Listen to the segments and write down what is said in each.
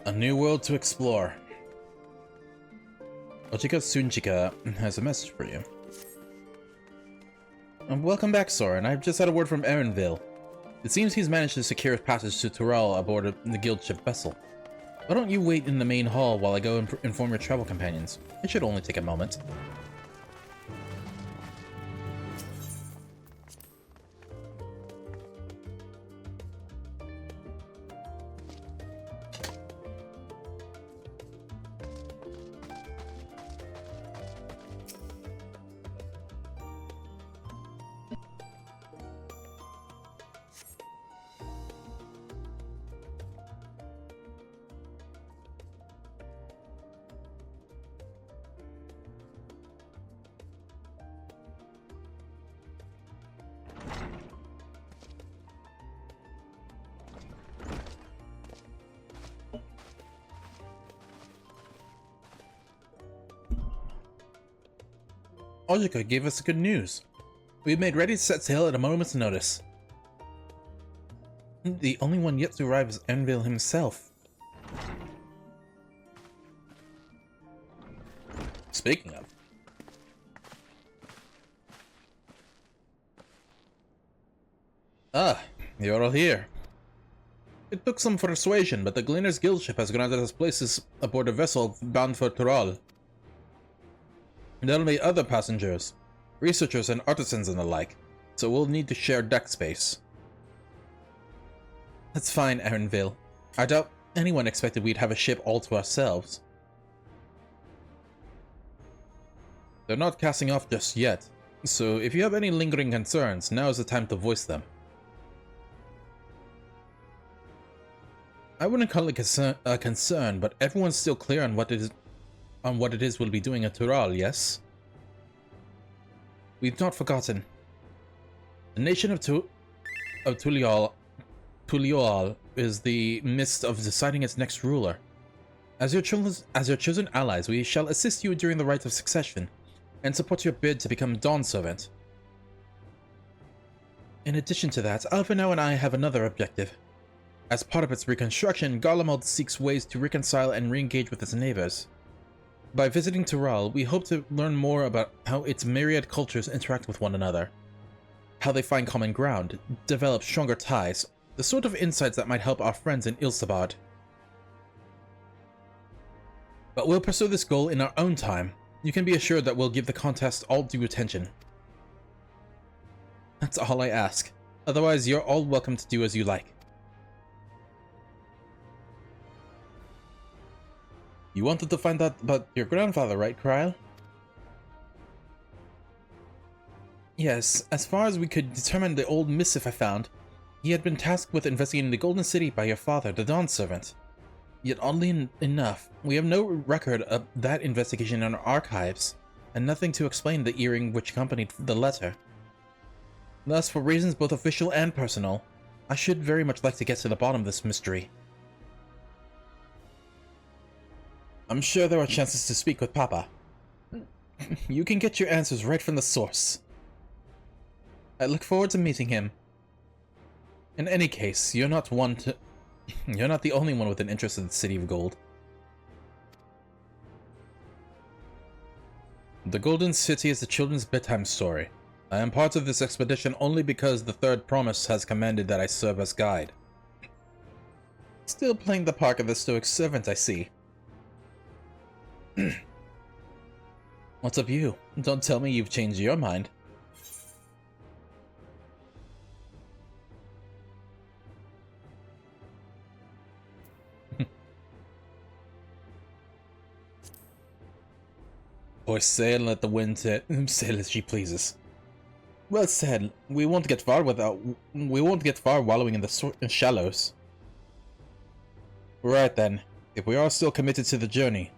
A new world to explore. Ochika Sunchika has a message for you. Welcome back, Soren. I've just had a word from Erenville. It seems he's managed to secure a passage to Tural aboard the guild ship vessel. Why don't you wait in the main hall while I go and inform your travel companions? It should only take a moment. Ojika gave us good news. We've made ready to set sail at a moment's notice. The only one yet to arrive is Erenville himself. Speaking of. Ah, you're all here. It took some persuasion, but the Gleaner's Guild ship has granted us places aboard a vessel bound for Tural. There'll be other passengers, researchers and artisans and the like, so we'll need to share deck space. That's fine, Erenville. I doubt anyone expected we'd have a ship all to ourselves. They're not casting off just yet, so if you have any lingering concerns, now is the time to voice them. I wouldn't call it a concern, but everyone's still clear on what it is we'll be doing at Tural, yes? We've not forgotten. The nation of Tuliol is the midst of deciding its next ruler. As your chosen allies, we shall assist you during the rites of succession, and support your bid to become Dawn Servant. In addition to that, Alphinaud and I have another objective. As part of its reconstruction, Garlemald seeks ways to reconcile and re-engage with its neighbors. By visiting Tural, we hope to learn more about how its myriad cultures interact with one another, how they find common ground, develop stronger ties, the sort of insights that might help our friends in Ilsabad. But we'll pursue this goal in our own time. You can be assured that we'll give the contest all due attention. That's all I ask. Otherwise, you're all welcome to do as you like. You wanted to find out about your grandfather, right, Kryl? Yes, as far as we could determine the old missive I found, he had been tasked with investigating the Golden City by your father, the Dawn Servant. Yet oddly enough, we have no record of that investigation in our archives, and nothing to explain the earring which accompanied the letter. Thus, for reasons both official and personal, I should very much like to get to the bottom of this mystery. I'm sure there are chances to speak with Papa. You can get your answers right from the source. I look forward to meeting him. In any case, you're not the only one with an interest in the City of Gold. The Golden City is the children's bedtime story. I am part of this expedition only because the Third Promise has commanded that I serve as guide. Still playing the part of the stoic servant, I see. What's up you? Don't tell me you've changed your mind. Or sail and let the wind sail as she pleases. Well said. We won't get far wallowing in the shallows. Right then. If we are still committed to the journey,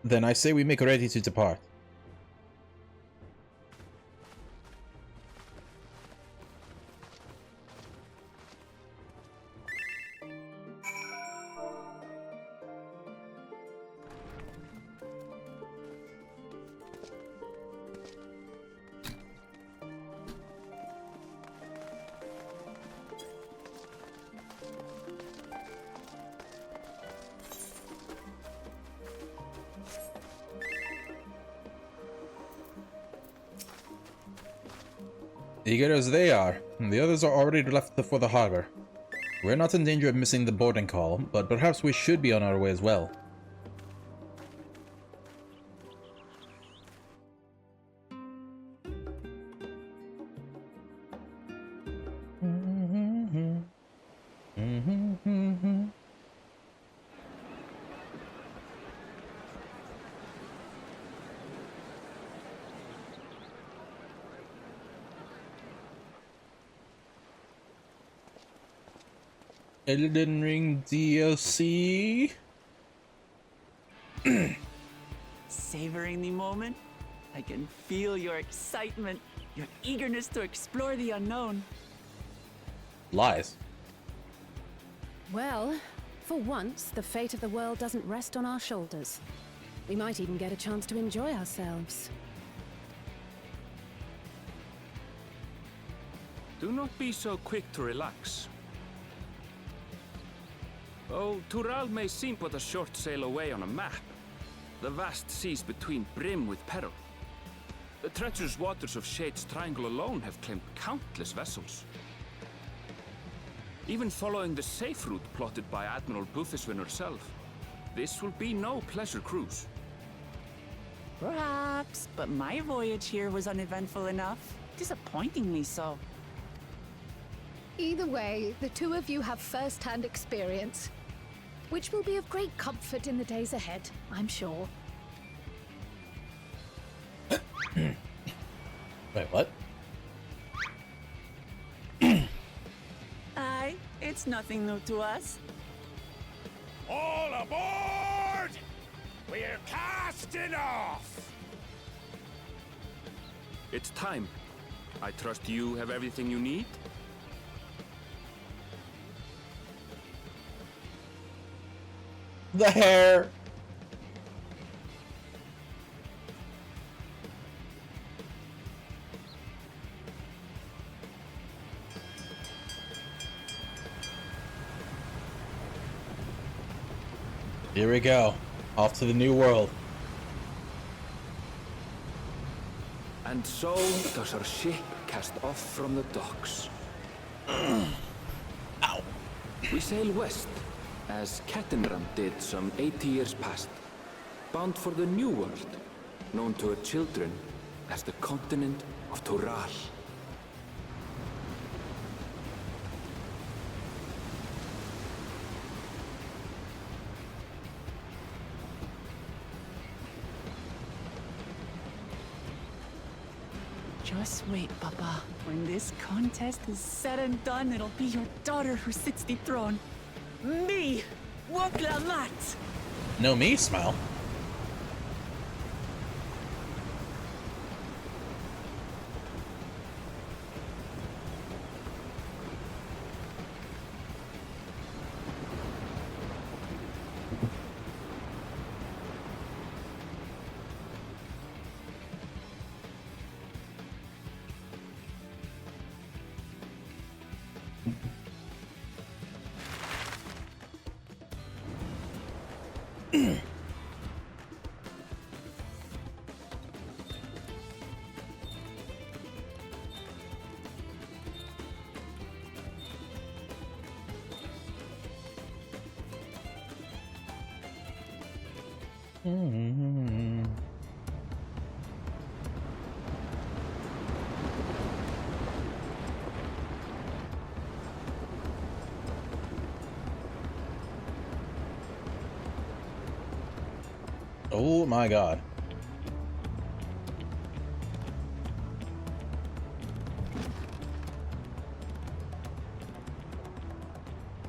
then I say we make ready to depart. Eager as they are, the others are already left for the harbor. We're not in danger of missing the boarding call, but perhaps we should be on our way as well. Elden Ring DLC. Savoring the moment? I can feel your excitement, your eagerness to explore the unknown. Lies. Well, for once, the fate of the world doesn't rest on our shoulders. We might even get a chance to enjoy ourselves. Do not be so quick to relax. Oh, Tural may seem but a short sail away on a map. The vast seas between brim with peril. The treacherous waters of Shade's Triangle alone have claimed countless vessels. Even following the safe route plotted by Admiral Bufiswin herself, this will be no pleasure cruise. Perhaps, but my voyage here was uneventful enough. Disappointingly so. Either way, the two of you have first-hand experience, which will be of great comfort in the days ahead, I'm sure. Wait, what? Aye, it's nothing new to us. All aboard! We're casting off! It's time. I trust you have everything you need? The hair. Here we go. Off to the new world. And so does our ship cast off from the docks. Ow. We sail west, as Kettenram did some 80 years past, bound for the New World, known to her children as the continent of Tural. Just wait, Papa. When this contest is said and done, it'll be your daughter who sits the throne. Me! Woklamat! No me, smile. Oh my god.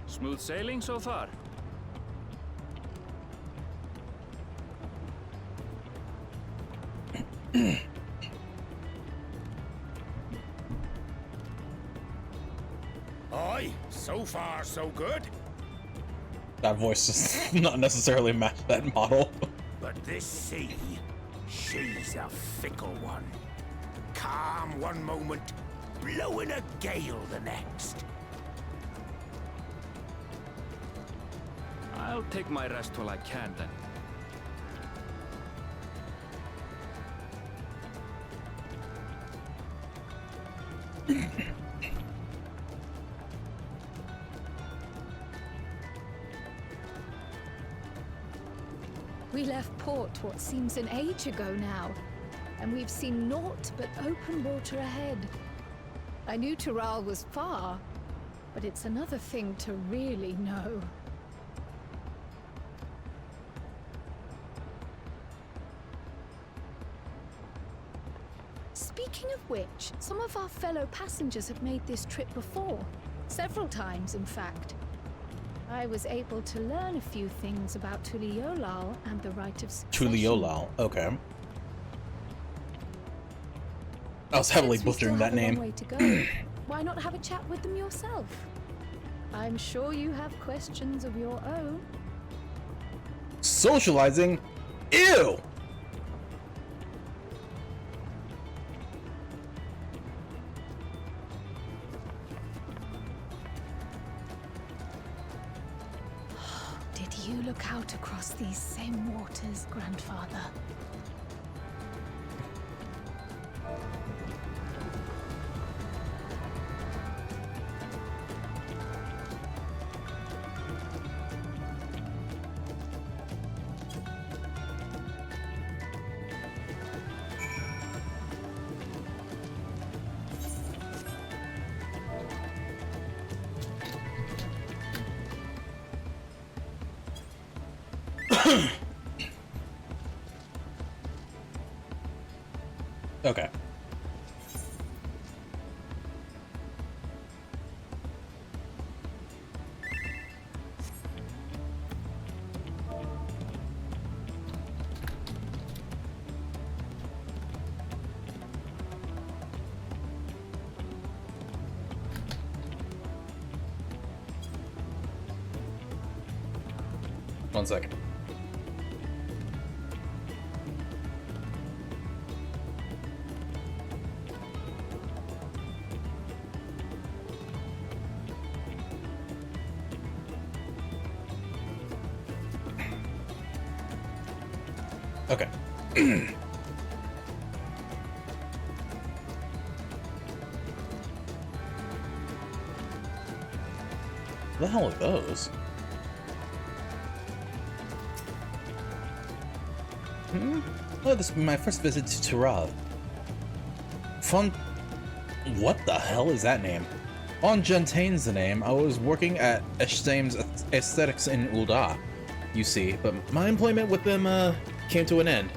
Smooth sailing so far? Aye, so far so good. That voice does not necessarily match that model. But this sea, she's a fickle one. Calm one moment, blowing a gale the next. I'll take my rest while I can then. We left port what seems an age ago now, and we've seen naught but open water ahead. I knew Tural was far, but it's another thing to really know. Speaking of which, some of our fellow passengers have made this trip before. Several times, in fact. I was able to learn a few things about Tuliolal and the right of succession. Tuliolal, okay. I was heavily butchering that name. Way to go. Why not have a chat with them yourself? I'm sure you have questions of your own. Socializing? Ew! Did you look out across these same waters, Grandfather? Okay. One second. Okay. What the hell are those? Oh, this will be my first visit to Tural. Fun. What the hell is that name? On Gentane's the name. I was working at XIV's Aesthetics in Ul'dah, you see, but my employment with them came to an end.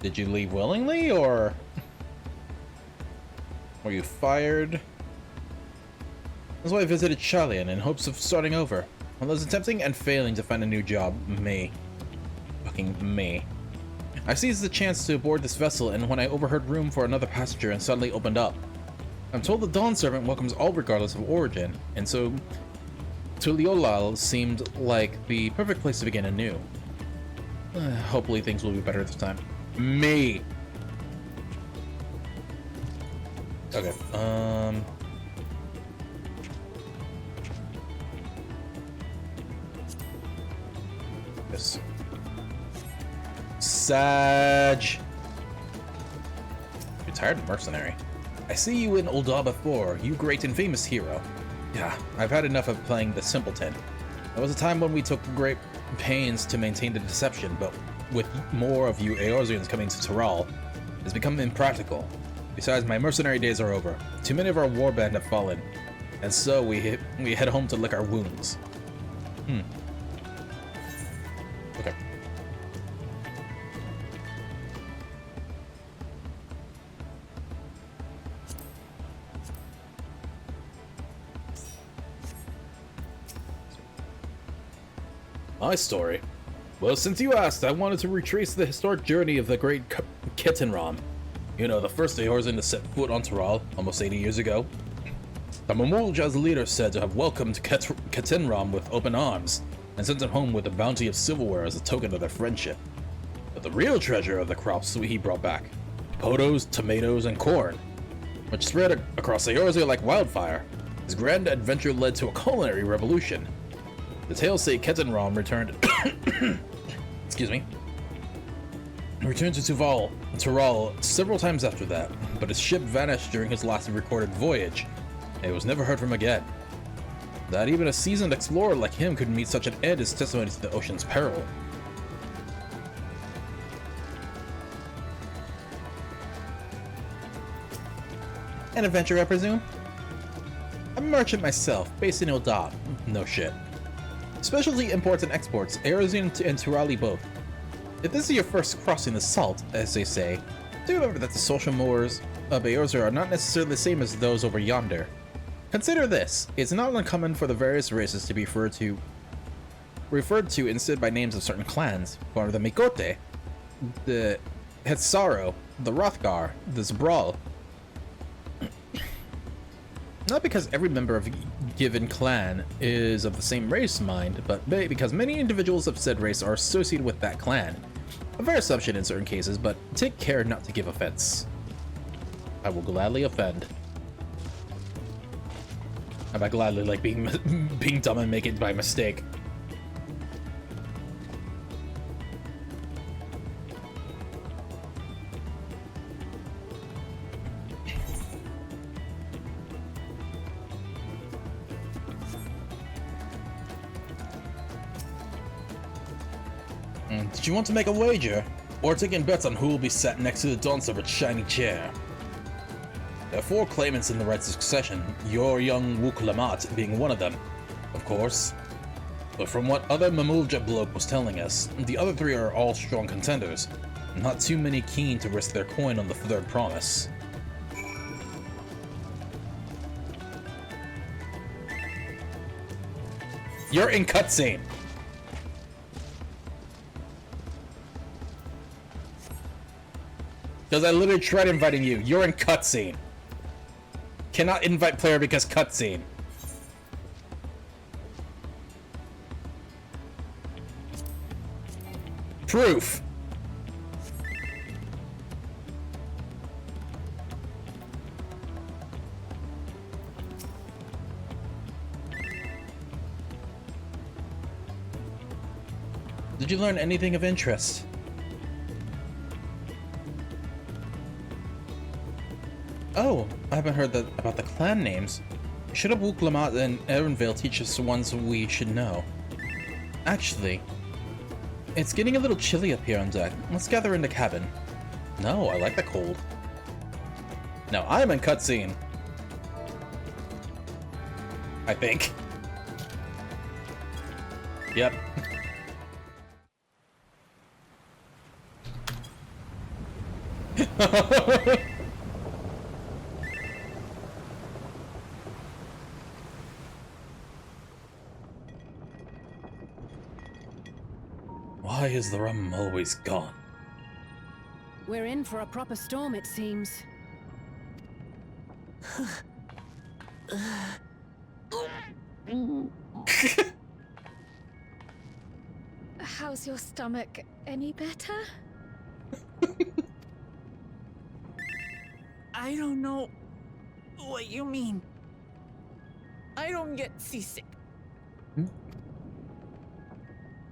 Did you leave willingly, or were you fired? That's why I visited Chalian in hopes of starting over. While I was attempting and failing to find a new job, fucking me. I seized the chance to board this vessel, and when I overheard room for another passenger and suddenly opened up. I'm told the Dawn Servant welcomes all regardless of origin, and so Tuliolal seemed like the perfect place to begin anew. Hopefully things will be better this time. Me! Okay, this. Sag! Retired mercenary. I see you in Ul'dah before, you great and famous hero. Yeah, I've had enough of playing the simpleton. There was a time when we took great pains to maintain the deception, but with more of you Eorzeans coming to Tural, it's become impractical. Besides, my mercenary days are over. Too many of our warband have fallen, and so we head home to lick our wounds. Okay. My story? Well, since you asked, I wanted to retrace the historic journey of the great Ketenram. You know, the first Eorzean to set foot on Tural, almost 80 years ago. The Mamulja's leader said to have welcomed Ketenram with open arms, and sent him home with a bounty of silverware as a token of their friendship. But the real treasure of the crops he brought back, potatoes, tomatoes, and corn, which spread across Eorzea like wildfire. His grand adventure led to a culinary revolution. The tales say Ketenram returned excuse me, returned to Tural several times after that, but his ship vanished during his last recorded voyage. It was never heard from again. That even a seasoned explorer like him could meet such an end is testimony to the ocean's peril. An adventure, I presume? I'm a merchant myself, based in Ildad. No shit. Specialty imports and exports, Aerosian and Turali both. If this is your first crossing the Salt, as they say, do remember that the social mores of Eorzur are not necessarily the same as those over yonder. Consider this, it's not uncommon for the various races to be referred to instead by names of certain clans, for the Mikote, the Hetsaro, the Rothgar, the Zbral. Not because every member of a given clan is of the same race mind, but because many individuals of said race are associated with that clan. A fair assumption in certain cases, but take care not to give offense. I will gladly offend. I might gladly like being dumb and make it by mistake. Did you want to make a wager? Or taking bets on who will be sat next to the Dawn Servant's shiny chair? There are 4 claimants in the rights of succession, your young Wook Lamat being one of them, of course. But from what other Mamulja bloke was telling us, the other 3 are all strong contenders. Not too many keen to risk their coin on the 3rd promise. You're in cutscene! Because I literally tried inviting you. You're in cutscene. Cannot invite player because cutscene. Proof. Did you learn anything of interest? Oh, I haven't heard about the clan names. Should have Wook Lamat and Erenvale teach us the ones we should know? Actually, it's getting a little chilly up here on deck. Let's gather in the cabin. No, I like the cold. Now I'm in cutscene. I think. Yep. Why is the rum always gone? We're in for a proper storm, it seems. How's your stomach? Any better? I don't know what you mean. I don't get seasick.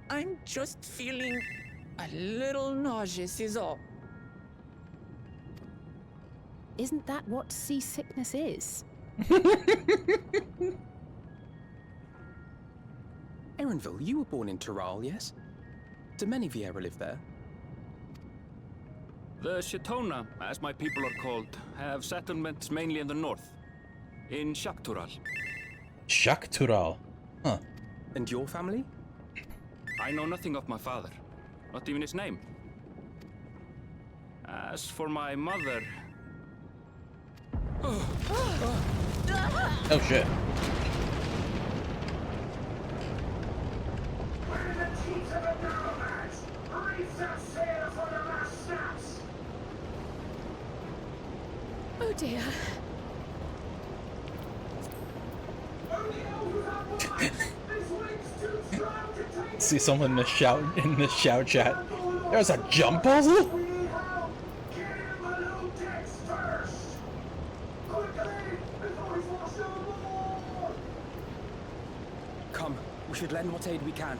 I'm just feeling a little nauseous is all. Isn't that what seasickness is? Erenville, you were born in Tural, yes? Do many Viera live there? The Shetona, as my people are called, have settlements mainly in the north, in Shaktural. Shaktural? Huh. And your family? I know nothing of my father, not even his name. As for my mother... Oh shit. Oh dear. See someone in the shout chat. There's a jump puzzle? Come, we should lend what aid we can.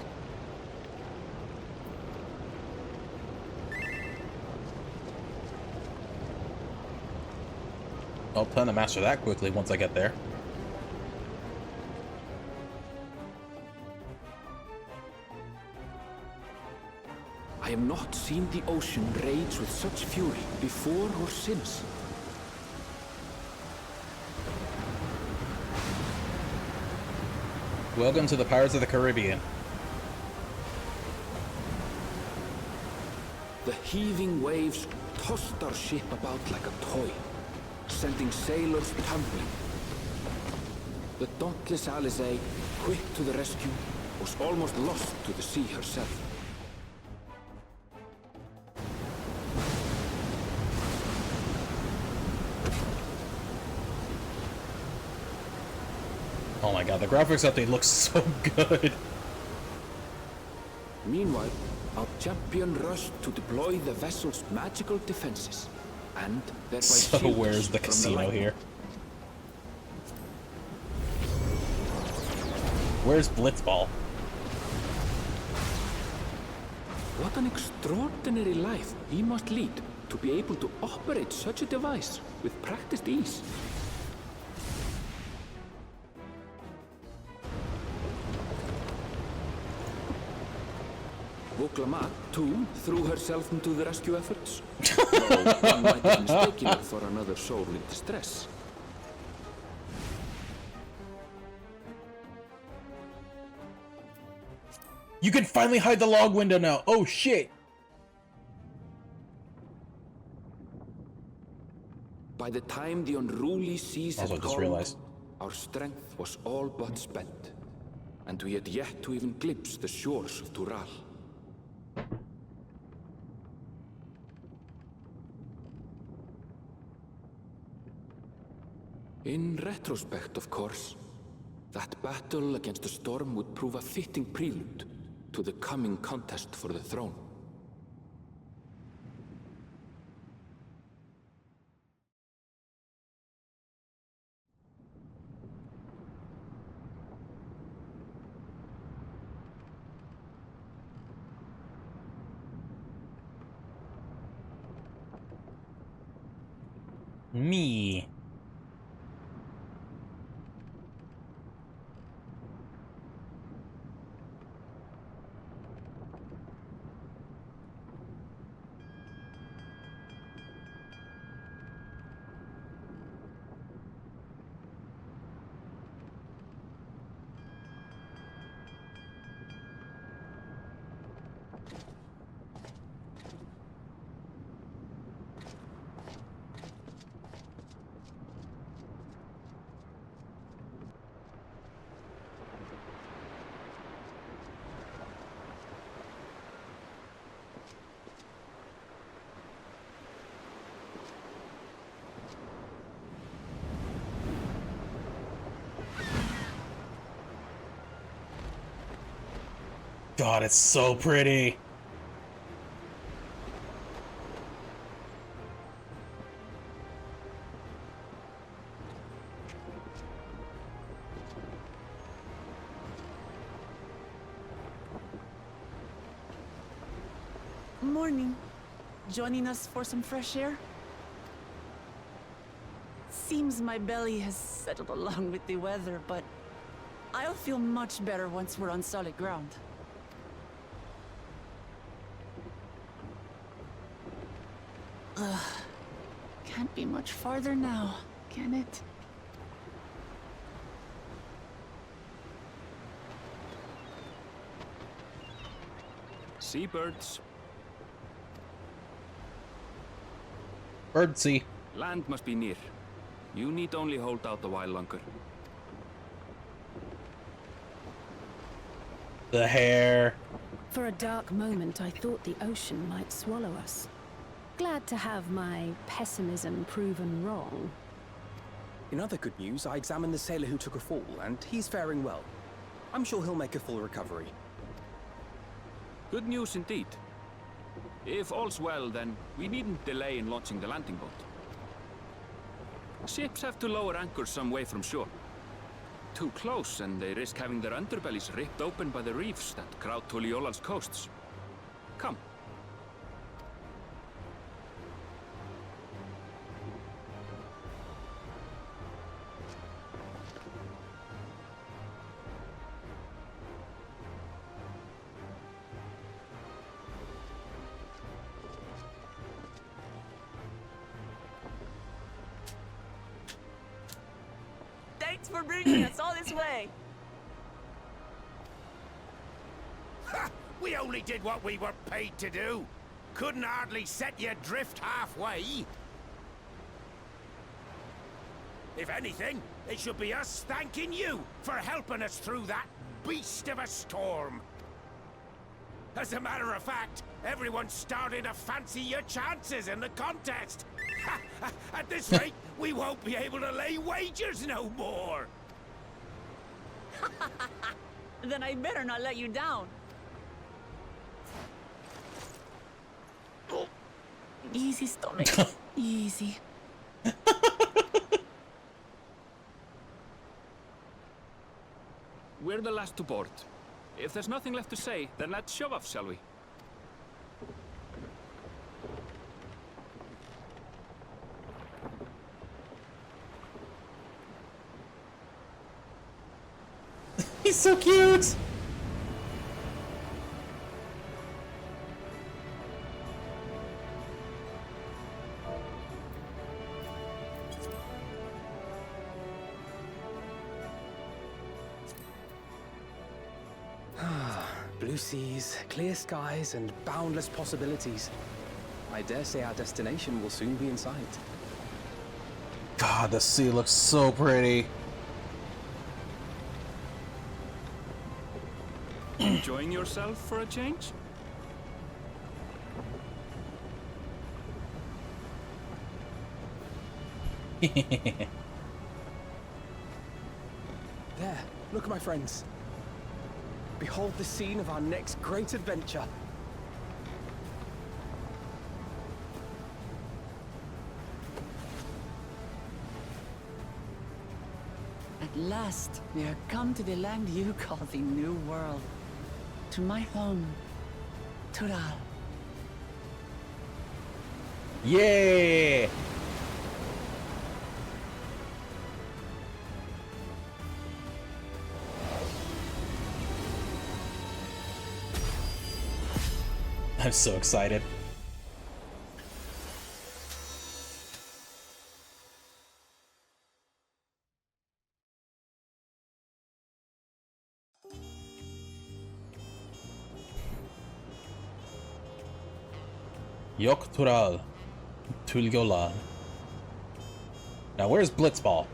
I'll plan to master that quickly once I get there. I have not seen the ocean rage with such fury before or since. Welcome to the Pirates of the Caribbean. The heaving waves tossed our ship about like a toy, sending sailors tumbling. The dauntless Alizé, quick to the rescue, was almost lost to the sea herself. Oh my god, the graphics update looks so good. Meanwhile, our champion rushed to deploy the vessel's magical defenses, and thereby So shield where's us the from casino lightning. here? Where's Blitzball? What an extraordinary life he must lead to be able to operate such a device with practiced ease. Woklamat, too, threw herself into the rescue efforts. Though one might have mistaken her for another soul in distress. You can finally hide the log window now. Oh shit. By the time the unruly seas had Also just calmed, realized. our strength was all but spent, and we had yet to even glimpse the shores of Tural. In retrospect, of course, that battle against the storm would prove a fitting prelude to the coming contest for the throne. Me. God, it's so pretty. Morning. Joining us for some fresh air? Seems my belly has settled along with the weather, but I'll feel much better once we're on solid ground. Ugh. Can't be much farther now, can it? Seabirds, Birdsea. land must be near. You need only hold out a while longer. The hair. For a dark moment, I thought the ocean might swallow us. Glad to have my pessimism proven wrong. In other good news, I examined the sailor who took a fall, and he's faring well. I'm sure he'll make a full recovery. Good news indeed. If all's well, then we needn't delay in launching the landing boat. Ships have to lower anchors some way from shore. Too close, and they risk having their underbellies ripped open by the reefs that crowd Tuliola's coasts. Come. Thanks for bringing us all this way. Ha! We only did what we were paid to do. Couldn't hardly set you adrift halfway. If anything, it should be us thanking you for helping us through that beast of a storm. As a matter of fact, everyone's starting to fancy your chances in the contest. At this rate, we won't be able to lay wagers no more. Then I better not let you down. Easy, stomach. Easy. We're the last to board. If there's nothing left to say, then let's shove off, shall we? He's so cute! Blue seas, clear skies, and boundless possibilities. I dare say our destination will soon be in sight. God, the sea looks so pretty. Enjoying yourself for a change? There, look, my friends. Behold the scene of our next great adventure. At last, we are come to the land you call the New World. To my home, Tural. Yeah! I'm so excited. Yok Tural. Tulgolan. Now where's Blitzball?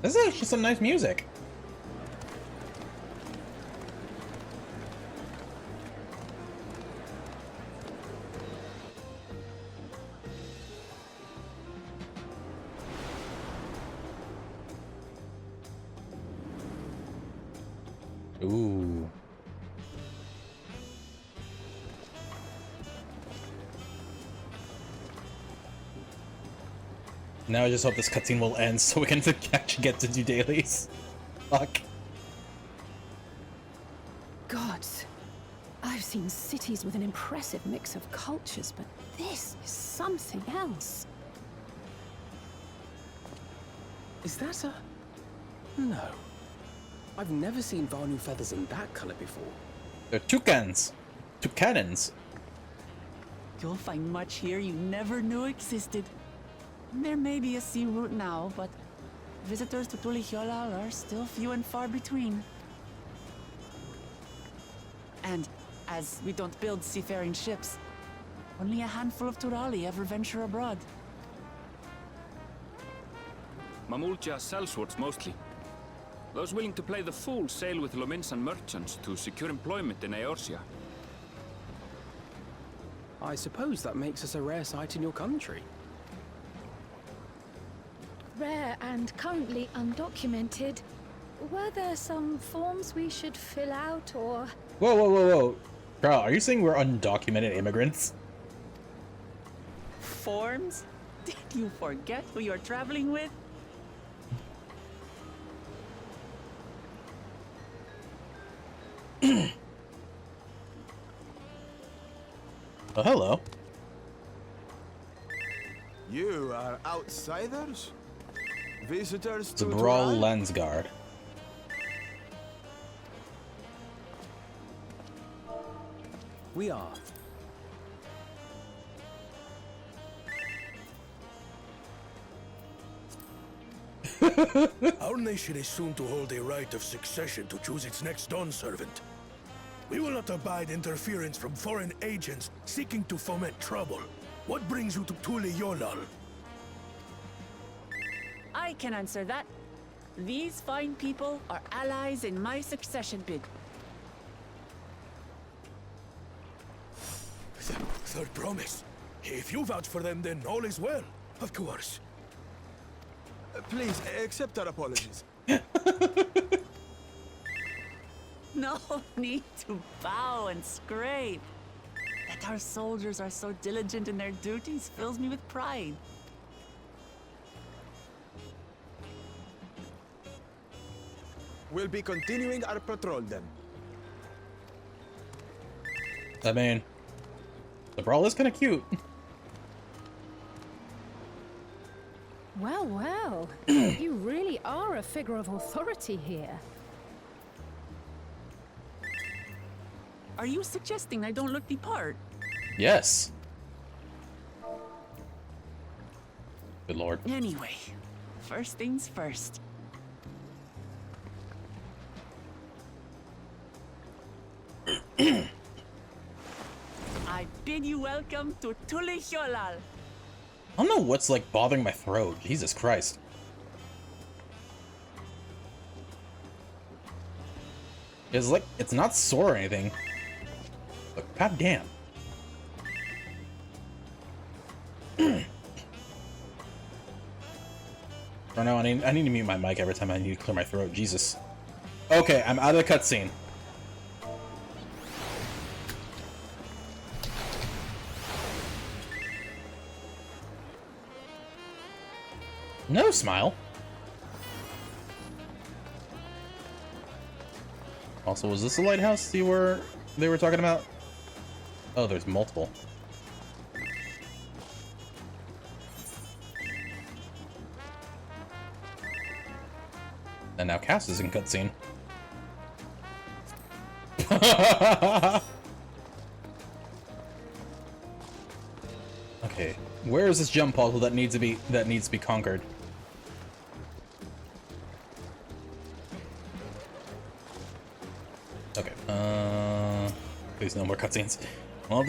This is actually some nice music. Ooh. Now I just hope this cutscene will end so we can actually get to do dailies. Fuck. Gods, I've seen cities with an impressive mix of cultures, but this is something else. Is that a... No. I've never seen Vanu feathers in that color before. They're toucans. Toucanons. You'll find much here you never knew existed. There may be a sea route now, but visitors to Tulihiola are still few and far between. And as we don't build seafaring ships, only a handful of Turali ever venture abroad. Mamulja sellswords mostly. Those willing to play the fool sail with Lominsan merchants to secure employment in Eorzea. I suppose that makes us a rare sight in your country. Rare and currently undocumented. Were there some forms we should fill out or... Whoa, whoa, whoa, whoa. Carl, are you saying we're undocumented immigrants? Forms? Did you forget who you're traveling with? Oh, hello. You are outsiders? Visitors to Zabral Tural? Lensguard. We are. Our nation is soon to hold a right of succession to choose its next Dawn servant. We will not abide interference from foreign agents seeking to foment trouble. What brings you to Tule Yolal? I can answer that. These fine people are allies in my succession bid. Third promise. If you vouch for them, then all is well. Of course. Please, accept our apologies. No need to bow and scrape. That our soldiers are so diligent in their duties fills me with pride. We'll be continuing our patrol then. I mean, the brawl is kind of cute. Well, well. You really are a figure of authority here. Are you suggesting I don't look the part? Yes. Good lord. Anyway, first things first. I bid you welcome to Tule Yolal. I don't know what's like bothering my throat. Jesus Christ. It's like, it's not sore or anything. But god damn. Oh no, I need to mute my mic every time I need to clear my throat. Jesus. Okay, I'm out of the cutscene. No smile. Also, was this the lighthouse they were talking about? Oh, there's multiple. And now Cass is in cutscene. Okay, where is this jump puzzle that needs to be conquered? Okay. Please no more cutscenes. Well,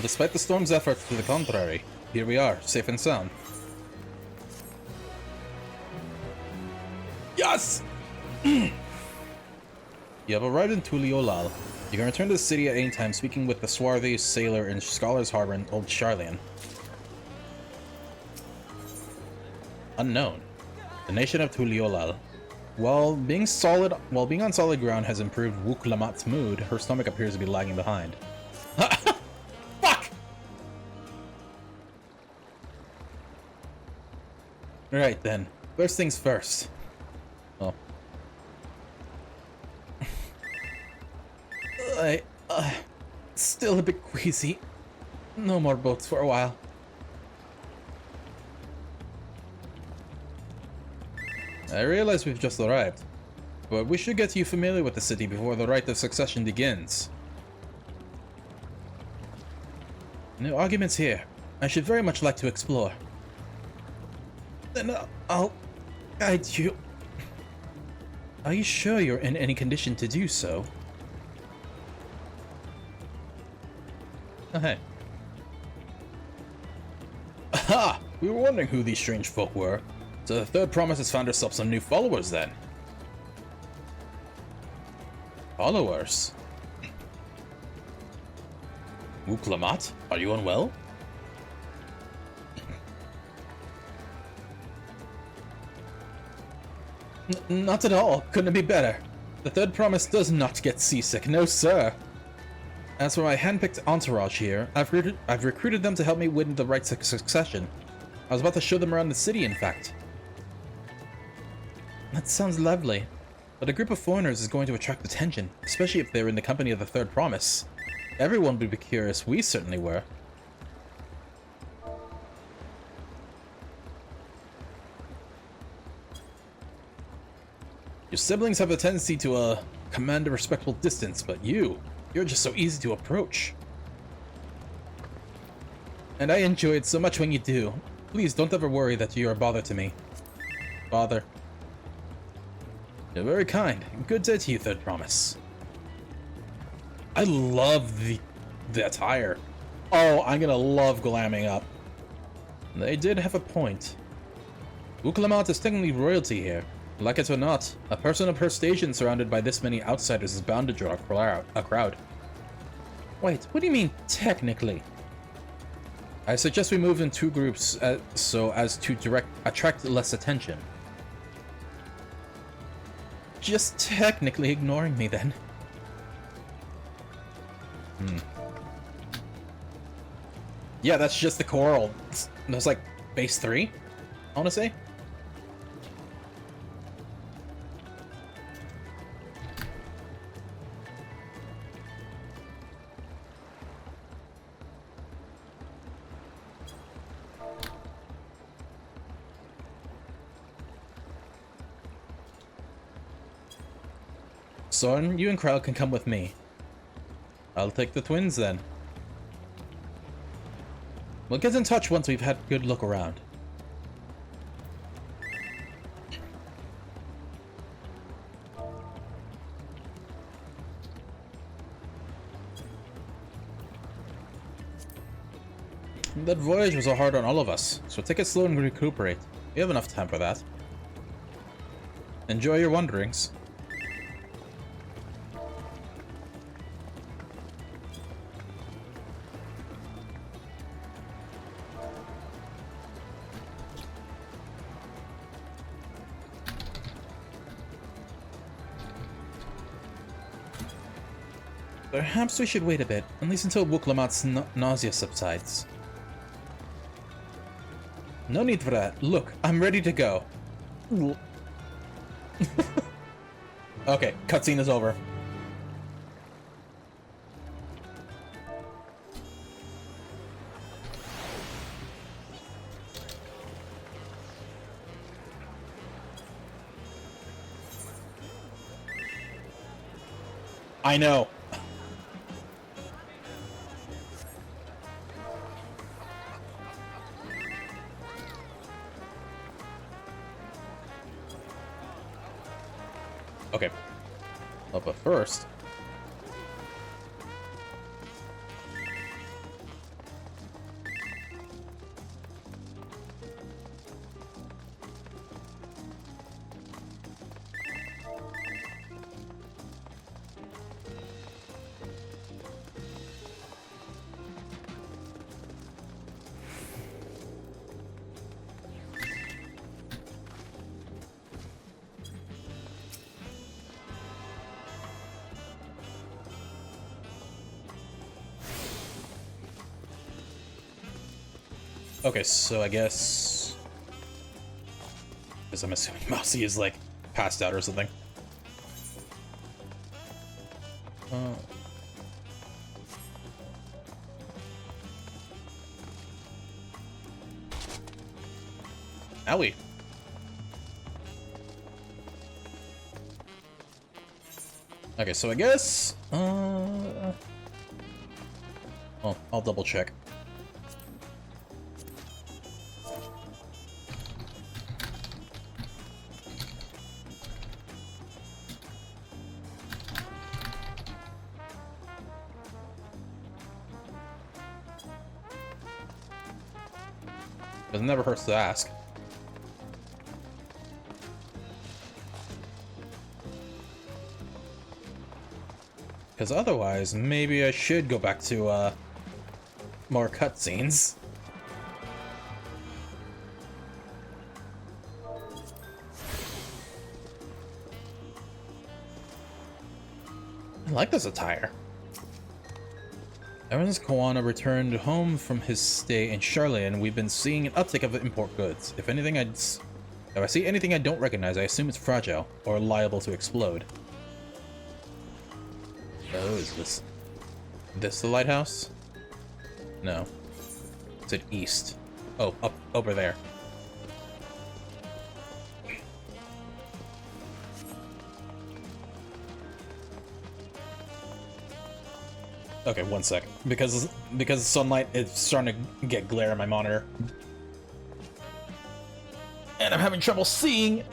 despite the storm's efforts to the contrary, here we are, safe and sound. Yes! You have arrived in Tule Yolal. You can return to the city at any time, speaking with the swarthy sailor in Scholar's Harbor and Old Charlian. Unknown. The nation of Tule Yolal. While being on solid ground has improved Wuklamat's mood, her stomach appears to be lagging behind. Fuck! Right then. First things first. Oh. Still a bit queasy. No more boats for a while. I realize we've just arrived, but we should get you familiar with the city before the rite of succession begins. No arguments here. I should very much like to explore. Then I'll guide you. Are you sure you're in any condition to do so? Oh, hey. Aha! We were wondering who these strange folk were. So the Third Promise has found herself some new followers, then. Followers? Wuklamat, are you unwell? Not at all. Couldn't be better. The Third Promise does not get seasick, no sir. As for my handpicked entourage here, I've recruited them to help me win the right to succession. I was about to show them around the city, in fact. That sounds lovely, but a group of foreigners is going to attract attention, especially if they're in the company of the Third Promise. Everyone would be curious, we certainly were. Your siblings have a tendency to, command a respectful distance, but you're just so easy to approach. And I enjoy it so much when you do. Please don't ever worry that you're a bother to me. Bother. You're very kind. Good day to you, Third Promise. I love the attire. Oh, I'm gonna love glamming up. They did have a point. Uklamat is technically royalty here. Like it or not, a person of her station surrounded by this many outsiders is bound to draw a crowd. Wait, what do you mean, technically? I suggest we move in 2 groups so as to attract less attention. Just technically ignoring me, then. Yeah, that's just the coral. That's like base 3, I want to say. Soren, you and Krell can come with me. I'll take the twins then. We'll get in touch once we've had a good look around. That voyage was hard on all of us, so take it slow and recuperate. We have enough time for that. Enjoy your wanderings. Perhaps we should wait a bit, at least until Wuklamat's nausea subsides. No need for that. Look, I'm ready to go. Okay, cutscene is over. I know. Okay. Well, but first... Okay, so I guess... Because I'm assuming Mousy is, like, passed out or something. Owie. Okay, so I guess... Well, I'll double check. It never hurts to ask. Because otherwise, maybe I should go back to, more cutscenes. I like this attire. Ever since Koana returned home from his stay in Charlayan, we've been seeing an uptick of import goods. If I see anything I don't recognize, I assume it's fragile or liable to explode. Oh, is this the lighthouse? No. It's at east. Oh, up over there. Okay, one second. Because sunlight is starting to get glare on my monitor. And I'm having trouble seeing.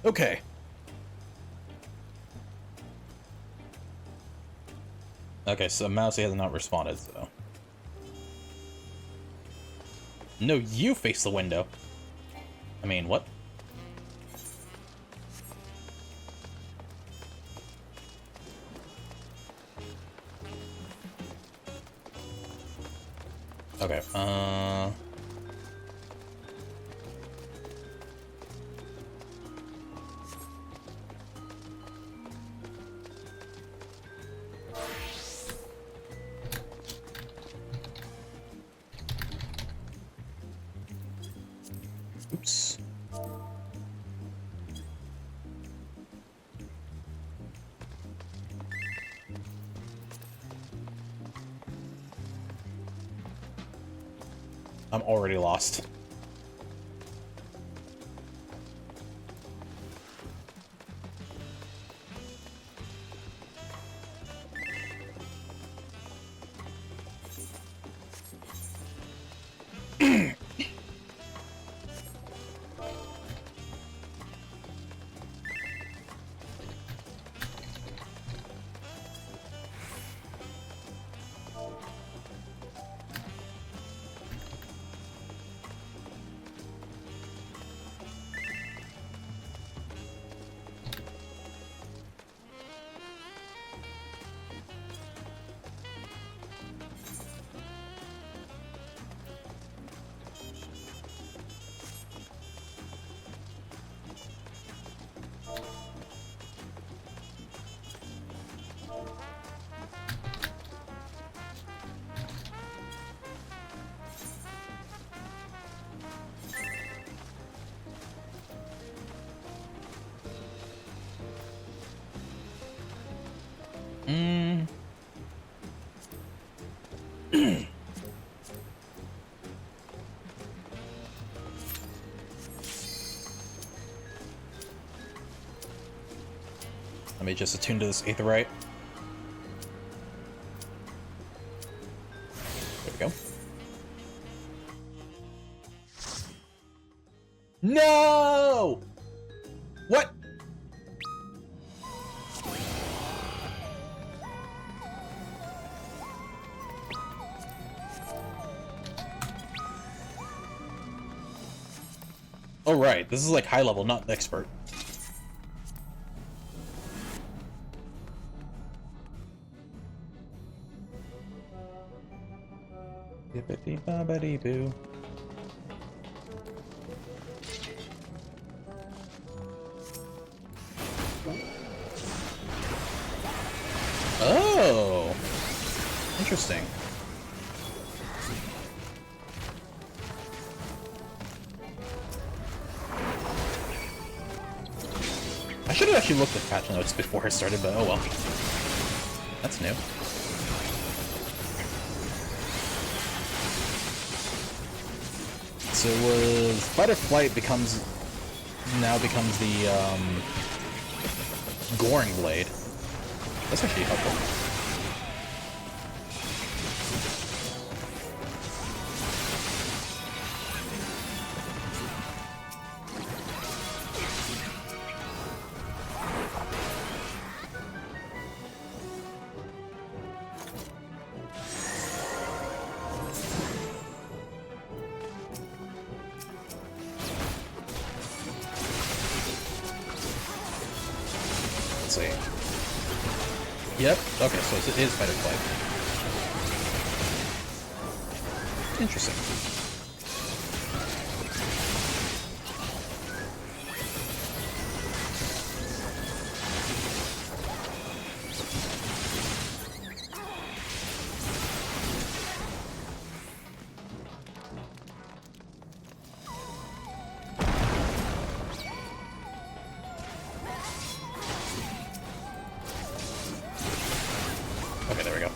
Okay. Okay, so Mousy has not responded, so. No, you face the window. I mean, what? Okay, oops. I'm already lost. Let me just attune to this aetherite. There we go. No! What? Oh, right. This is like high level, not expert. Bippity-bobbity-boo. Oh! Interesting. I should have actually looked at patch notes before I started, but oh well. That's new. So it was Fight or Flight now becomes the Goring Blade. That's actually helpful. Yep. Okay, so it is Fight or Flight. Interesting. Okay, there we go.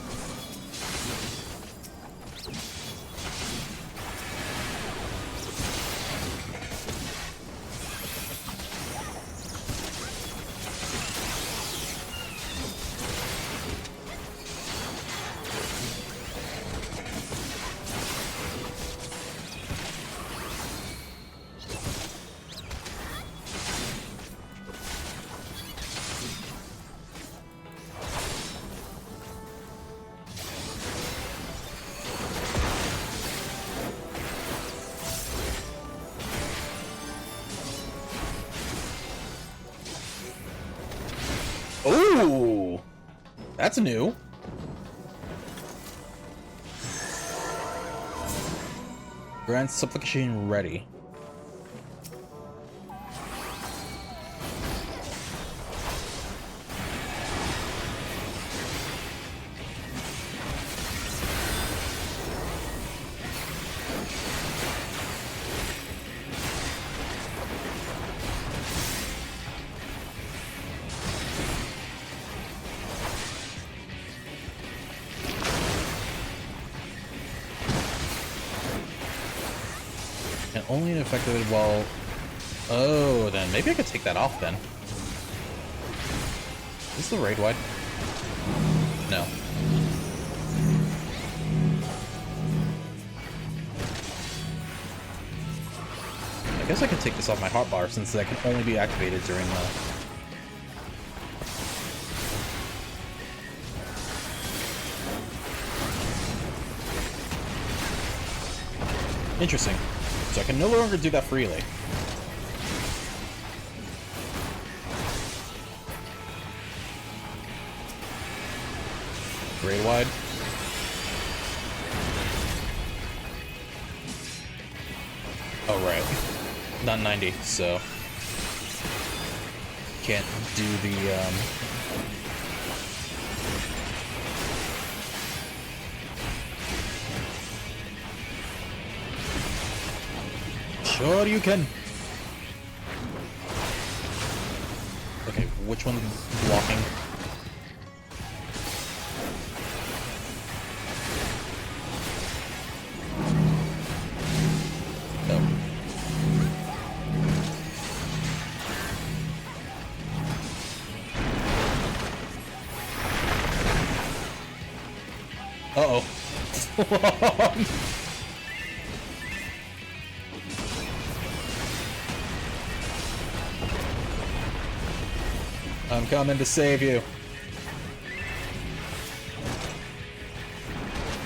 Ooh, that's new. Grand supplication ready. And only affected while... Oh, then maybe I could take that off then. Is this the raid wide? No. I guess I could take this off my hotbar since that can only be activated during the... Interesting. So I can no longer do that freely. Grade wide. Oh, right. Not 90, so... Can't do the, Sure you can. Okay, which one's blocking? Oh. Uh-oh. I'm coming to save you.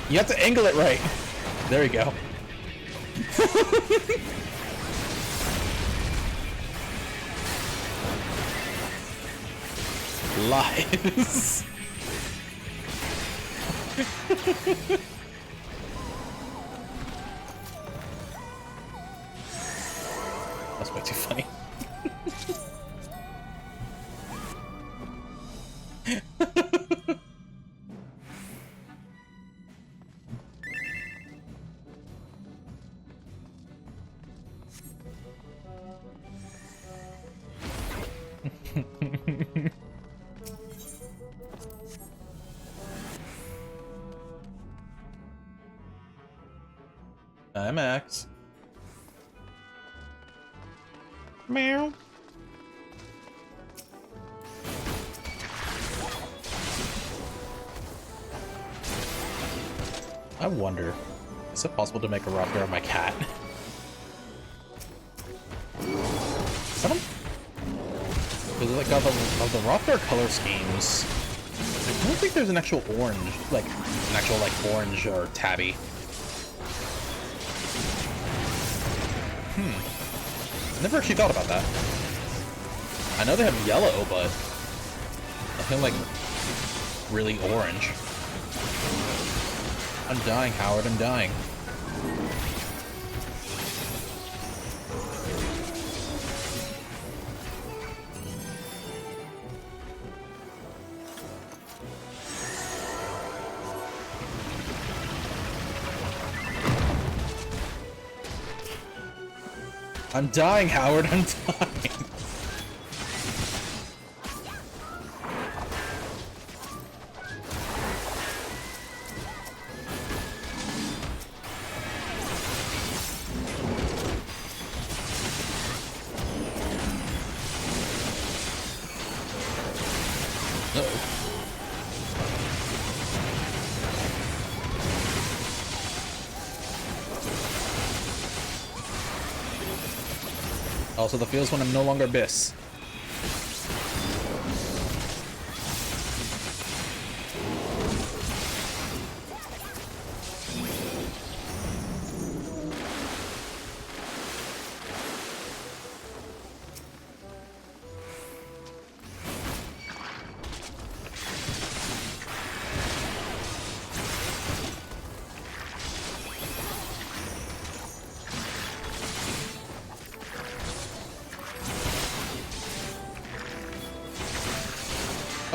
You have to angle it right. There you go. Lies. That's way too funny. I'm Max. Meow. I wonder, is it possible to make a rough of my cat? Is that him? Because like of the Rothgar color schemes, I don't think there's an actual orange, like an actual like orange or tabby. Never actually thought about that. I know they have yellow, but I feel like really orange. I'm dying, Howard, I'm dying. I'm dying, Howard, I'm dying. Also the feels when I'm no longer Abyss.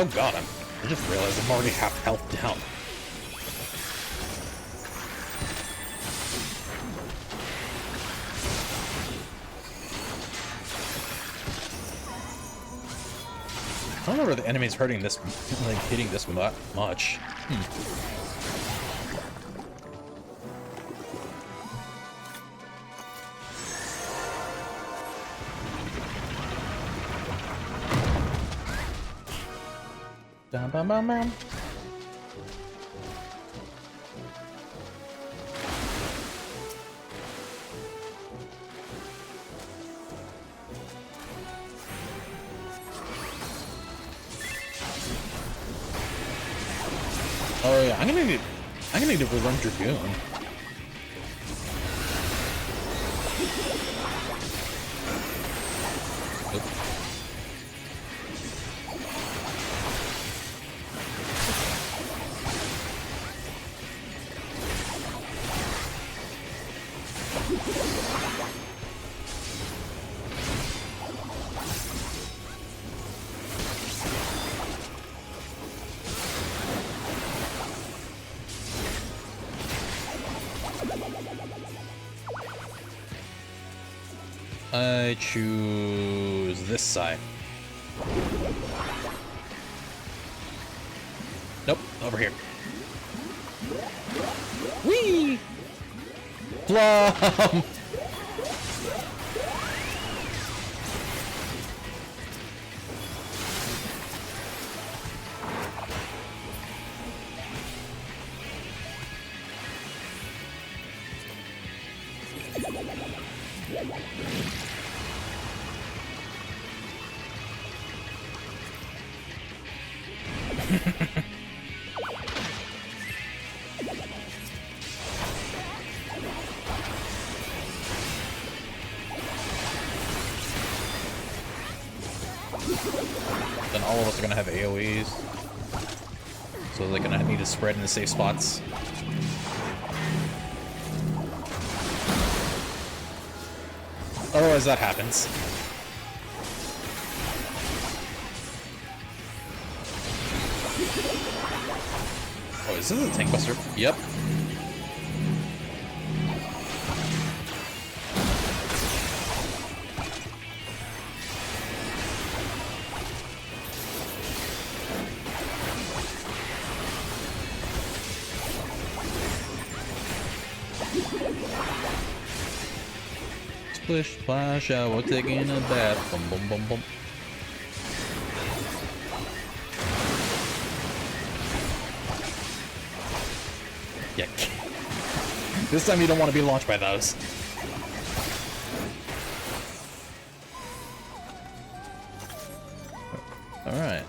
Oh god, I just realized I'm already half health down. I don't remember the enemy's hurting this, like, hitting this much. Bam, bam, bam, bam. Oh yeah, I'm gonna need to run Dragoon. I choose this side. Nope, over here. Whee! Plum! Then all of us are gonna have AoEs. So they're gonna need to spread into safe spots. Otherwise that happens. Oh, is this a tank buster? Yep. Splish, splash, shower, taking a bath. Bum, bum, bum, bum. Yeah. This time you don't want to be launched by those. Alright.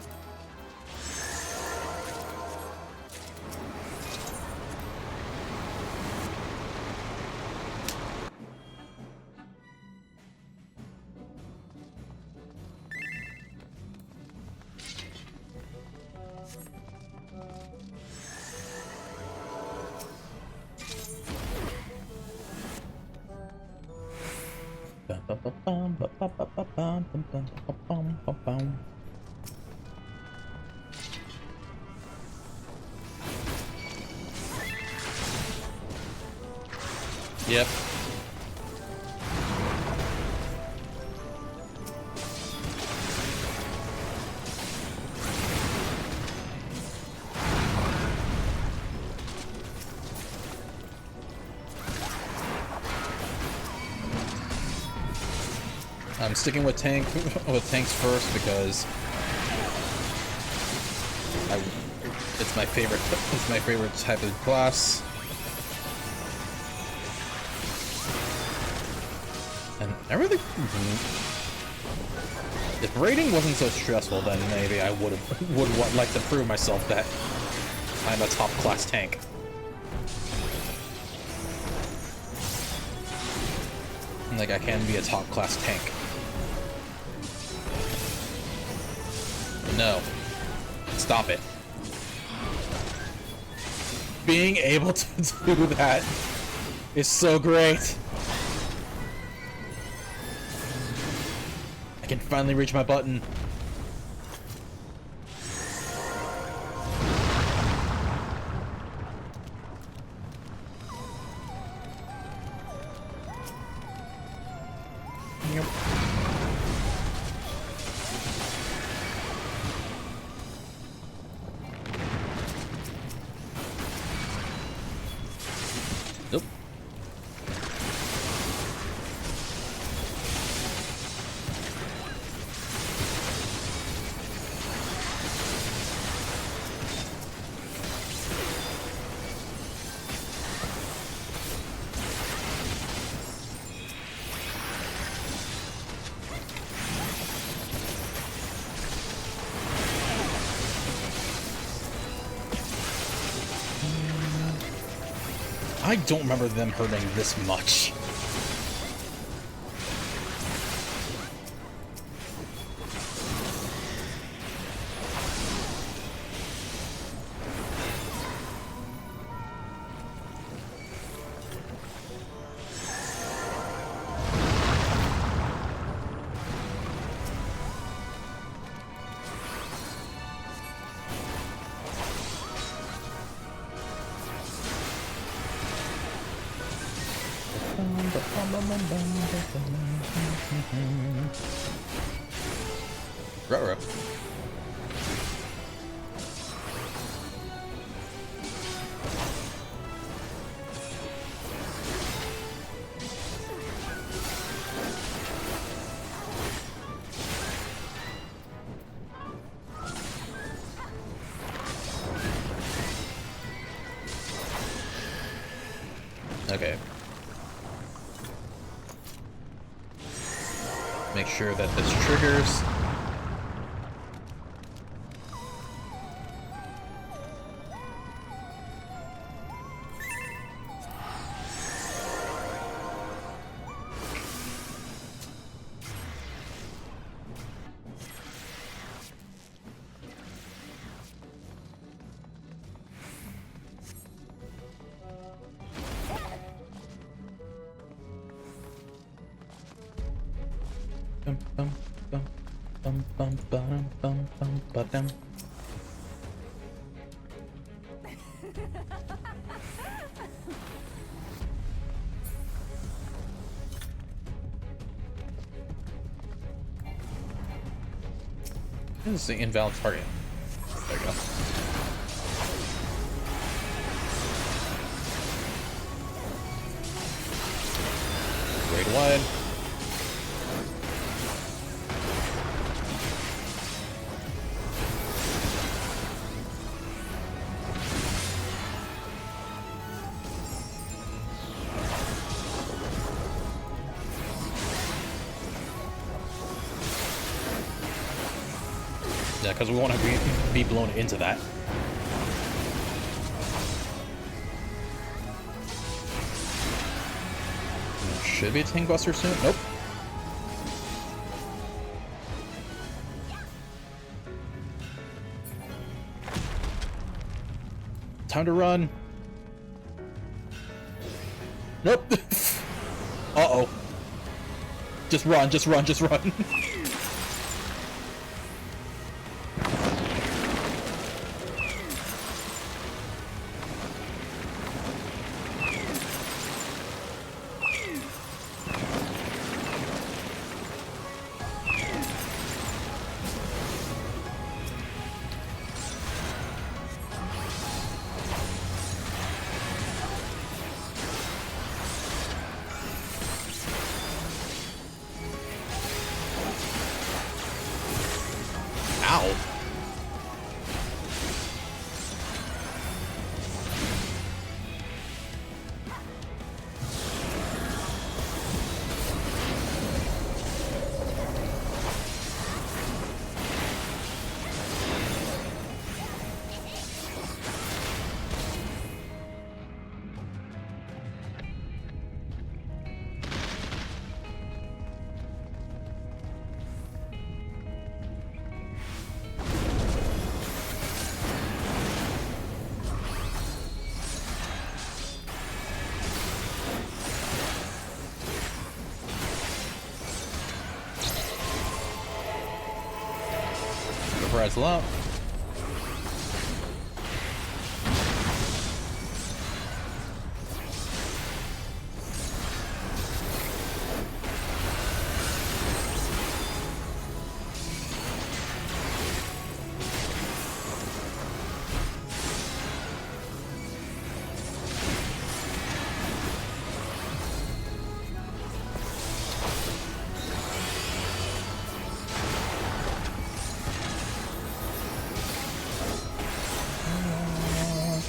Yep. I'm sticking with tanks first because it's my favorite type of class. And I really... If raiding wasn't so stressful, then maybe I would like to prove myself that I'm a top-class tank. Like, I can be a top-class tank. No. Stop it. Being able to do that is so great. I can finally reach my button. Yep. Nope. I don't remember them hurting this much. Ruh-roh. Okay. Make sure that this triggers. This is the invalid target. There you go. Raid wide. Yeah, because we want to be blown into that. Should be a tank buster soon. Nope. Time to run. Nope. Uh-oh. Just run, just run, just run. Vaporize a lot.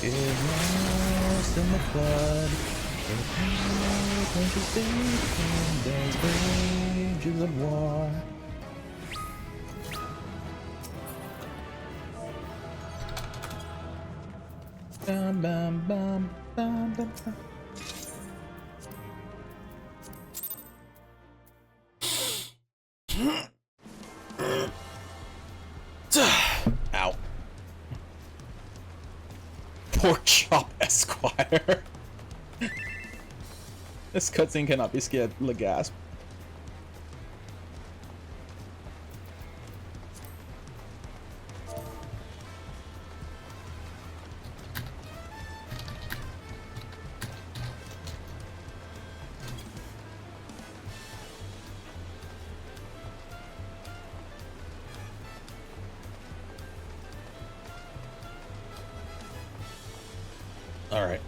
Get lost in the flood. There's rages of war. Bam, bam, bam, bam, bam, bam. Ow. Pork chop, Esquire. This cutscene cannot be skipped. Gasp. Alright.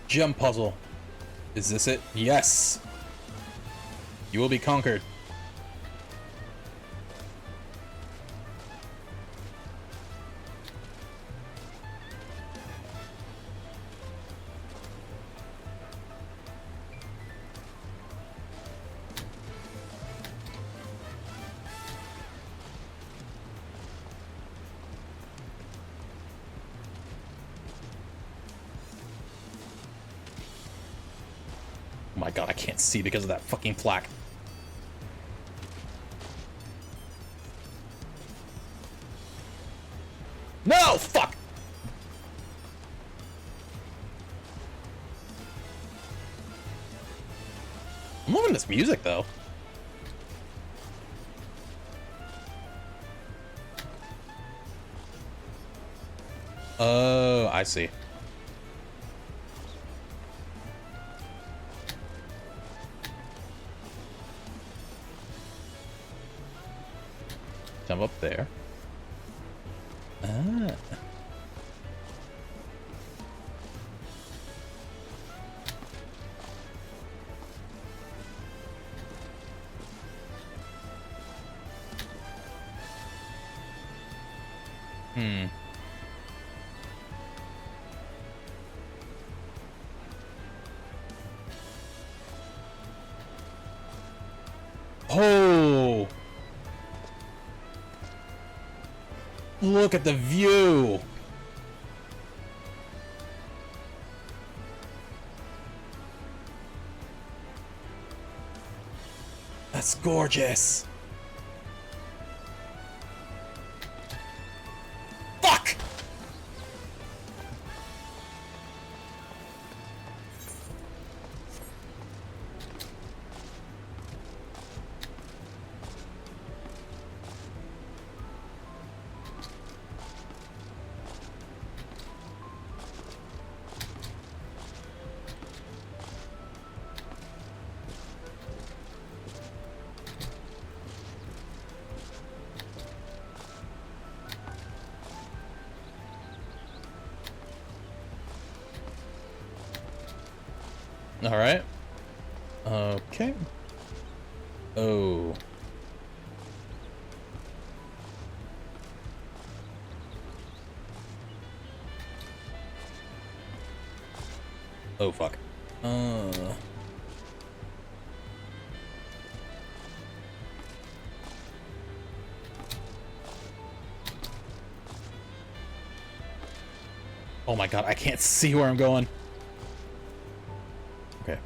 Gem puzzle. Is this it? Yes! You will be conquered. Oh my god, I can't see because of that fucking flak. No! Fuck! I'm loving this music, though. Oh, I see. Jump up there. Ah. Oh! Look at the view! That's gorgeous! Fuck! All right. Okay. Oh. Oh fuck. Oh my god, I can't see where I'm going. Okay.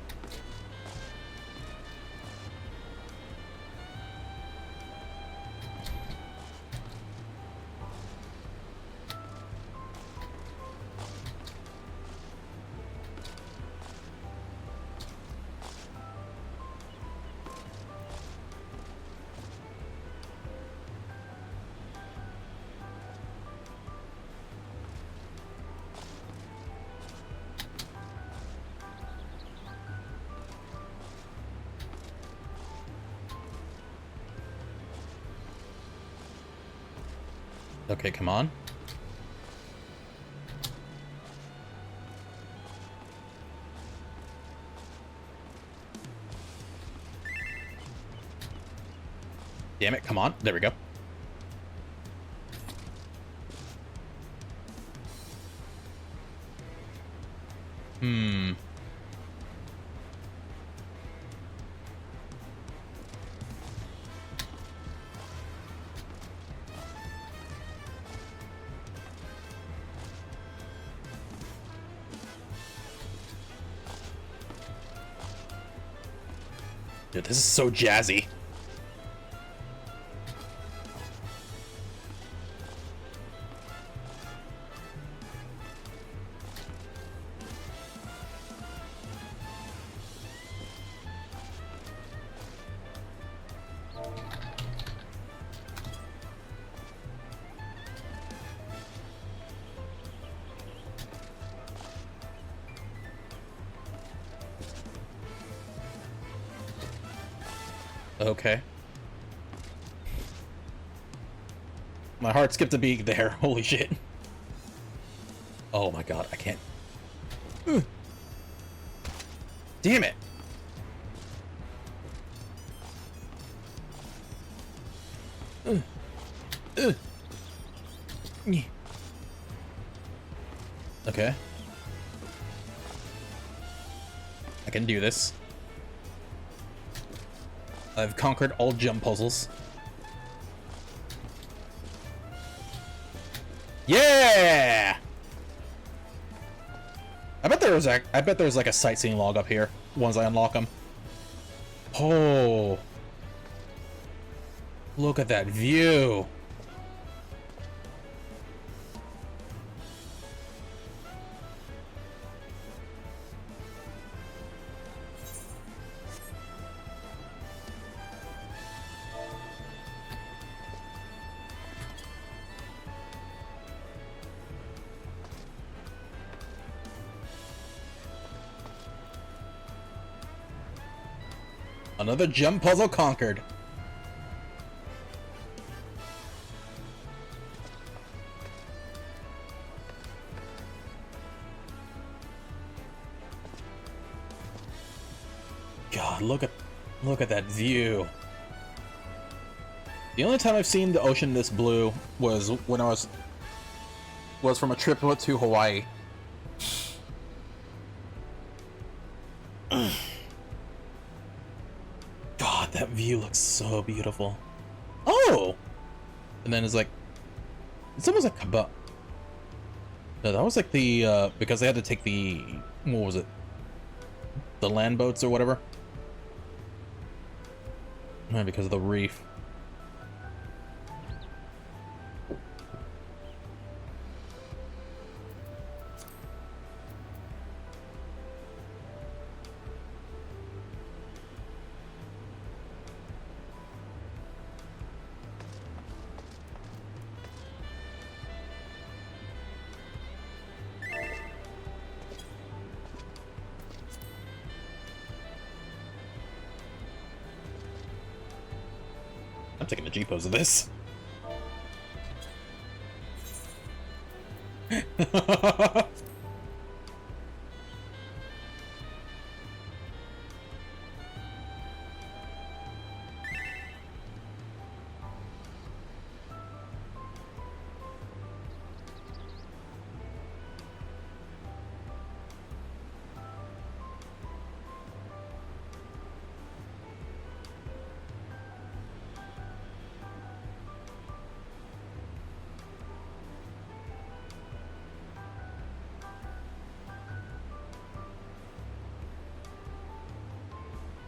Okay, come on. Damn it, come on. There we go. Dude, this is so jazzy. Okay. My heart skipped a beat there. Holy shit. Oh my god, I can't. Ugh. Damn it. Okay. I can do this. I've conquered all jump puzzles. Yeah! I bet there's like a sightseeing log up here once I unlock them. Oh. Look at that view. Another jump puzzle conquered. God, look at that view. The only time I've seen the ocean this blue was when I was from a trip to Hawaii. God, that view looks so beautiful. Oh! And then it's like, it's almost like Kaba. No, that was like the, because they had to take the, what was it? The land boats or whatever. Because of the reef. I'm taking the G-pose of this.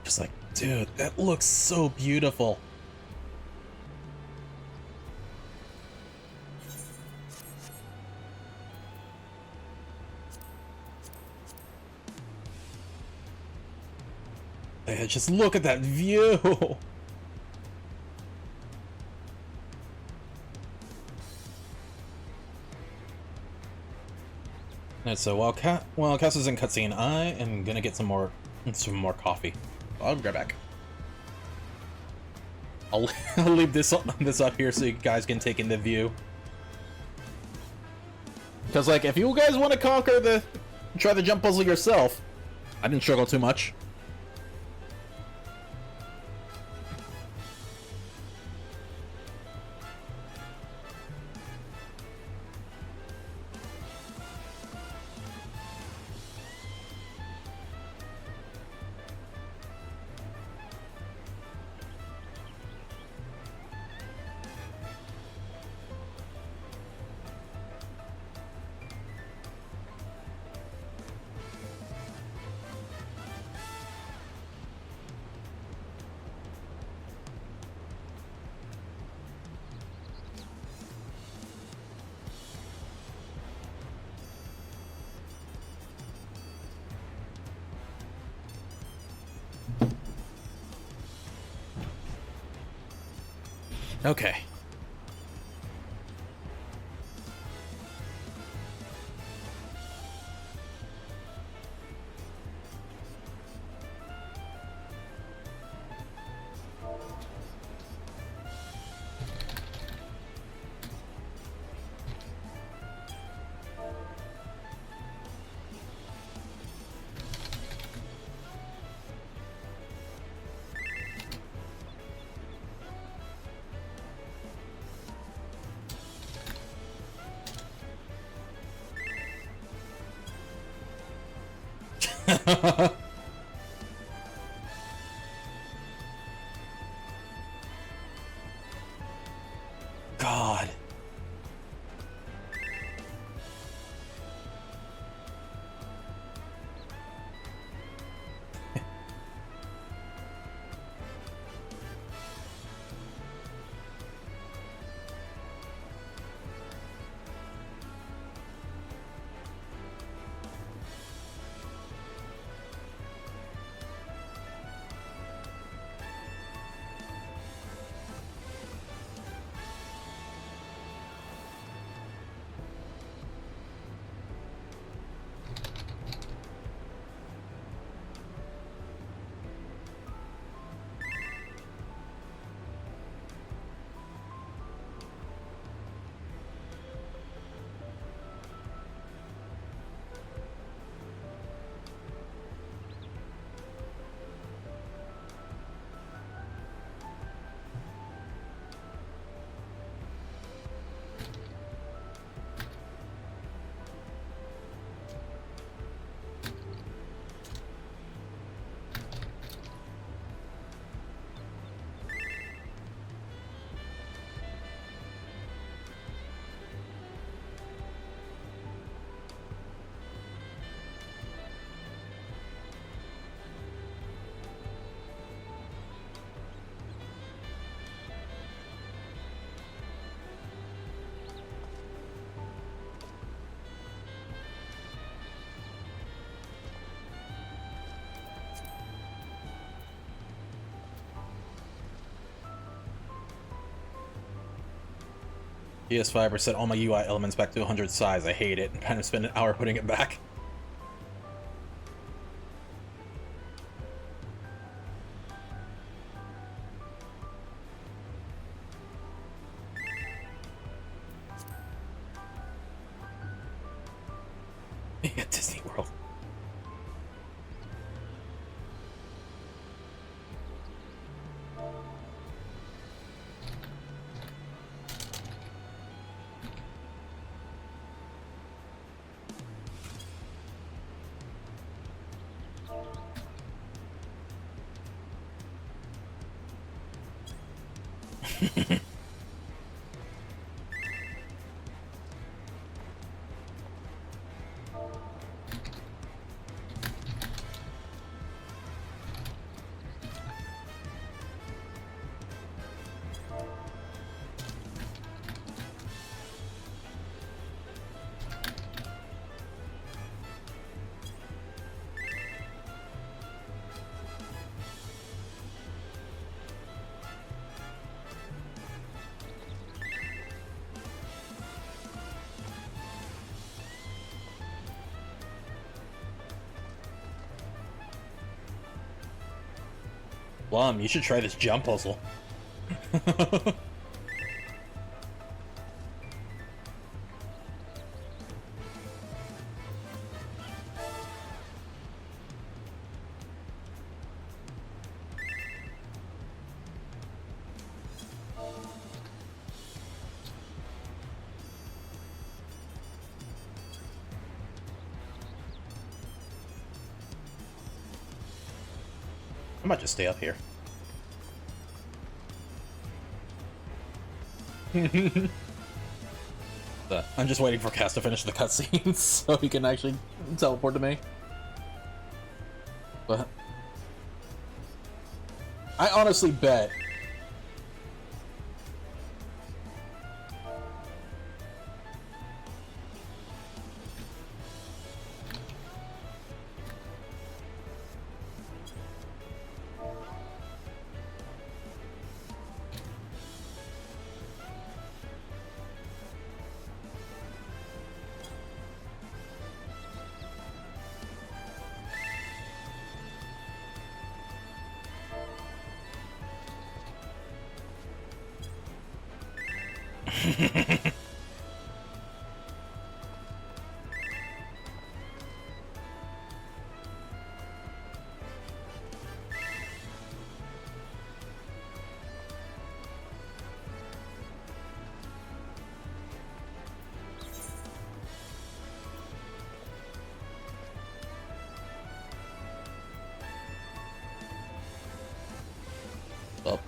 Just like, dude, that looks so beautiful. Yeah, just look at that view. Alright, so while Cass is in cutscene, I am gonna get some more coffee. I'll be right back. I'll leave this up here so you guys can take in the view. Because, like, if you guys want to try the jump puzzle yourself, I didn't struggle too much. Okay. God. PS5 reset all my UI elements back to 100 size. I hate it. I'm trying to spend an hour putting it back. Yeah, Disney World. Plum, you should try this jump puzzle. I might just stay up here. But I'm just waiting for Cass to finish the cutscenes so he can actually teleport to me. But I honestly bet oh.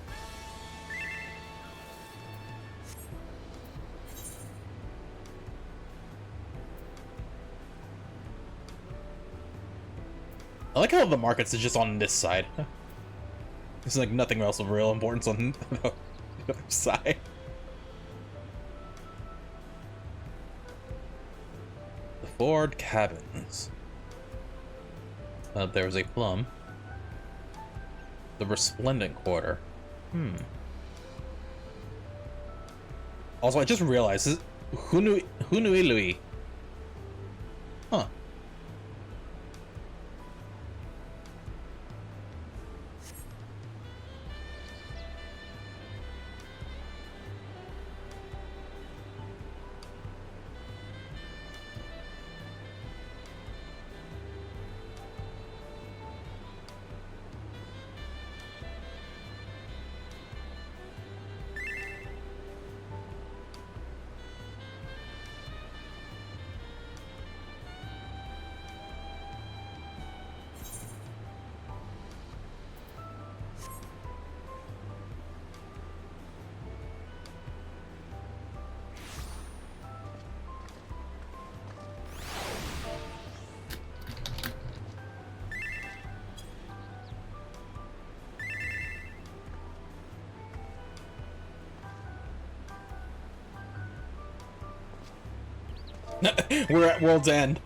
I like how the markets is just on this side. There's like nothing else of real importance on the other side. The Ford Cabins. There's a plum. The Resplendent Quarter. Also, I just realized this Hunuilui. Huh. We're at World's End.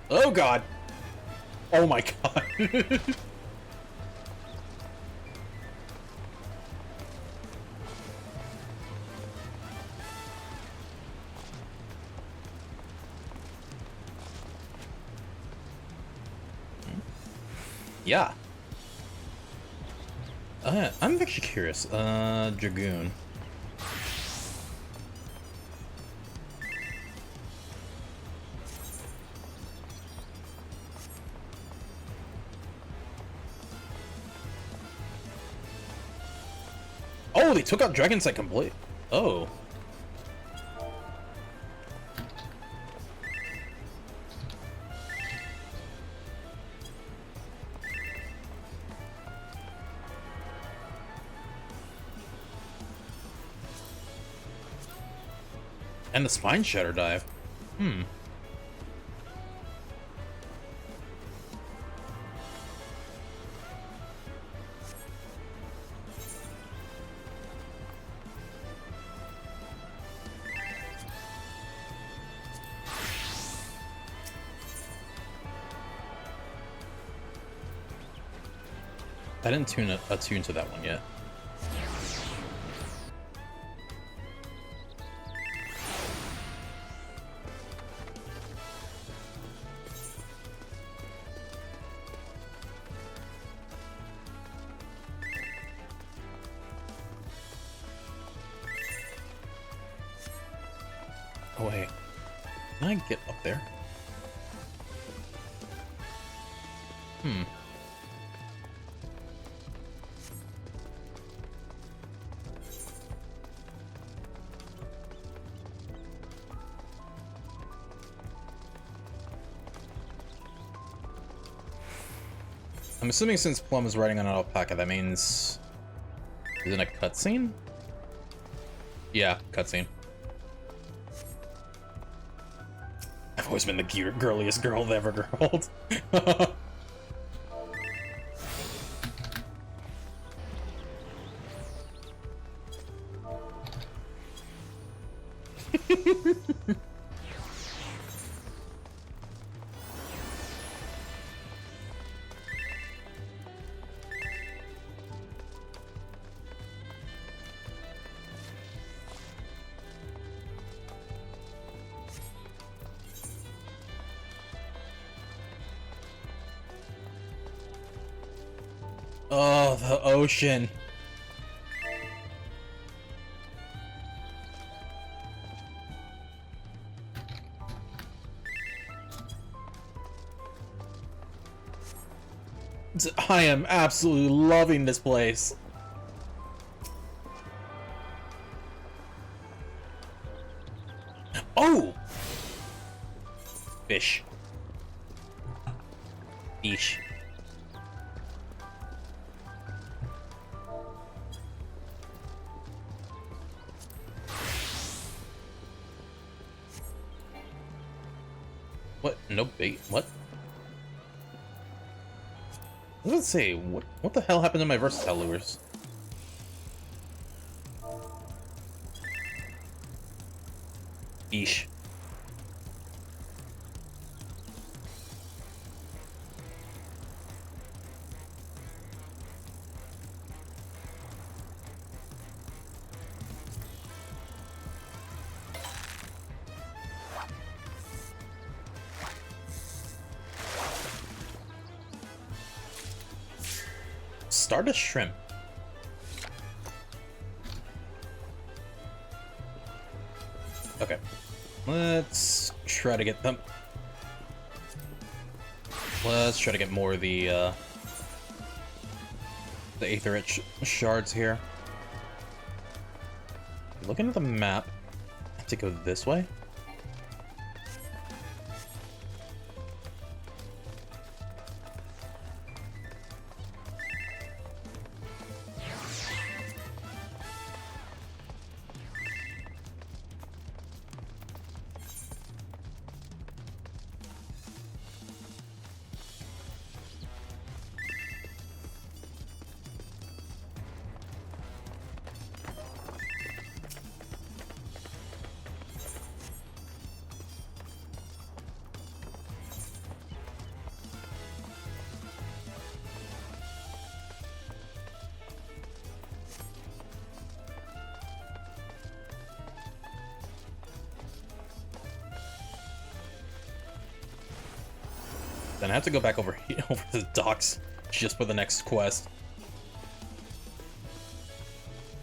Oh god. Oh my god. Yeah. I'm actually curious. Dragoon. Oh, they took out Dragon Sight complete. Oh. And the Spine Shatter dive. I didn't attune to that one yet. Oh wait, can I get up there? I'm assuming since Plum is riding on an alpaca, that means... Is it a cutscene? Yeah, cutscene. I've always been the girliest girl that ever girled. Oh, the ocean. I am absolutely loving this place. Oh! Fish. Fish. What? No bait? What? I was gonna say, what the hell happened to my versatile lures? Eesh. Stardust shrimp. Okay, let's try to get them. Let's try to get more of the aetherite shards here. Looking at the map, I have to go this way. Then I have to go back over here, over to the docks just for the next quest.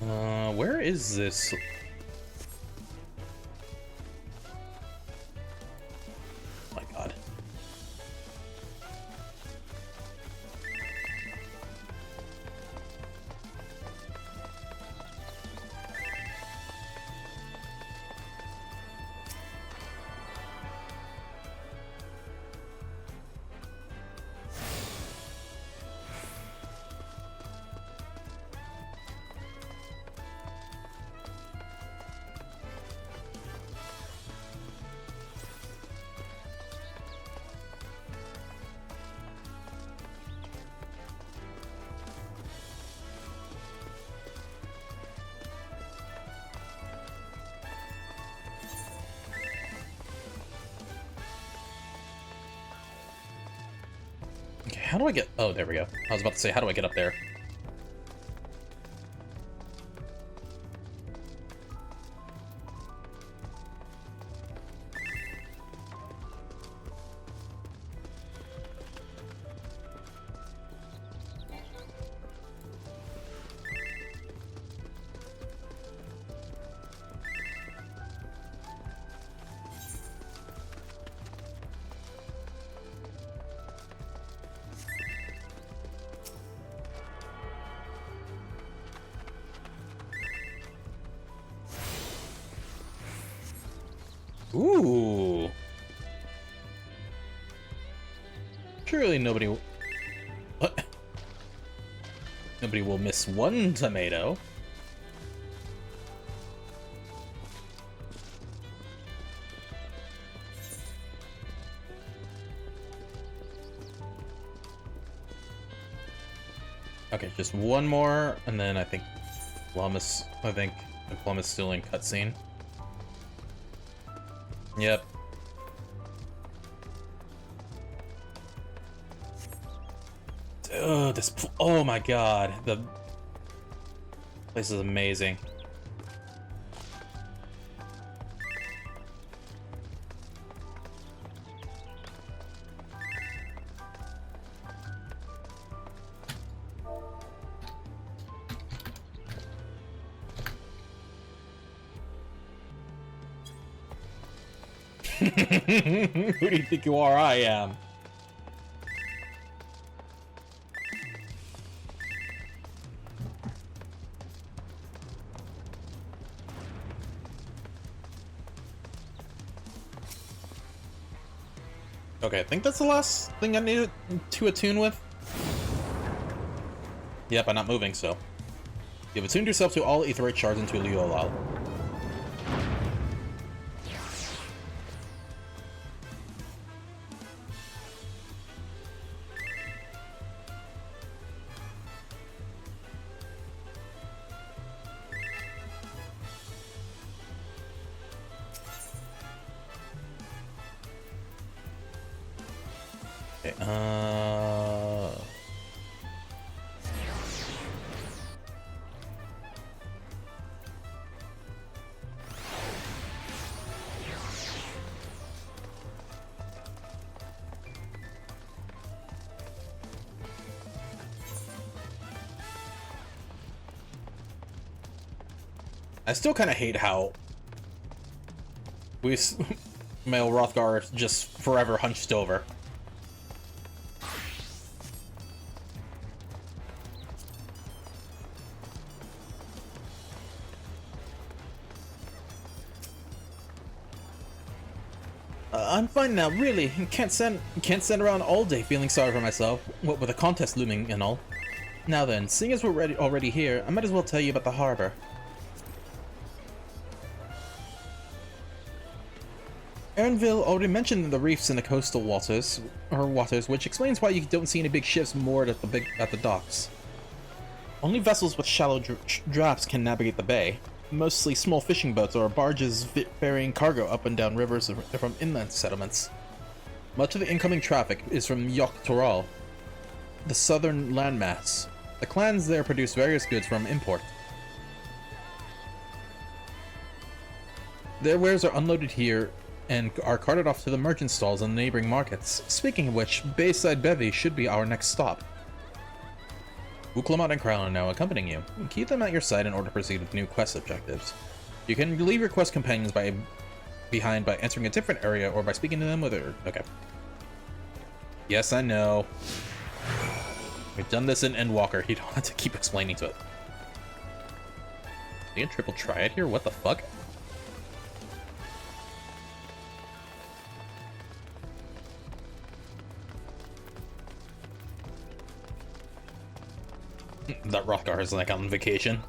Where is this? Oh my god. How do I get... Oh, there we go. I was about to say, how do I get up there? Ooh. Surely nobody... What? Nobody will miss one tomato. Okay, just one more, and then I think Plum is still in cutscene. Yep. Oh, oh my god, the place is amazing. Who do you think you are? I am. Okay, I think that's the last thing I needed to attune with. Yep, I'm not moving, so. You've attuned yourself to all aetheryte shards into Liolal. Okay, I still kind of hate how male Rothgar is just forever hunched over. I'm fine now, really. Can't stand around all day feeling sorry for myself, what with a contest looming and all. Now then, seeing as we're already here, I might as well tell you about the harbor. Erinville already mentioned the reefs in the coastal waters, which explains why you don't see any big ships moored at the docks. Only vessels with shallow drafts can navigate the bay. Mostly small fishing boats or barges ferrying cargo up and down rivers from inland settlements. Much of the incoming traffic is from Yogg-Toral, the southern landmass. The clans there produce various goods from import. Their wares are unloaded here and are carted off to the merchant stalls in the neighboring markets. Speaking of which, Bayside Bevy should be our next stop. Uklamat and Crown are now accompanying you. Keep them at your side in order to proceed with new quest objectives. You can leave your quest companions behind by entering a different area or by speaking to them with her. Okay. Yes, I know. We've done this in Endwalker. You don't have to keep explaining to it. Are you a triple triad here? What the fuck? That Rothgar is like on vacation.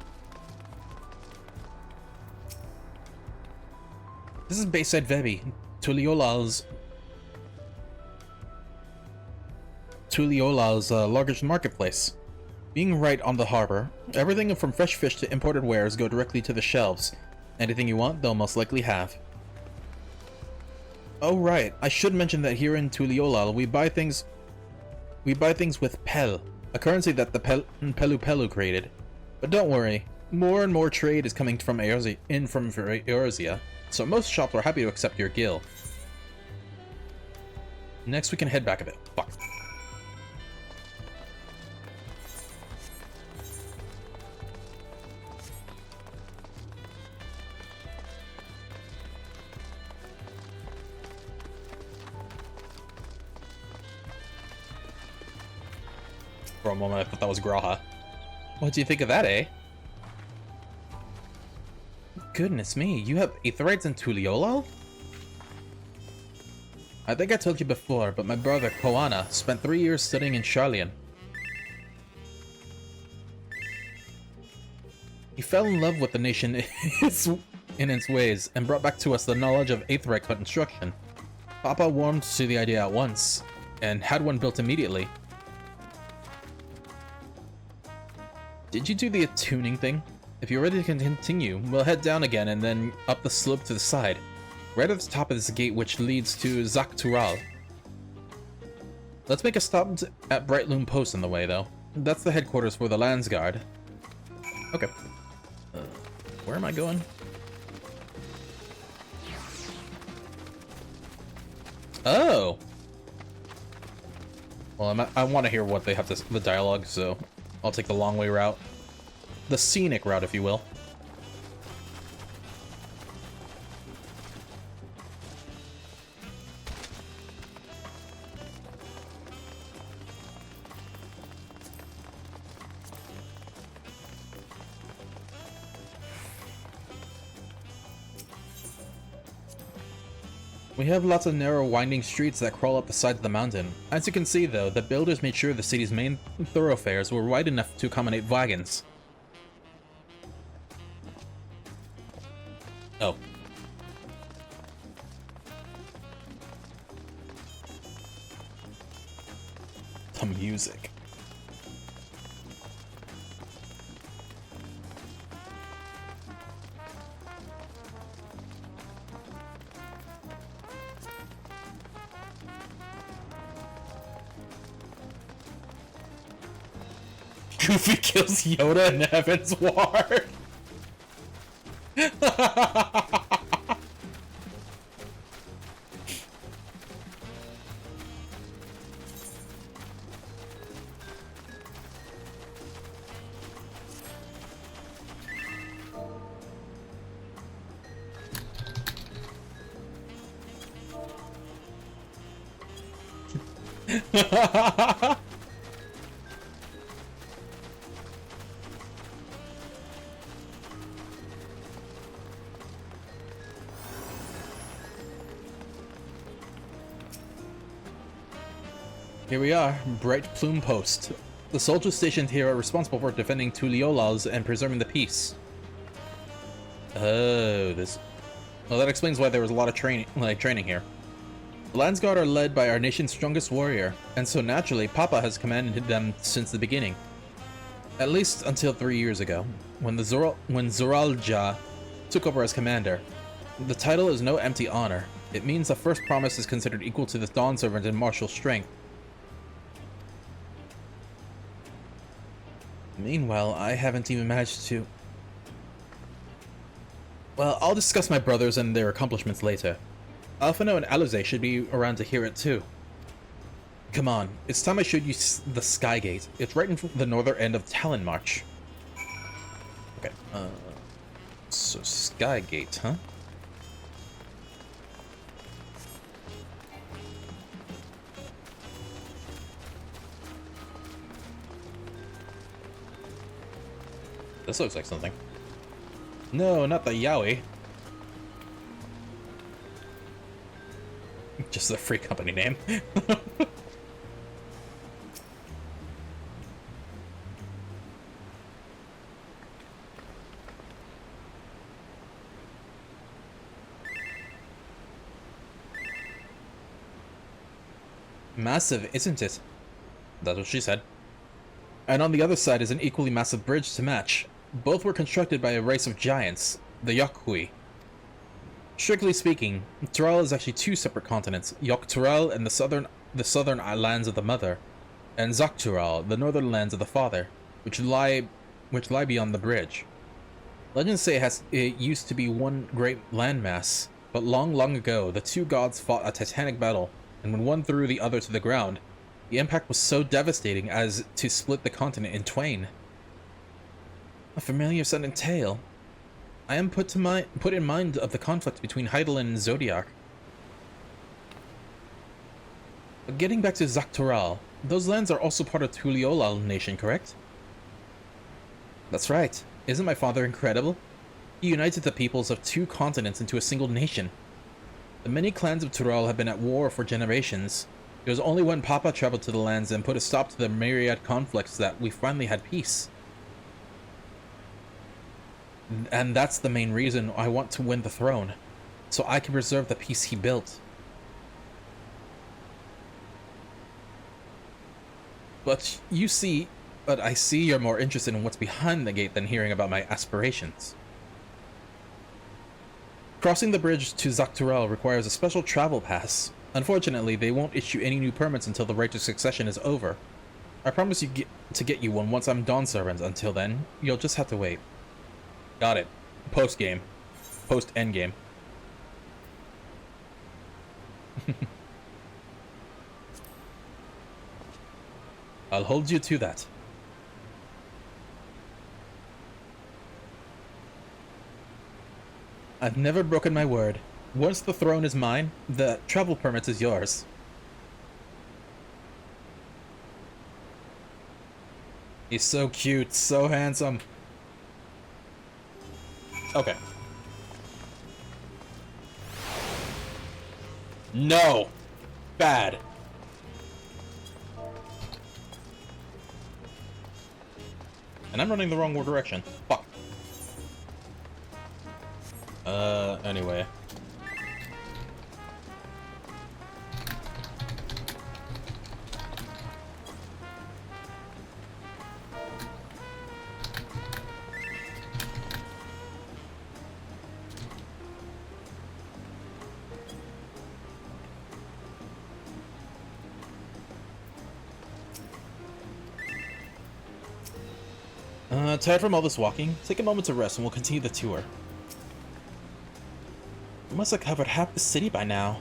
This is Bayside Vebi, Tuliolal's largest marketplace. Being right on the harbor, everything from fresh fish to imported wares go directly to the shelves. Anything you want, they'll most likely have. Oh right, I should mention that here in Tuliolal we buy things with Pel, a currency that the Pelu Pelu created. But don't worry, more and more trade is coming from Eorzea, so most shops are happy to accept your gil. Next we can head back a bit. Fuck. For a moment I thought that was Graha. What do you think of that, eh? Goodness me, you have aetherytes in Tuliolal? I think I told you before, but my brother, Koana, spent 3 years studying in Sharlayan. He fell in love with the nation in its ways, and brought back to us the knowledge of Aetheryte construction. Papa warmed to the idea at once, and had one built immediately. Did you do the attuning thing? If you're ready to continue, we'll head down again and then up the slope to the side. Right at the top of this gate which leads to Zaktural. Let's make a stop at Brightloom Post on the way, though. That's the headquarters for the Landsguard. Okay. Where am I going? Oh! Well, I want to hear what they have to, the dialogue, so I'll take the long way route. The scenic route, if you will. We have lots of narrow, winding streets that crawl up the sides of the mountain. As you can see, though, the builders made sure the city's main thoroughfares were wide enough to accommodate wagons. Oh. The music. Goofy kills Yoda in Heaven's Ward. Here we are, Bright Plume Post. The soldiers stationed here are responsible for defending Tuliolals and preserving the peace. Oh, this... Well, that explains why there was a lot of training here. The Landsguard are led by our nation's strongest warrior, and so naturally, Papa has commanded them since the beginning. At least until 3 years ago, when Zoralja took over as commander. The title is no empty honor. It means the first promise is considered equal to the Dawn Servant in martial strength. Meanwhile, I haven't even managed to... Well, I'll discuss my brothers and their accomplishments later. Alphino and Alize should be around to hear it too. Come on, it's time I showed you the Skygate. It's right in the northern end of Talonmarch. Okay, so Skygate, huh? This looks like something. No, not the Yowie. Just the free company name. Massive, isn't it? That's what she said. And on the other side is an equally massive bridge to match. Both were constructed by a race of giants, the Yokhui. Strictly speaking, Tural is actually two separate continents, Yoktural and the southern lands of the mother, and Zaktural, the northern lands of the father, which lie beyond the bridge. Legends say it used to be one great landmass, but long ago the two gods fought a titanic battle, and when one threw the other to the ground, the impact was so devastating as to split the continent in twain. A familiar sounding tale. I am put in mind of the conflict between Hydaelyn and Zodiac. But getting back to Zaktural, those lands are also part of Tuliolal nation, correct? That's right. Isn't my father incredible? He united the peoples of two continents into a single nation. The many clans of Tural have been at war for generations. It was only when Papa traveled to the lands and put a stop to the myriad conflicts that we finally had peace. And that's the main reason I want to win the throne, so I can preserve the peace he built. But I see you're more interested in what's behind the gate than hearing about my aspirations. Crossing the bridge to Zaktural requires a special travel pass. Unfortunately, they won't issue any new permits until the right to succession is over. I promise to get you one once I'm Dawn Servant. Until then, you'll just have to wait. Got it. Post-game. Post-endgame. I'll hold you to that. I've never broken my word. Once the throne is mine, the travel permit is yours. He's so cute, so handsome. Okay. No! Bad. And I'm running the wrong direction. Fuck. Anyway. Tired from all this walking? Take a moment to rest and we'll continue the tour. We must have covered half the city by now.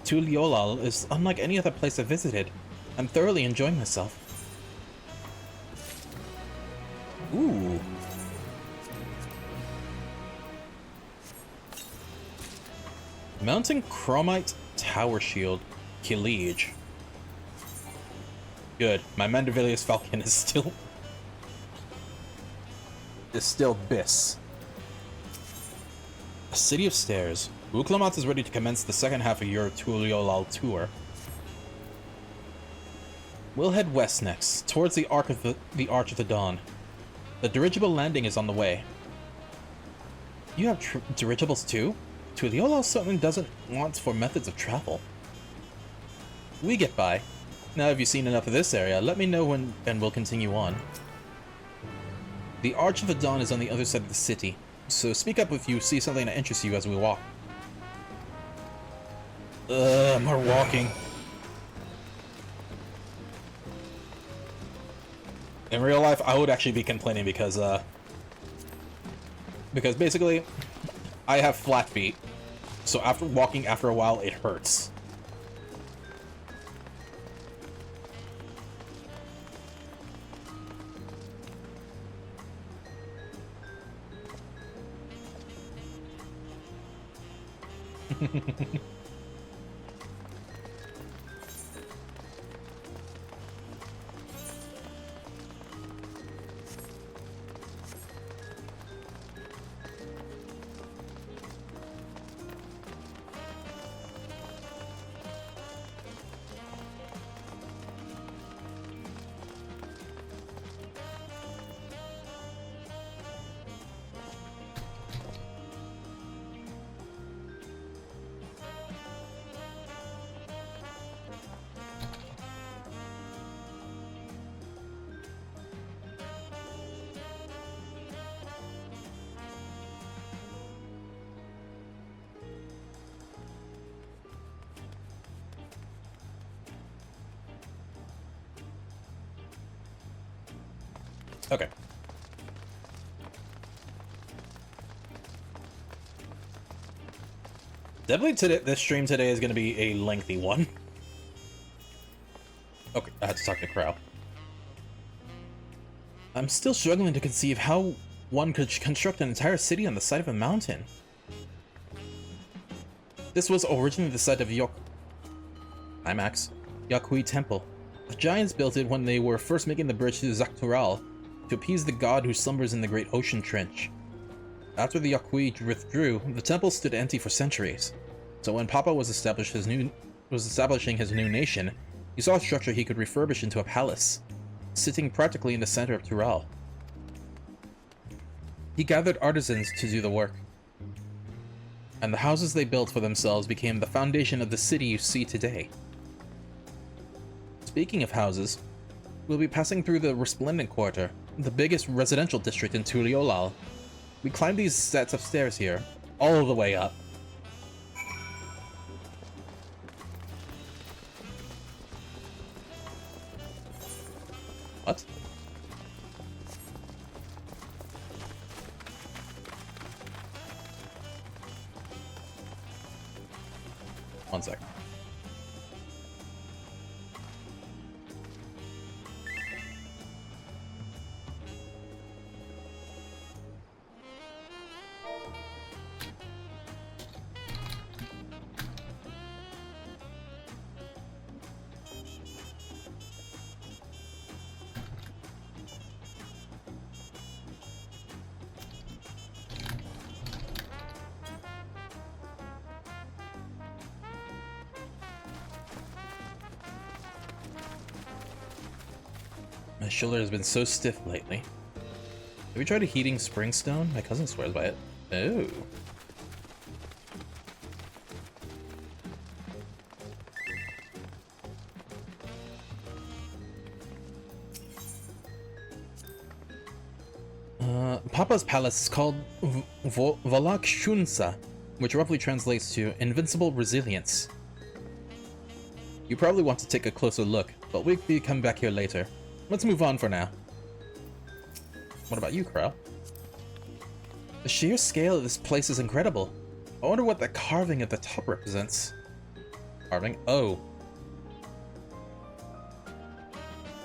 Tuliolal is unlike any other place I've visited. I'm thoroughly enjoying myself. Ooh. Mountain Chromite Tower Shield. Killige. Good. My Mandevilius Falcon is still Biss. A City of Stairs. Uklamat is ready to commence the second half of your Tuliolal tour. We'll head west next, towards the Arch of the Dawn. The dirigible landing is on the way. You have dirigibles too? Tuliolal certainly doesn't want for methods of travel. We get by. Now if you've seen enough of this area, let me know when and we'll continue on. The Arch of the Dawn is on the other side of the city, so speak up if you see something that interests you as we walk. More walking. In real life, I would actually be complaining because basically, I have flat feet, so after walking after a while, it hurts. Okay. Definitely this stream today is going to be a lengthy one. Okay, I had to talk to Crow. I'm still struggling to conceive how one could construct an entire city on the side of a mountain. This was originally the site of Yakui Temple. The giants built it when they were first making the bridge to Zaktural, to appease the god who slumbers in the great ocean trench. After the Yakui withdrew, the temple stood empty for centuries. So when Papa was establishing his new nation, he saw a structure he could refurbish into a palace, sitting practically in the center of Tural. He gathered artisans to do the work, and the houses they built for themselves became the foundation of the city you see today. Speaking of houses, we'll be passing through the Resplendent Quarter, the biggest residential district in Tuliolal. We climb these sets of stairs here, all the way up. What? One sec. My shoulder has been so stiff lately. Have you tried a heating springstone? My cousin swears by it. Oh. Papa's palace is called Volak Shunsa, which roughly translates to Invincible Resilience. You probably want to take a closer look, but we'll be coming back here later. Let's move on for now. What about you, Crow? The sheer scale of this place is incredible. I wonder what that carving at the top represents. Carving? Oh.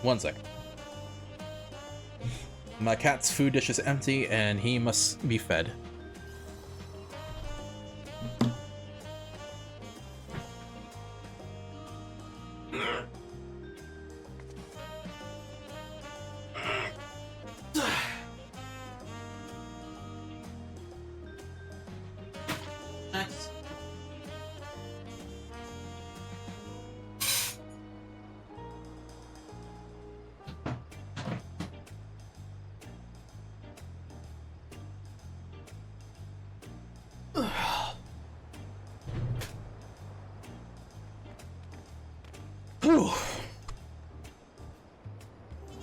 One sec. My cat's food dish is empty and he must be fed.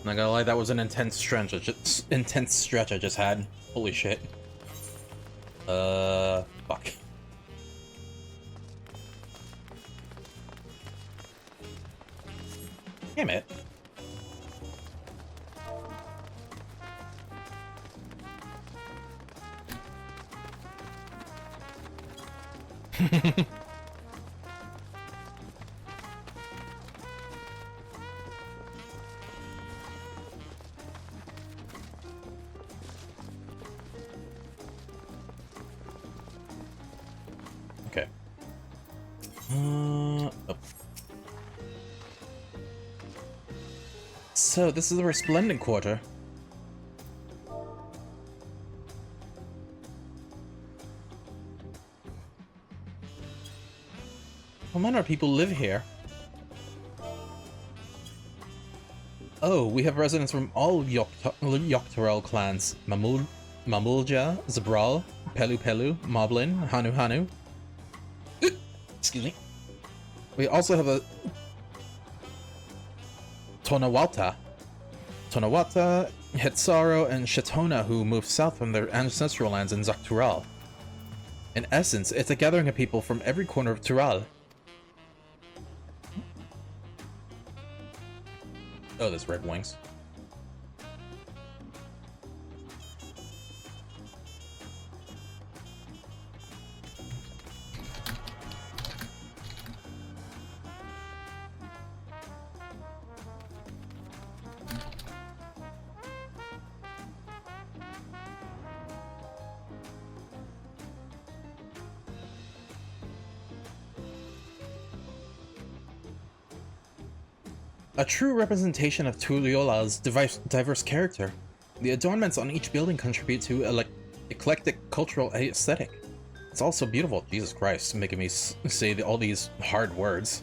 Not gonna lie, that was an intense stretch. I just had. Holy shit. Fuck. Damn it. Okay. Oh. So, this is the Resplendent Quarter. What manner of people live here? Oh, we have residents from all Yoctorel clans. Mamulja, Zabral, Pelu Pelu, Moblin, Hanu Hanu. Excuse me. We also have a Tonawata, Hetsaro, and Shatona who moved south from their ancestral lands in Zaktural. In essence, it's a gathering of people from every corner of Tural. Oh, there's red wings. A true representation of Tuliola's diverse character. The adornments on each building contribute to an eclectic cultural aesthetic. It's all so beautiful. Jesus Christ, making me say all these hard words.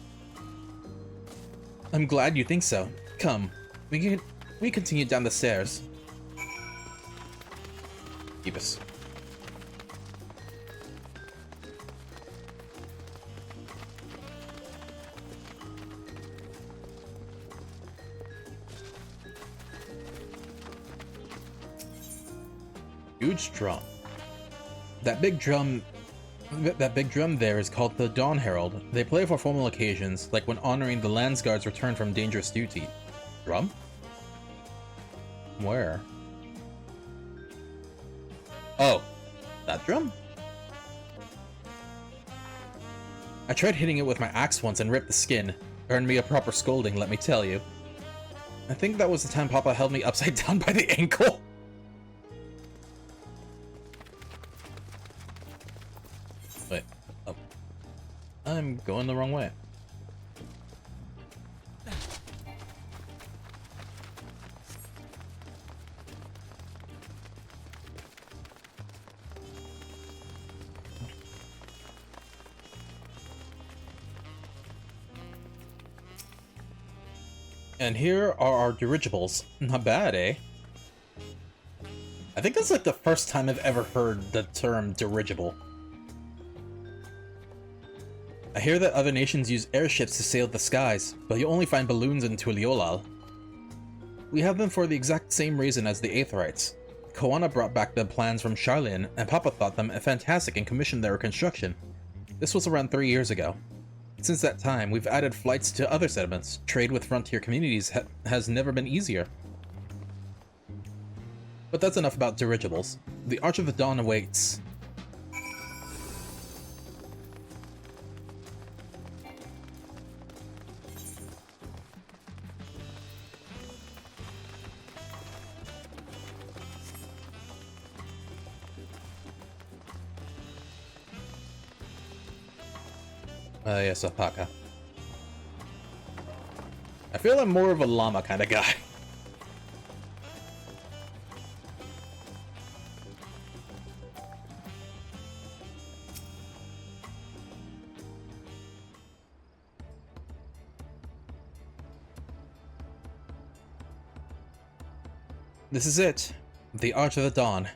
I'm glad you think so. Come, we continue down the stairs. Keep us. Huge drum. That big drum there is called the Dawn Herald. They play for formal occasions, like when honoring the Landsguard's return from dangerous duty. Drum? Where? Oh, that drum? I tried hitting it with my axe once and ripped the skin. Earned me a proper scolding, let me tell you. I think that was the time Papa held me upside down by the ankle. Wait, oh. I'm going the wrong way. And here are our dirigibles. Not bad, eh? I think that's like the first time I've ever heard the term dirigible. I hear that other nations use airships to sail the skies, but you only find balloons in Tuliolal. We have them for the exact same reason as the Aetherites. Koana brought back the plans from Charlene, and Papa thought them fantastic and commissioned their construction. This was around 3 years ago. Since that time, we've added flights to other settlements. Trade with frontier communities has never been easier. But that's enough about dirigibles. The Arch of the Dawn awaits. Yes, alpaca. I feel I'm more of a llama kind of guy. This is it. The Arch of the Dawn.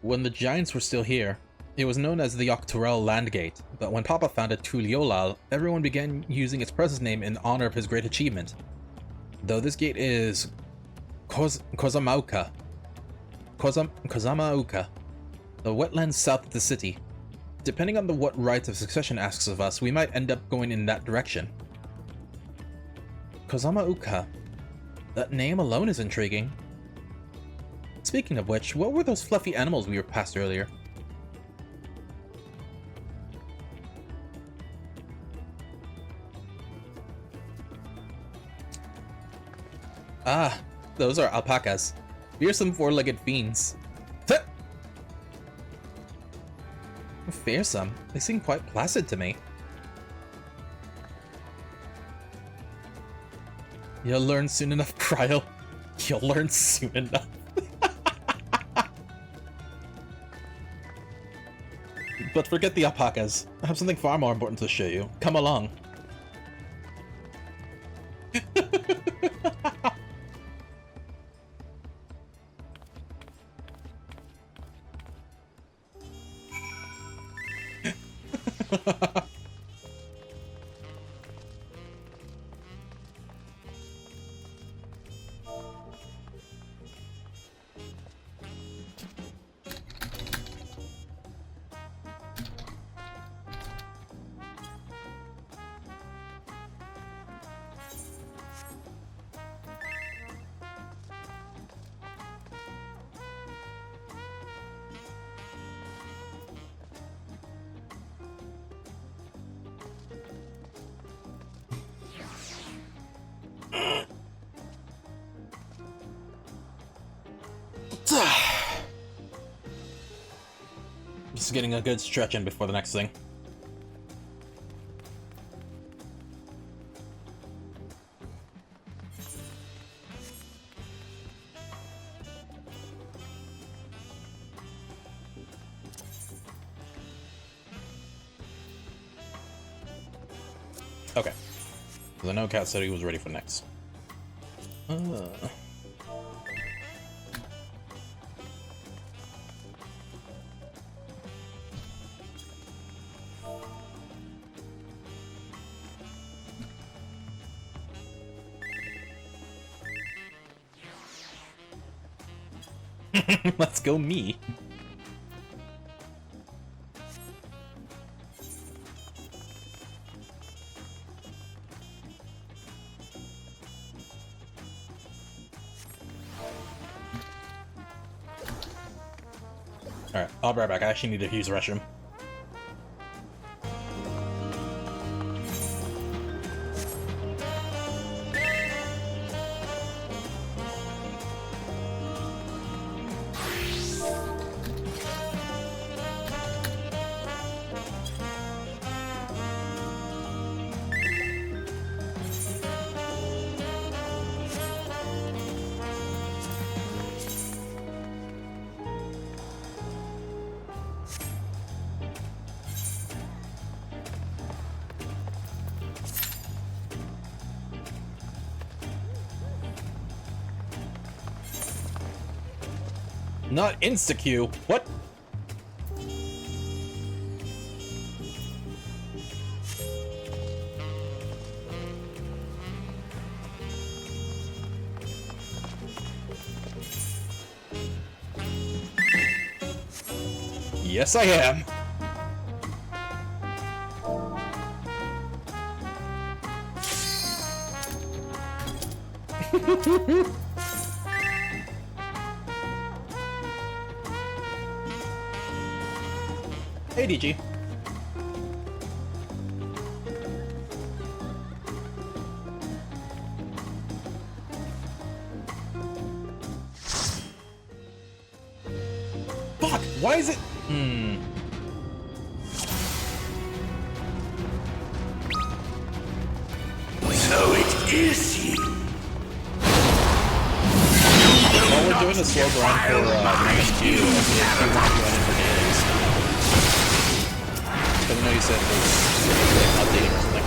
When the Giants were still here, it was known as the Octorel Landgate, but when Papa founded Tuliolal, everyone began using its present name in honor of his great achievement. Though this gate is Kozamauka, the wetlands south of the city. Depending on what rites of succession asks of us, we might end up going in that direction. Kozamauka. That name alone is intriguing. Speaking of which, what were those fluffy animals we were past earlier? Ah, those are alpacas. Fearsome four-legged fiends. Fearsome? They seem quite placid to me. You'll learn soon enough, Cryo. You'll learn soon enough. But forget the alpacas. I have something far more important to show you. Come along. Just getting a good stretch in before the next thing. Okay. Because I know Cat said he was ready for next. Let's go me. Alright, I'll be right back. I actually need to use the restroom. Not insta-Q. What? Yes, I am. Hey, DG. Fuck! Why is it? So it is you. While we're doing a slow grind for MSQ, we want to go in for dailies. Because I know you said it was like updating or something.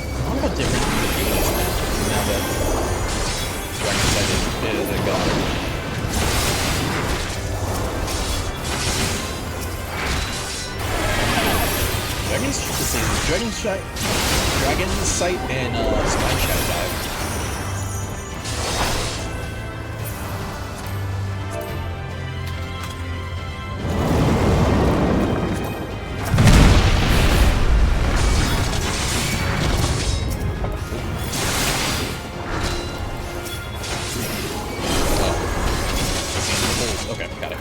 I wonder how different it is now that Dragon Sight is gone. Dragon Sight and Spine Shadow Dive. Oh. Okay, got it.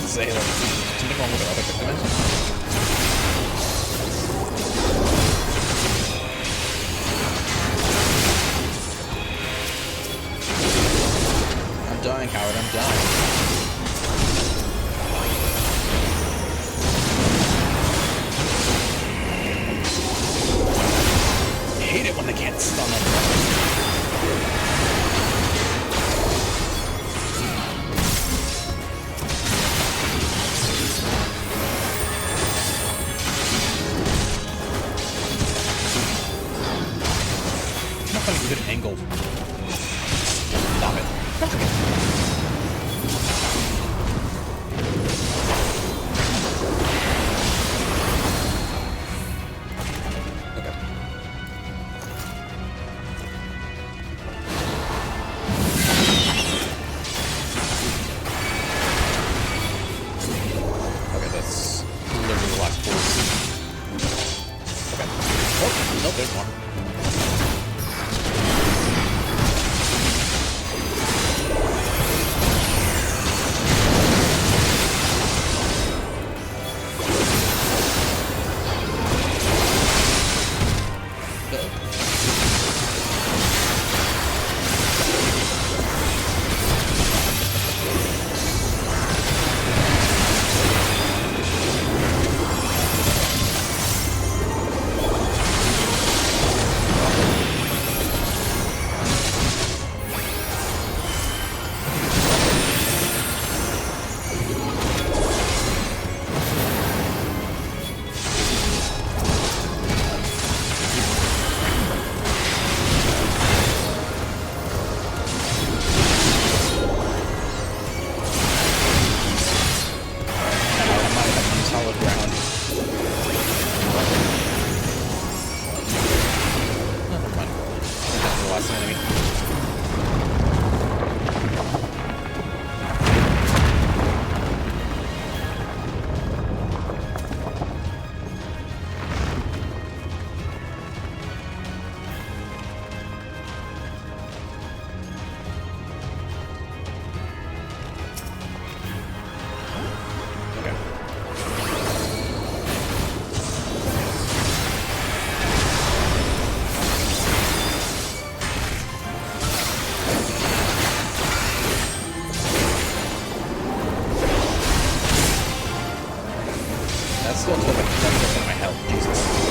Say like something wrong with the other equipment. I'm dying, Howard. I'm dying. I hate it when they can't stun them. find a good angle. Stop it. That's okay. still took like 10% of my health. Jesus.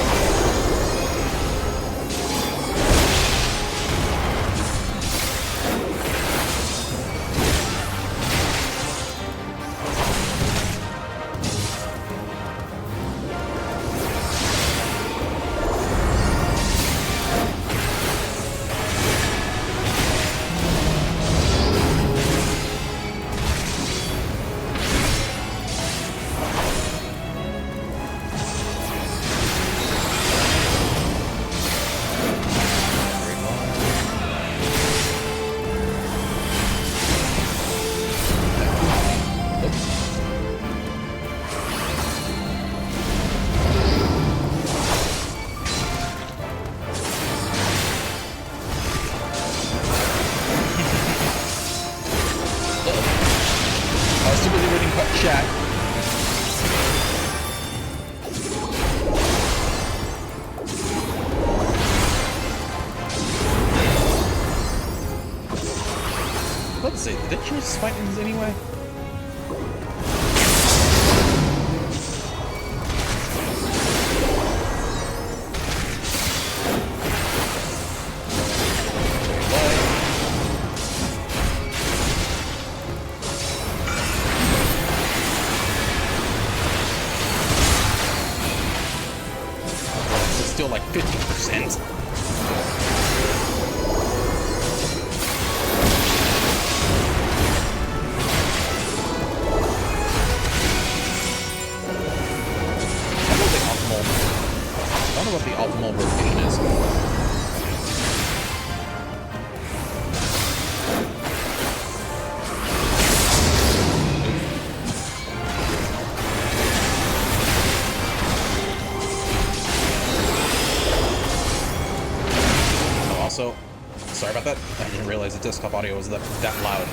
Let's see, did they choose Spikings anyway? It's still like 50%. I don't know what the optimal rotation is. Oh, also, sorry about that. I didn't realize the desktop audio was that loud.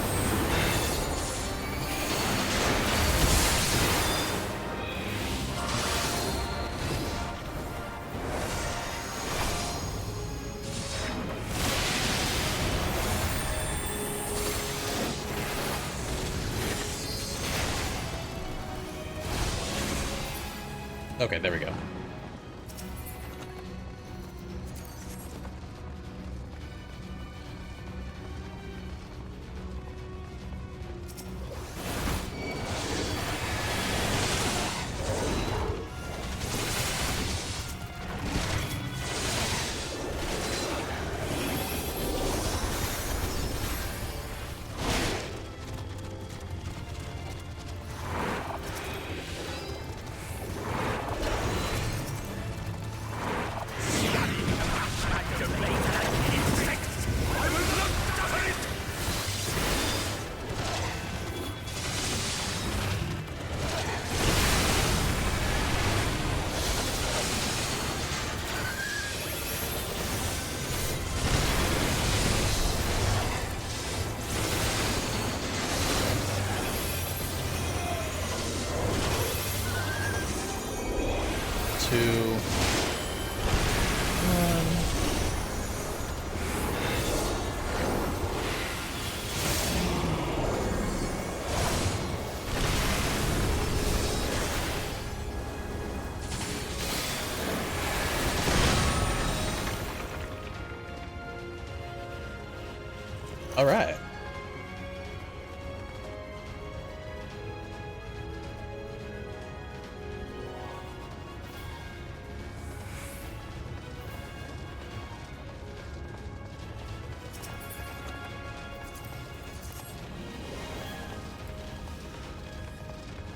Okay, there we go. All right.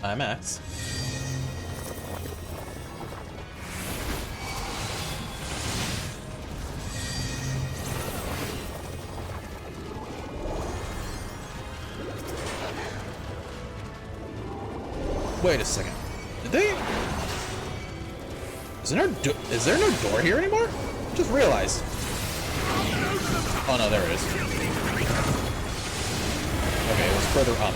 I'm Max. Wait a second. Did they? Is there no door here anymore? Just realized. Oh no, there it is. Okay, it was further up.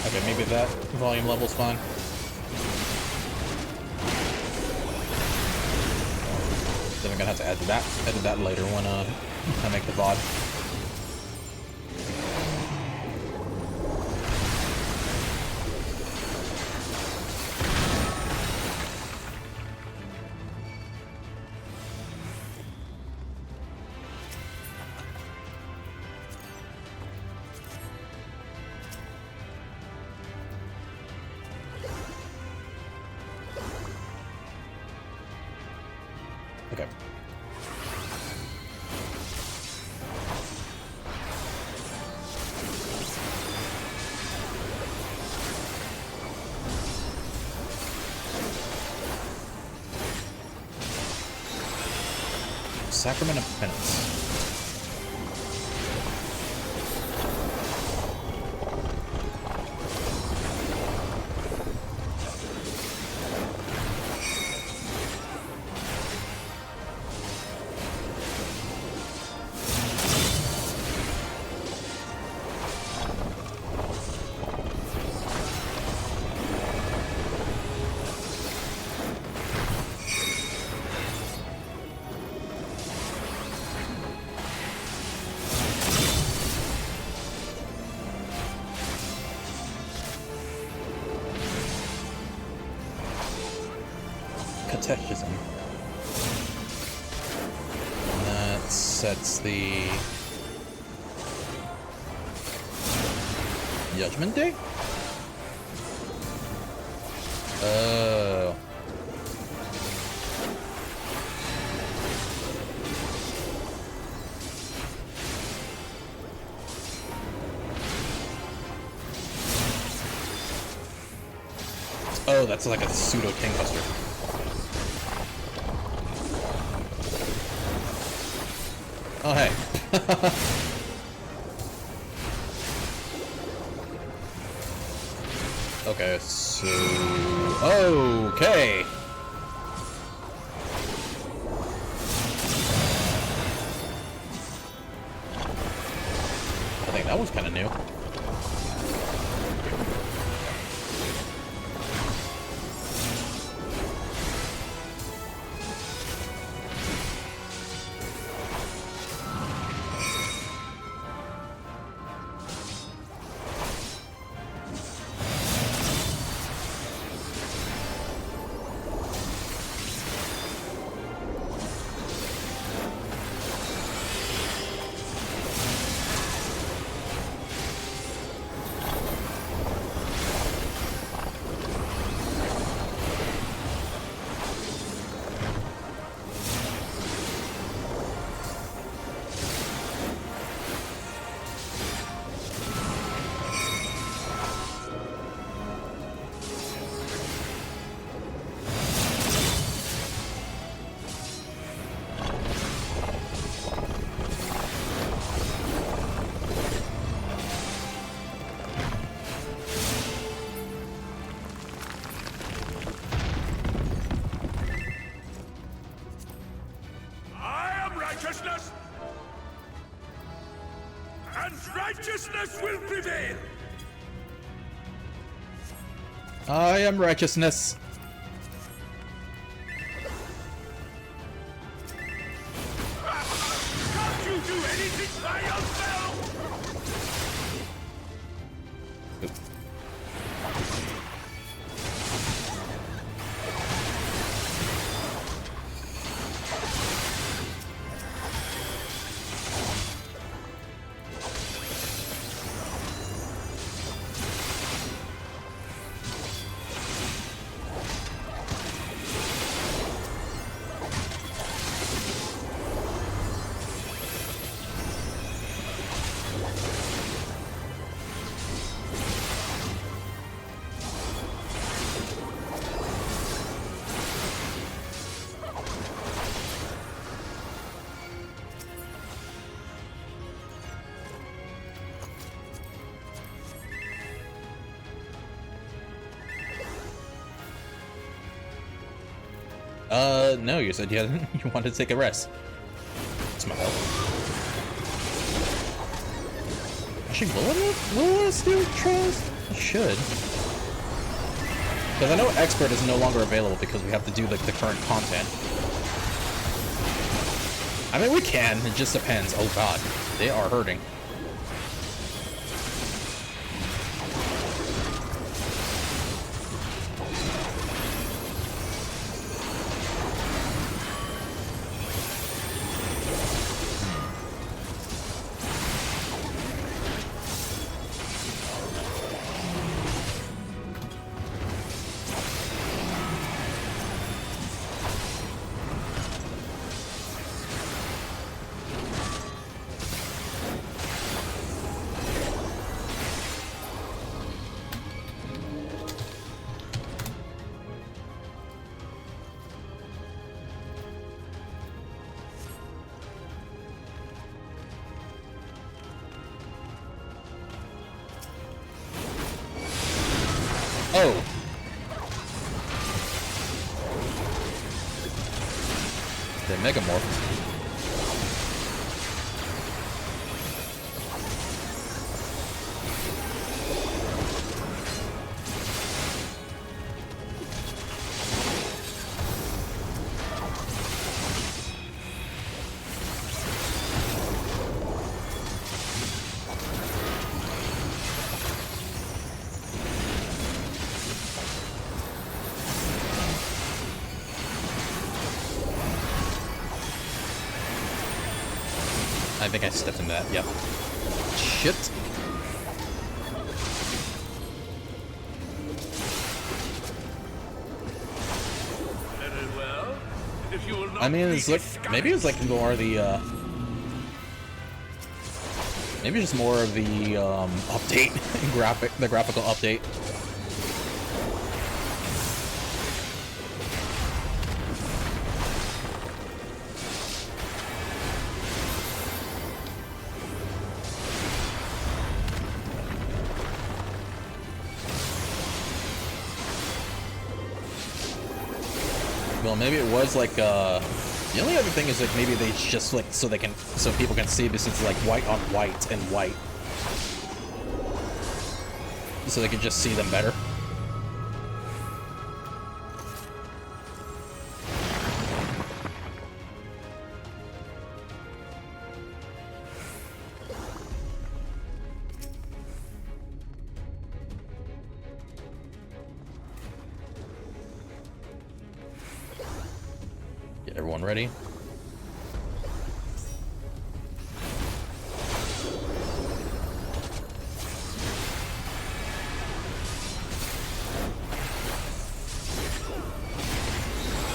Okay, maybe that volume level's fine. Then I'm gonna have to edit that later when I make the VOD. Okay. Sacrament of Penance. Catechism. And that sets the Judgment Day? Oh. Oh, that's like a pseudo Kingbuster. Oh, hey. Okay, so... Okay! I think that was kind of new. Righteousness will prevail! I am righteousness. Can't you do anything by yourself? No, you said you wanted to take a rest. It's my fault. Actually, will us do trials? I should. Because I know Expert is no longer available because we have to do like the current content. I mean, we can, it just depends. Oh god, they are hurting. Oh. They're megamorphs. I think I stepped into that, yep. Shit. Very well. If you will not I mean, it's like, maybe it's like more the, maybe just more of the, update, the graphical update. Well, maybe it was like, the only other thing is like maybe they just like, so people can see this is like white on white and white. So they can just see them better. Get everyone ready.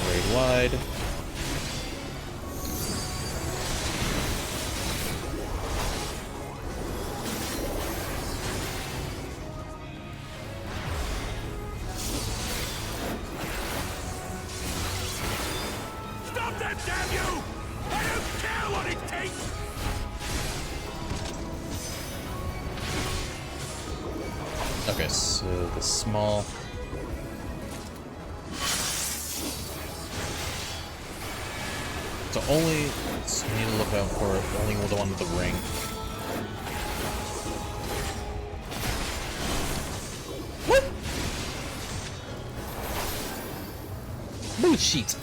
Raid wide. Stop that, damn you! I don't care what it takes! Okay, so the small. So only, so we need to look out for only the one with the ring. Sheet.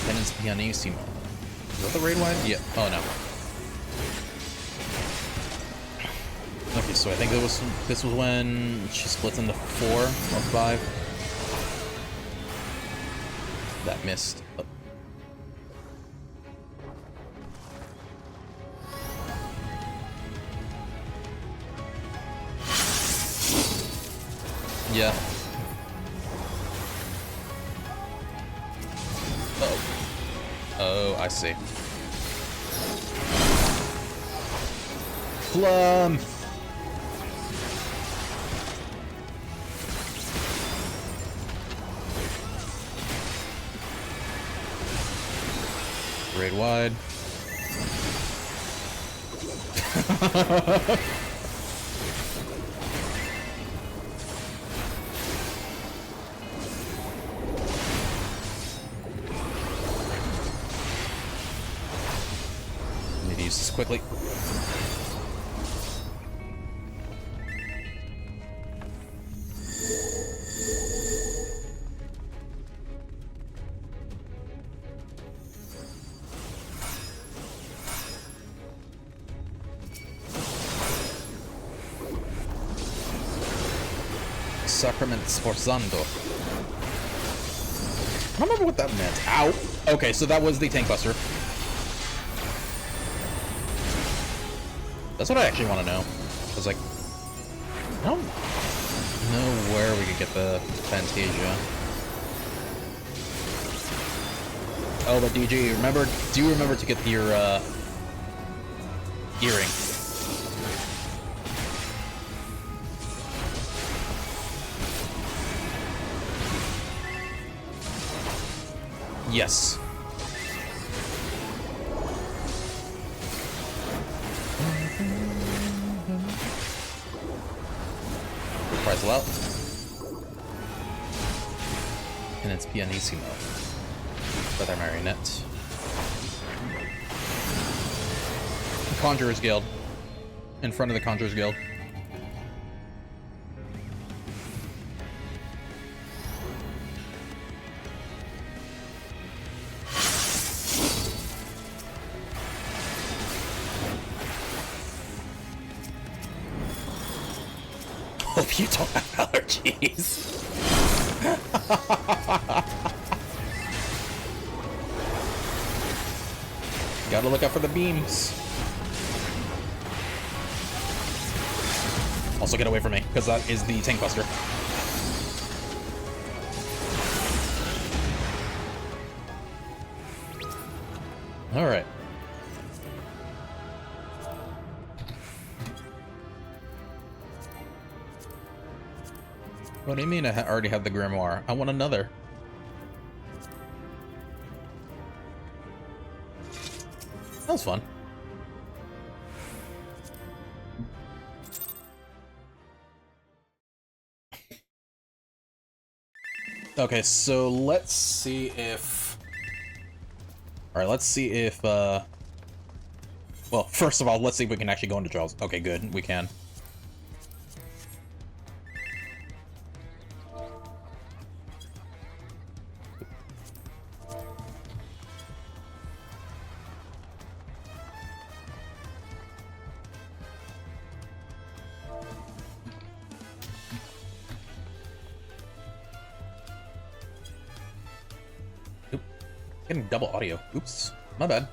Penance Pianissimo. Is that the raid wide? Yeah. Oh no. Okay, so I think this was when she splits into 4 or 5. That missed. Oh. Yeah. Oh. Oh, I see. Plum! Raid wide. Need to use this quickly. Sacrament Sforzando. I don't remember what that meant. Ow! Okay, so that was the tank buster. That's what I actually want to know. I was like, I don't know where we could get the Fantasia. Oh, but DG, remember? Do remember to get your earring. Yes. Reprisal out. And it's Pianissimo. Feather Marionette. Conjurer's Guild. In front of the Conjurer's Guild. Hope you don't have allergies. Gotta look out for the beams. Also get away from me, because that is the tank buster. Alright. What do you mean I already have the grimoire? I want another. That was fun. Okay, so let's see if... Alright, let's see if, well, first of all, let's see if we can actually go into trials. Okay, good, we can. Getting double audio. Oops. My bad.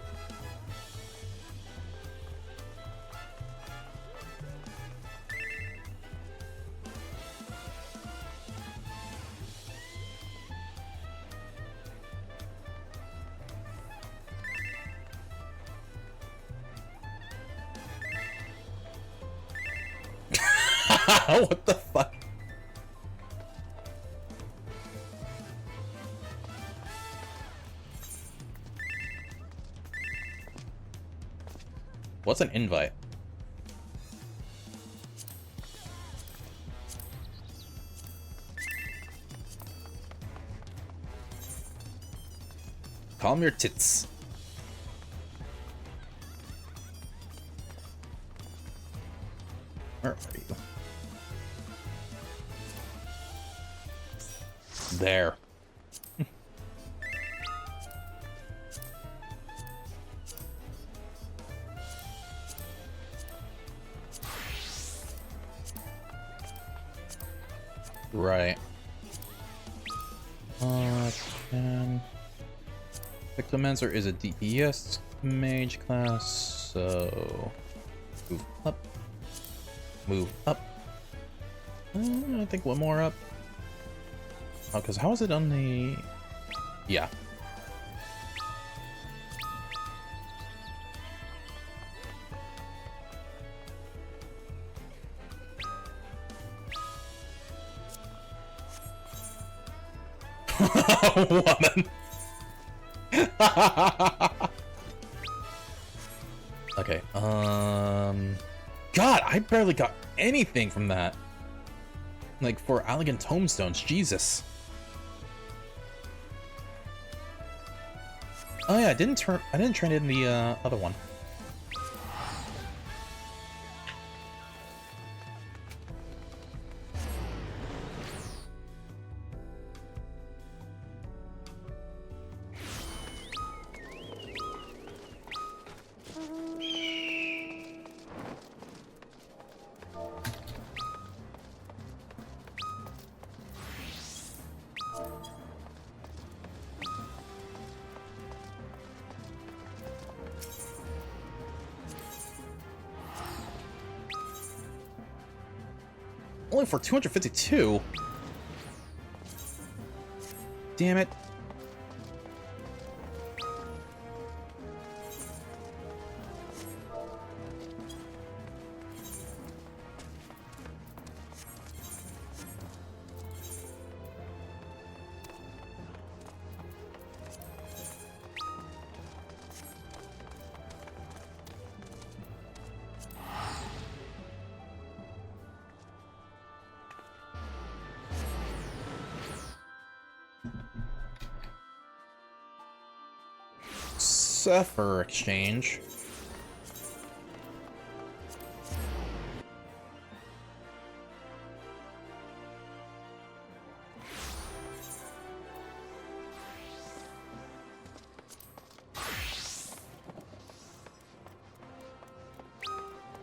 What the fuck? What's an invite? Calm your tits. Where are you? there. Right. Victomancer is a DPS mage class, so move up. Move up. I think one more up. Oh, because how is it on the... Yeah. Woman. Okay, God, I barely got anything from that. Like, for elegant tomestones, Jesus. Oh yeah, I didn't turn in the other one. Only for 252? Damn it. Suffer exchange.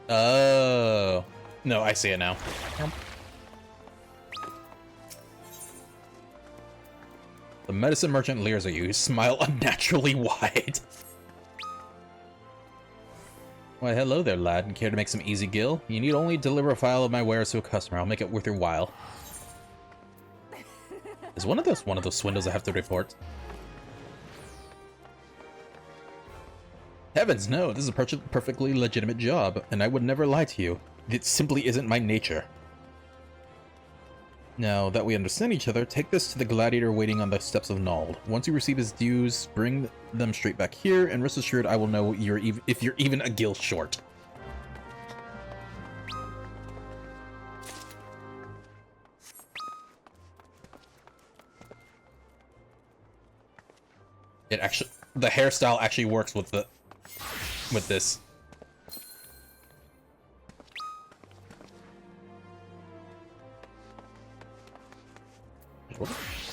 Oh. No, I see it now. The medicine merchant leers at you, his smile unnaturally wide. Why, hello there, lad. Care to make some easy gill? You need only deliver a file of my wares to a customer. I'll make it worth your while. Is one of those swindles I have to report? Heavens, no. This is a perfectly legitimate job, and I would never lie to you. It simply isn't my nature. Now that we understand each other, take this to the gladiator waiting on the steps of Nald. Once you receive his dues, bring them straight back here, and rest assured I will know if you're even a gill short. The hairstyle actually works with this.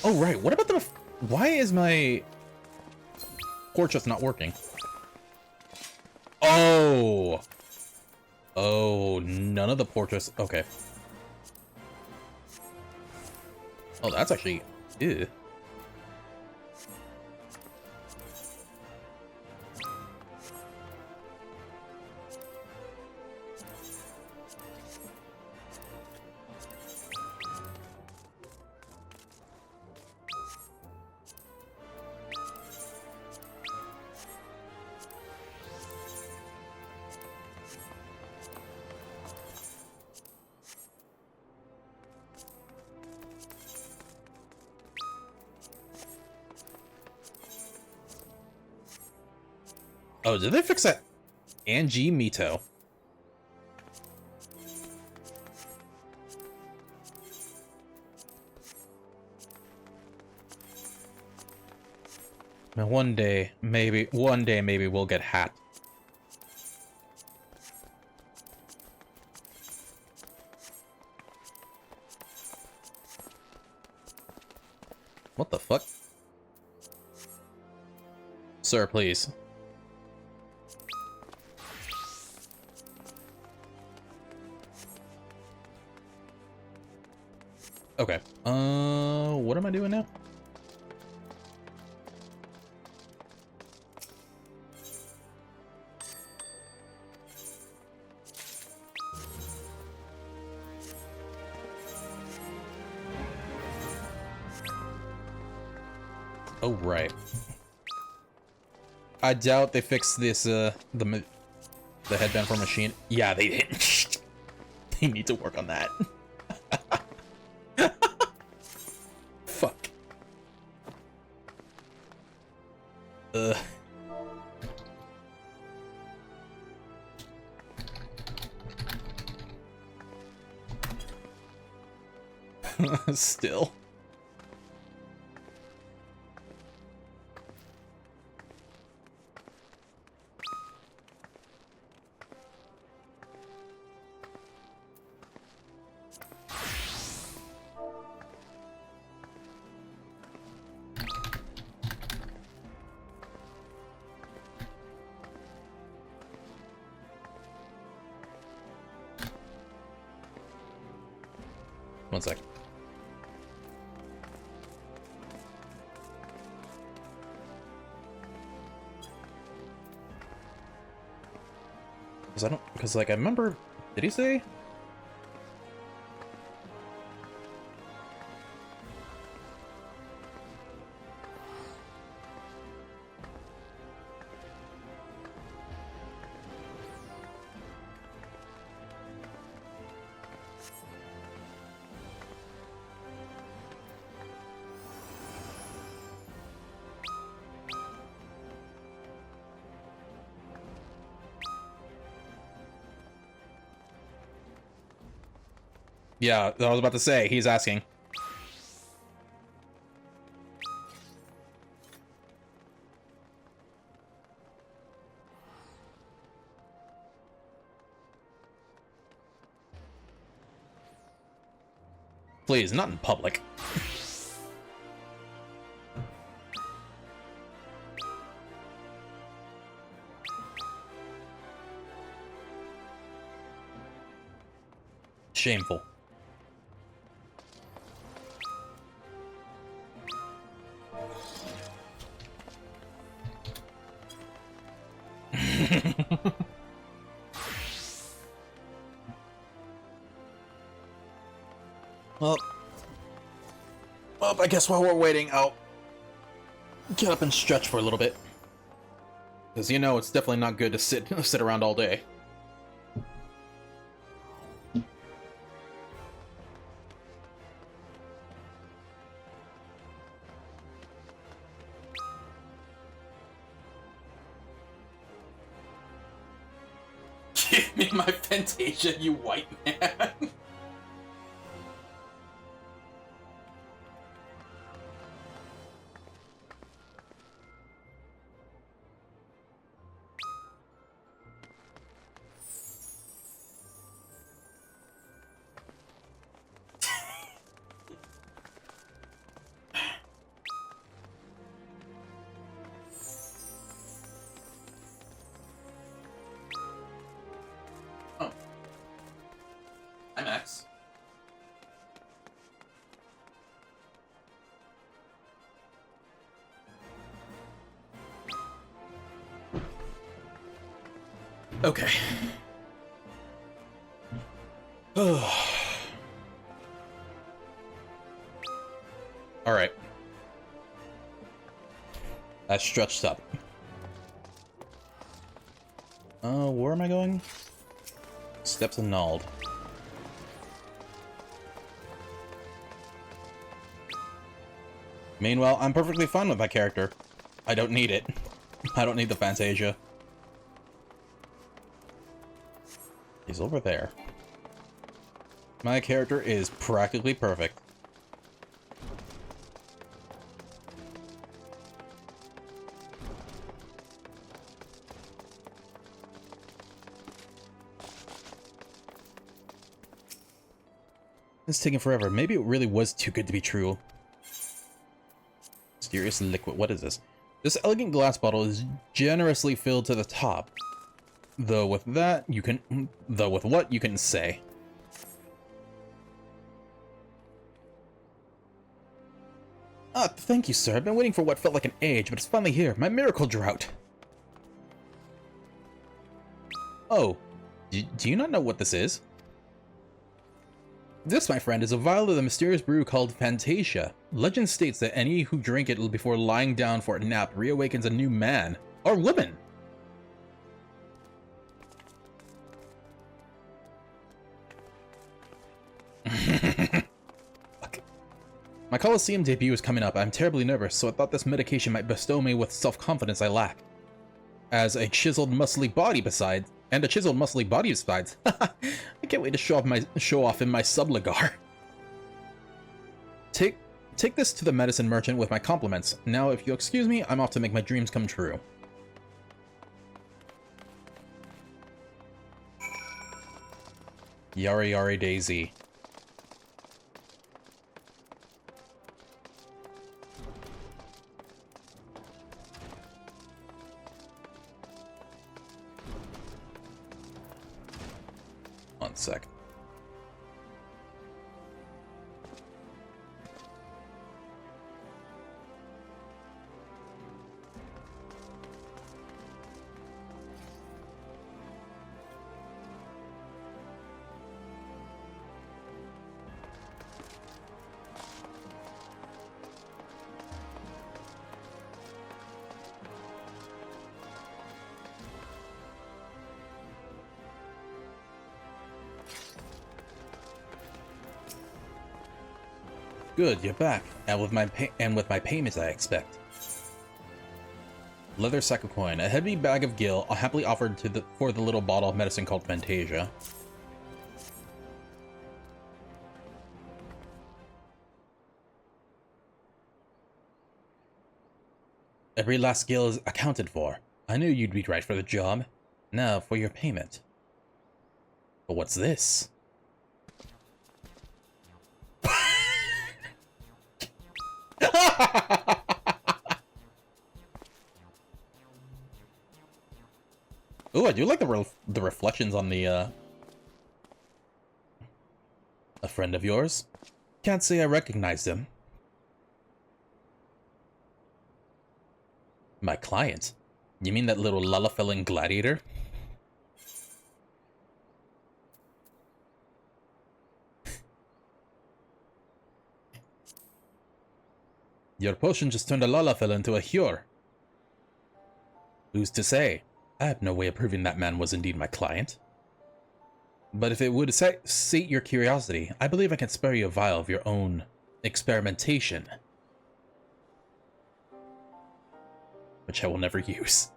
Oh, right. What about the... Why is my fortress not working? Oh! Oh, none of the fortress... Okay. Oh, that's actually... Ew. Oh, did they fix that? Angie Mito. Now one day maybe we'll get hacked. Sir, please. Okay. What am I doing now? Oh, right. I doubt they fixed this, the headband for machine. Yeah, they didn't. They need to work on that. Fuck. Still. One sec. Because like I remember, did he say? Yeah, I was about to say, he's asking. Please, not in public. Shameful. Well, I guess while we're waiting, I'll get up and stretch for a little bit. Because you know it's definitely not good to sit around all day. Give me my Fantasia, you white man. Okay. Alright. I stretched up. Where am I going? Steps annulled. Meanwhile, I'm perfectly fine with my character. I don't need it. I don't need the Fantasia. He's over there. My character is practically perfect. It's taking forever. Maybe it really was too good to be true. Mysterious liquid. What is this? This elegant glass bottle is generously filled to the top. Though with what you can say. Ah, thank you, sir. I've been waiting for what felt like an age, but it's finally here. My miracle drought. Oh, do you not know what this is? This, my friend, is a vial of the mysterious brew called Fantasia. Legend states that any who drink it before lying down for a nap reawakens a new man or woman. Fuck. My Coliseum debut is coming up. I'm terribly nervous, so I thought this medication might bestow me with self-confidence I lack. As a chiseled, muscly body besides. I can't wait to show off in my subligar. Take this to the medicine merchant with my compliments. Now, if you'll excuse me, I'm off to make my dreams come true. Yari Yari Daisy. One sec. Good, you're back, and with my payments, I expect. Leather sack of coin, a heavy bag of gil, happily offered for the little bottle of medicine called Fantasia. Every last gil is accounted for. I knew you'd be right for the job. Now for your payment. But what's this? Ooh, I do like the reflections on the, a friend of yours? Can't say I recognized him. My client? You mean that little Lullafellin gladiator? Your potion just turned a Lullafell into a Hure. Who's to say? I have no way of proving that man was indeed my client. But if it would sate your curiosity, I believe I can spare you a vial of your own experimentation. Which I will never use.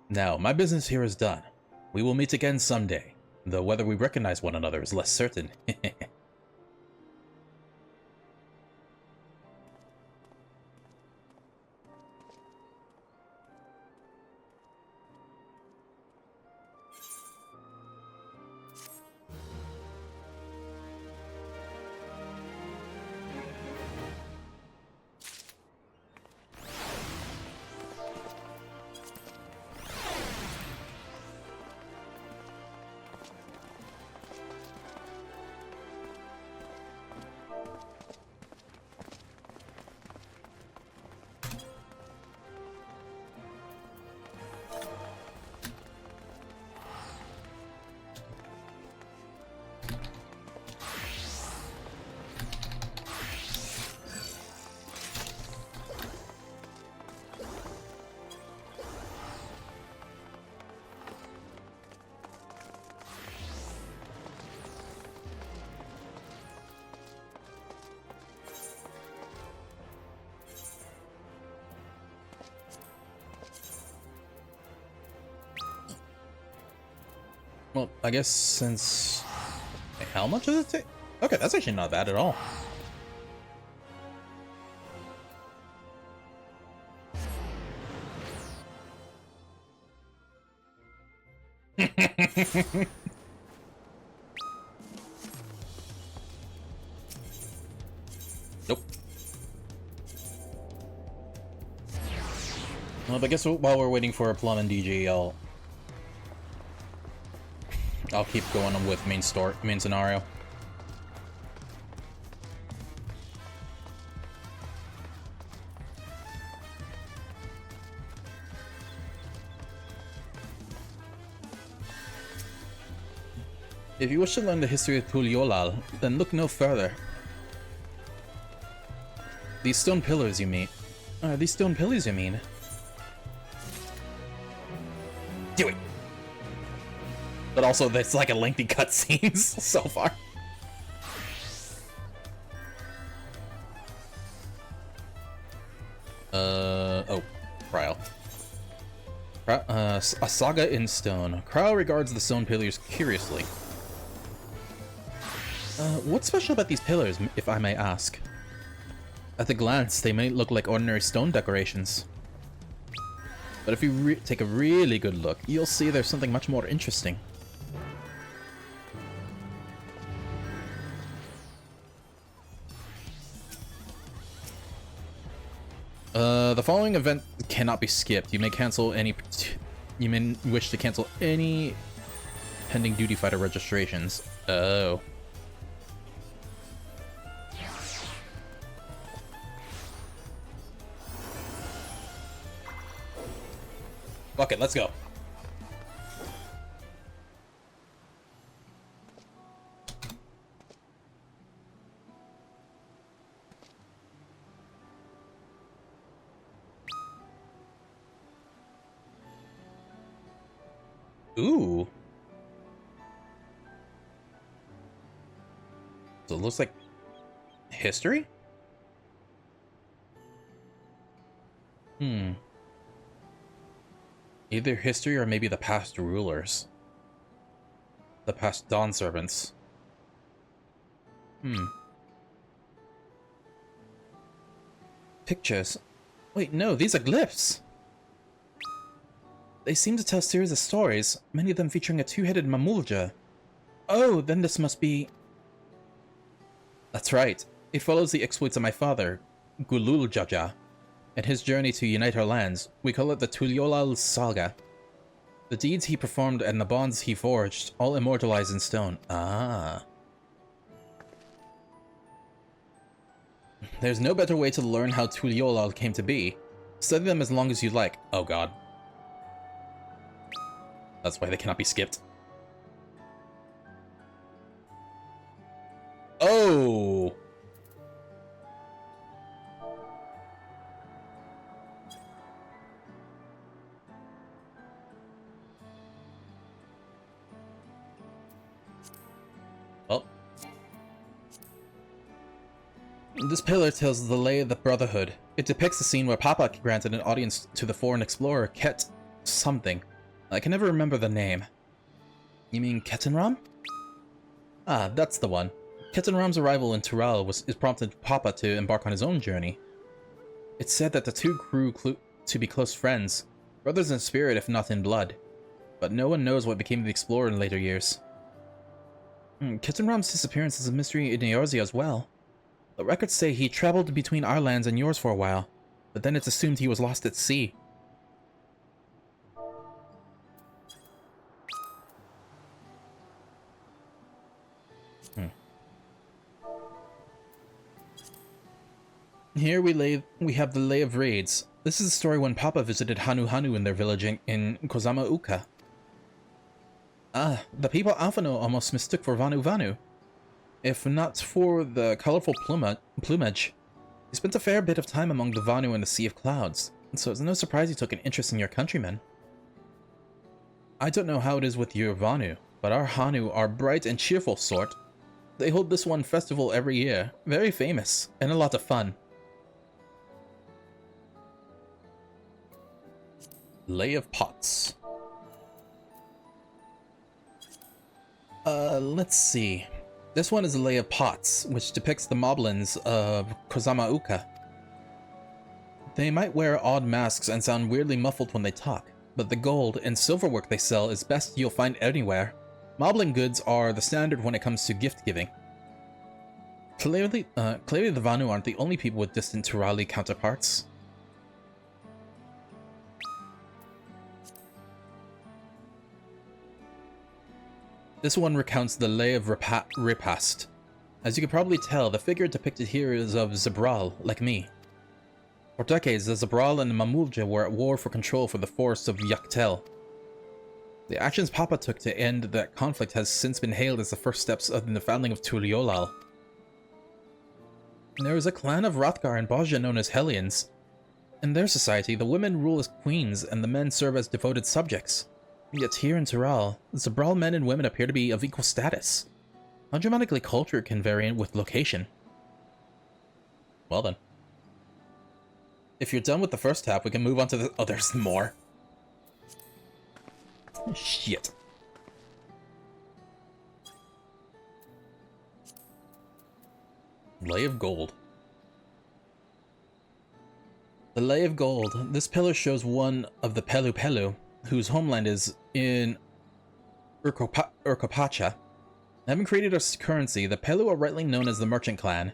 Now, my business here is done. We will meet again someday, though whether we recognize one another is less certain. Well, I guess since... How much does it take? Okay, that's actually not bad at all. Nope. Well, but I guess while we're waiting for a Plum and DG, I'll keep going on with main scenario. If you wish to learn the history of Tuliolal, then look no further. These stone pillars, you mean? These stone pillars, you mean? Do it! But also, there's like a lengthy cutscene so far. Oh, Cryle. A saga in stone. Cryle regards the stone pillars curiously. What's special about these pillars, if I may ask? At a glance, they may look like ordinary stone decorations. But if you take a really good look, you'll see there's something much more interesting. The following event cannot be skipped. You may wish to cancel any pending duty fighter registrations. Oh. Fuck it, let's go. Ooh. So it looks like history? Either history or maybe the past rulers. The past Dawn servants. Pictures. Wait, no, these are glyphs! They seem to tell a series of stories, many of them featuring a two-headed Mamulja. Oh, then this must be... That's right. It follows the exploits of my father, Gululjaja, and his journey to unite our lands. We call it the Tuliolal Saga. The deeds he performed and the bonds he forged, all immortalized in stone. Ah. There's no better way to learn how Tuliolal came to be. Study them as long as you like. Oh god. That's why they cannot be skipped. Oh! Oh. This pillar tells the lay of the Brotherhood. It depicts a scene where Papa granted an audience to the foreign explorer Ket something. I can never remember the name. You mean Ketenram? Ah, that's the one. Ketenram's arrival in Tural is prompted Papa to embark on his own journey. It's said that the two grew to be close friends, brothers in spirit if not in blood. But no one knows what became of the explorer in later years. Ketenram's disappearance is a mystery in Eorzea as well. The records say he traveled between our lands and yours for a while, but then it's assumed he was lost at sea. Here we have the Lay of Raids. This is the story when Papa visited Hanu Hanu in their village in Kozama Uka. Ah, the people Alphano almost mistook for Vanu Vanu. If not for the colorful plumage, he spent a fair bit of time among the Vanu in the Sea of Clouds, so it's no surprise he took an interest in your countrymen. I don't know how it is with your Vanu, but our Hanu are bright and cheerful sort. They hold this one festival every year, very famous, and a lot of fun. Lay of Pots. Let's see. This one is a Lay of Pots, which depicts the moblins of Kozama Uka. They might wear odd masks and sound weirdly muffled when they talk, but the gold and silverwork they sell is best you'll find anywhere. Moblin goods are the standard when it comes to gift giving. Clearly the Vanu aren't the only people with distant Turali counterparts. This one recounts the Lay of Repast. As you can probably tell, the figure depicted here is of Zabral, like me. For decades, the Zabral and the Mamulja were at war for control for the forests of Yaktel. The actions Papa took to end that conflict has since been hailed as the first steps in the founding of Tuliolal. There is a clan of Hrothgar and Bozja known as Hellions. In their society, the women rule as queens and the men serve as devoted subjects. Yet here in Tural, Zabral men and women appear to be of equal status. How dramatically culture can vary with location. Well then. If you're done with the first half, we can move on to the... Oh, there's more. Shit. Lay of Gold. The Lay of Gold. This pillar shows one of the Pelu Pelu, whose homeland is in Urkopacha. Having created a currency, the Pelu are rightly known as the Merchant Clan.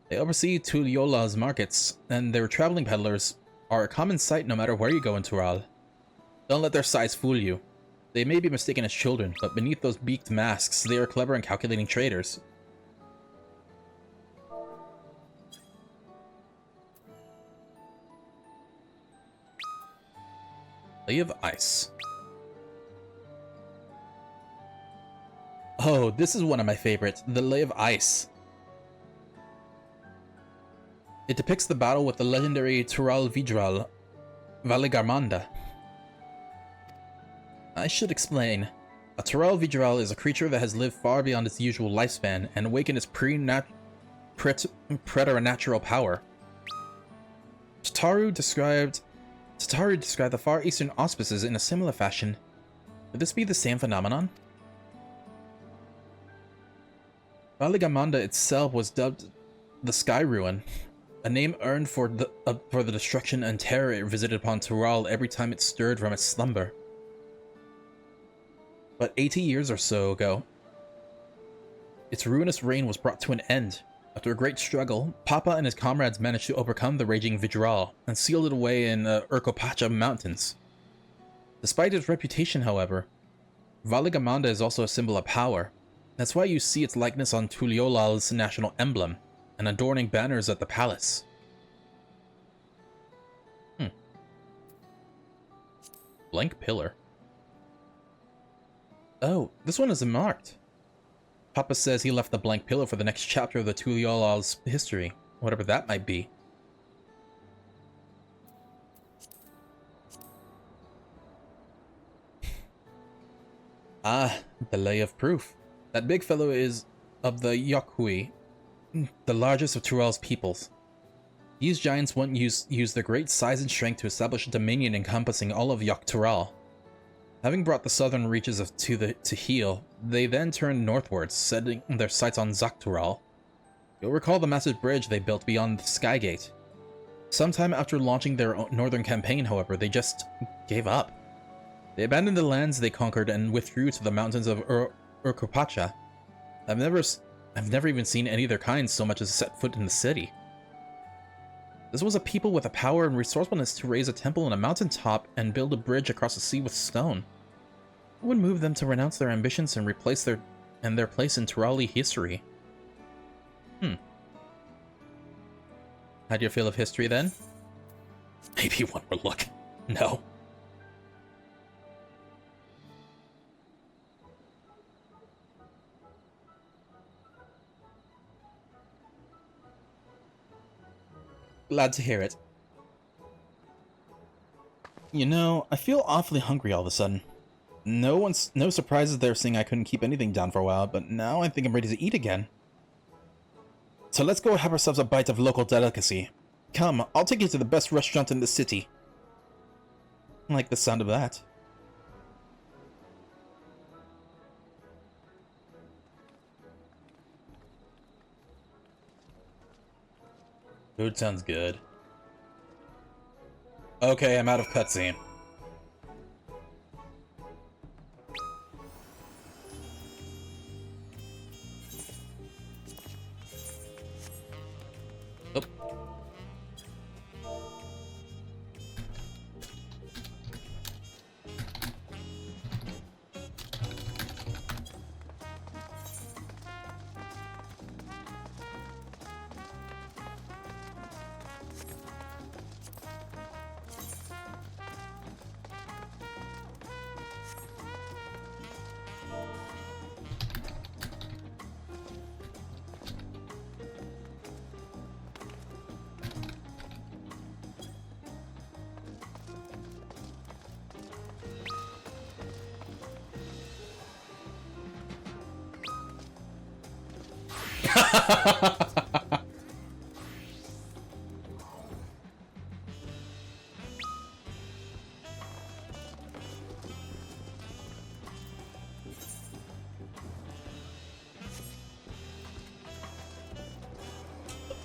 They oversee Tuliola's markets, and their traveling peddlers are a common sight no matter where you go in Tural. Don't let their size fool you. They may be mistaken as children, but beneath those beaked masks, they are clever and calculating traders. Lay of Ice. Oh, this is one of my favorites, the Lay of Ice. It depicts the battle with the legendary Tural Vidral, Valigarmanda. I should explain. A Tural Vidral is a creature that has lived far beyond its usual lifespan and awakened its preternatural power. Tataru described the Far Eastern auspices in a similar fashion. Would this be the same phenomenon? Valigamanda itself was dubbed the Sky Ruin, a name earned for the destruction and terror it visited upon Tural every time it stirred from its slumber. But 80 years or so ago, its ruinous reign was brought to an end. After a great struggle, Papa and his comrades managed to overcome the raging Vidral and sealed it away in the Urkopacha mountains. Despite its reputation, however, Valigamanda is also a symbol of power. That's why you see its likeness on Tuliolal's national emblem and adorning banners at the palace. Blank pillar. Oh, this one isn't marked. Papa says he left the blank pillar for the next chapter of the Tuliolal's history, whatever that might be. Ah, the Lay of Proof. That big fellow is of the Yokhui, the largest of Tural's peoples. These giants once used their great size and strength to establish a dominion encompassing all of Yok-Tural. Having brought the southern reaches to heel, they then turned northwards, setting their sights on Zaktural. You'll recall the massive bridge they built beyond the Skygate. Sometime after launching their northern campaign, however, they just gave up. They abandoned the lands they conquered and withdrew to the mountains of Urkopacha. I've never even seen any of their kind so much as set foot in the city. This was a people with the power and resourcefulness to raise a temple on a mountaintop and build a bridge across the sea with stone. What would move them to renounce their ambitions and replace their place in Turali history? How do you feel of history then? Maybe one more look. No. Glad to hear it. You know, I feel awfully hungry all of a sudden. No surprises there seeing I couldn't keep anything down for a while, but now I think I'm ready to eat again. So let's go have ourselves a bite of local delicacy. Come, I'll take you to the best restaurant in the city. I like the sound of that. Food sounds good. Okay, I'm out of cutscene. Oh.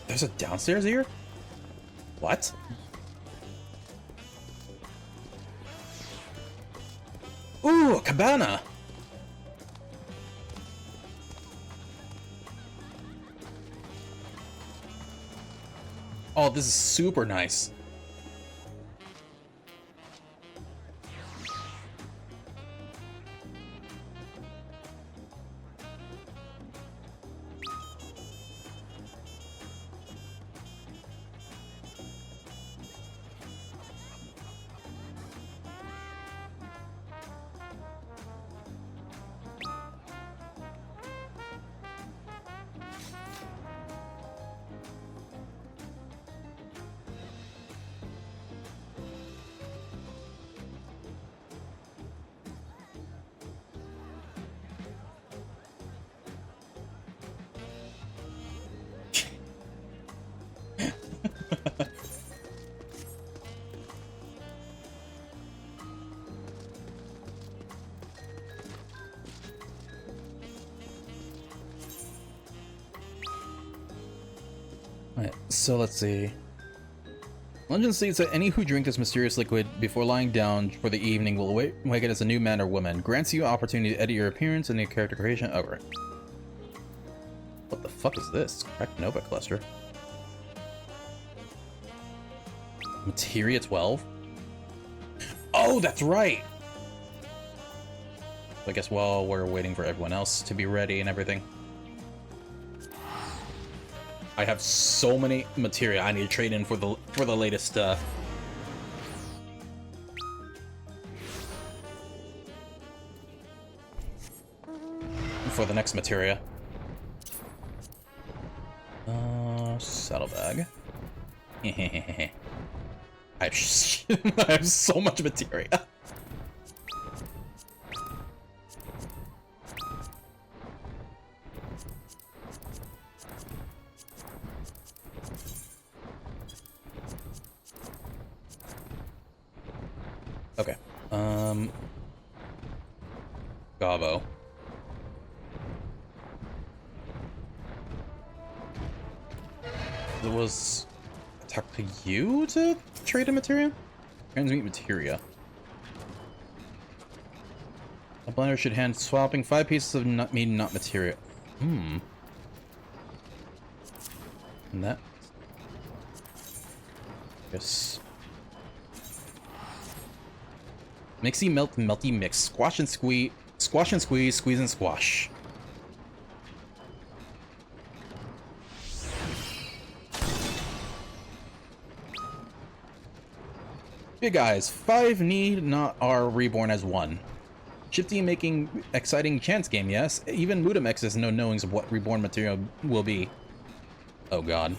There's a downstairs here? What? Ooh, a cabana! Oh, this is super nice. Alright, so let's see. Legend states that any who drink this mysterious liquid before lying down for the evening will awaken as a new man or woman. Grants you opportunity to edit your appearance and your character creation over. What the fuck is this? Cracked Nova Cluster. Materia 12? Oh, that's right! I guess while we're waiting for everyone else to be ready and everything. I have so many materia I need to trade in for the latest stuff. For the next materia. Saddlebag. I have so much materia. Okay. Gavo. It was talk to you to trade a materia? Transmute materia. A blender should hand swapping 5 pieces of meat, not materia. And that. Yes. Mixy melt melty mix. Squash and squeeze. Squash and squeeze. Squeeze and squash. You guys, 5 need not are reborn as 1. Shifty making exciting chance game, yes? Even Mudamex has no knowings of what reborn material will be. Oh god.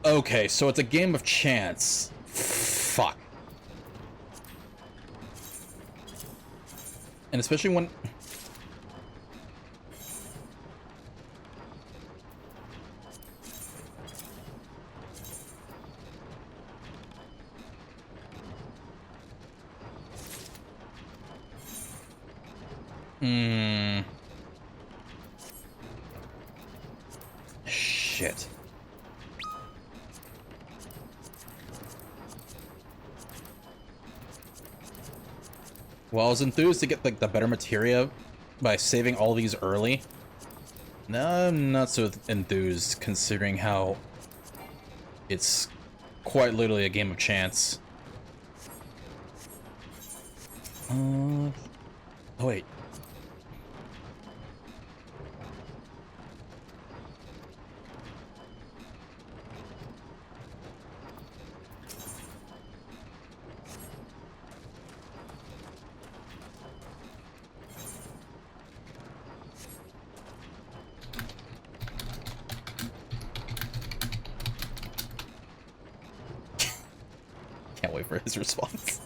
Okay, so it's a game of chance. Fuck. And especially when... Shit. Well, I was enthused to get like the better materia by saving all these early. Now I'm not so enthused considering how it's quite literally a game of chance. Oh wait. for his response.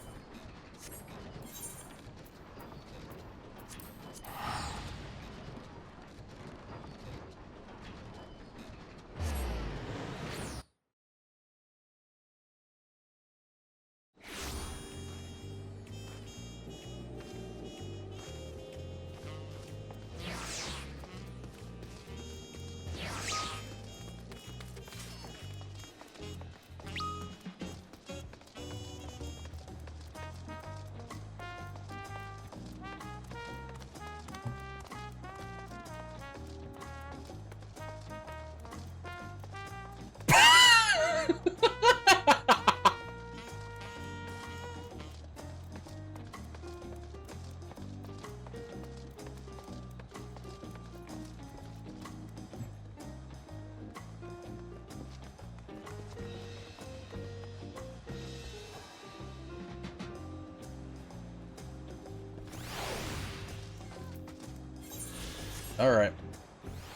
Alright.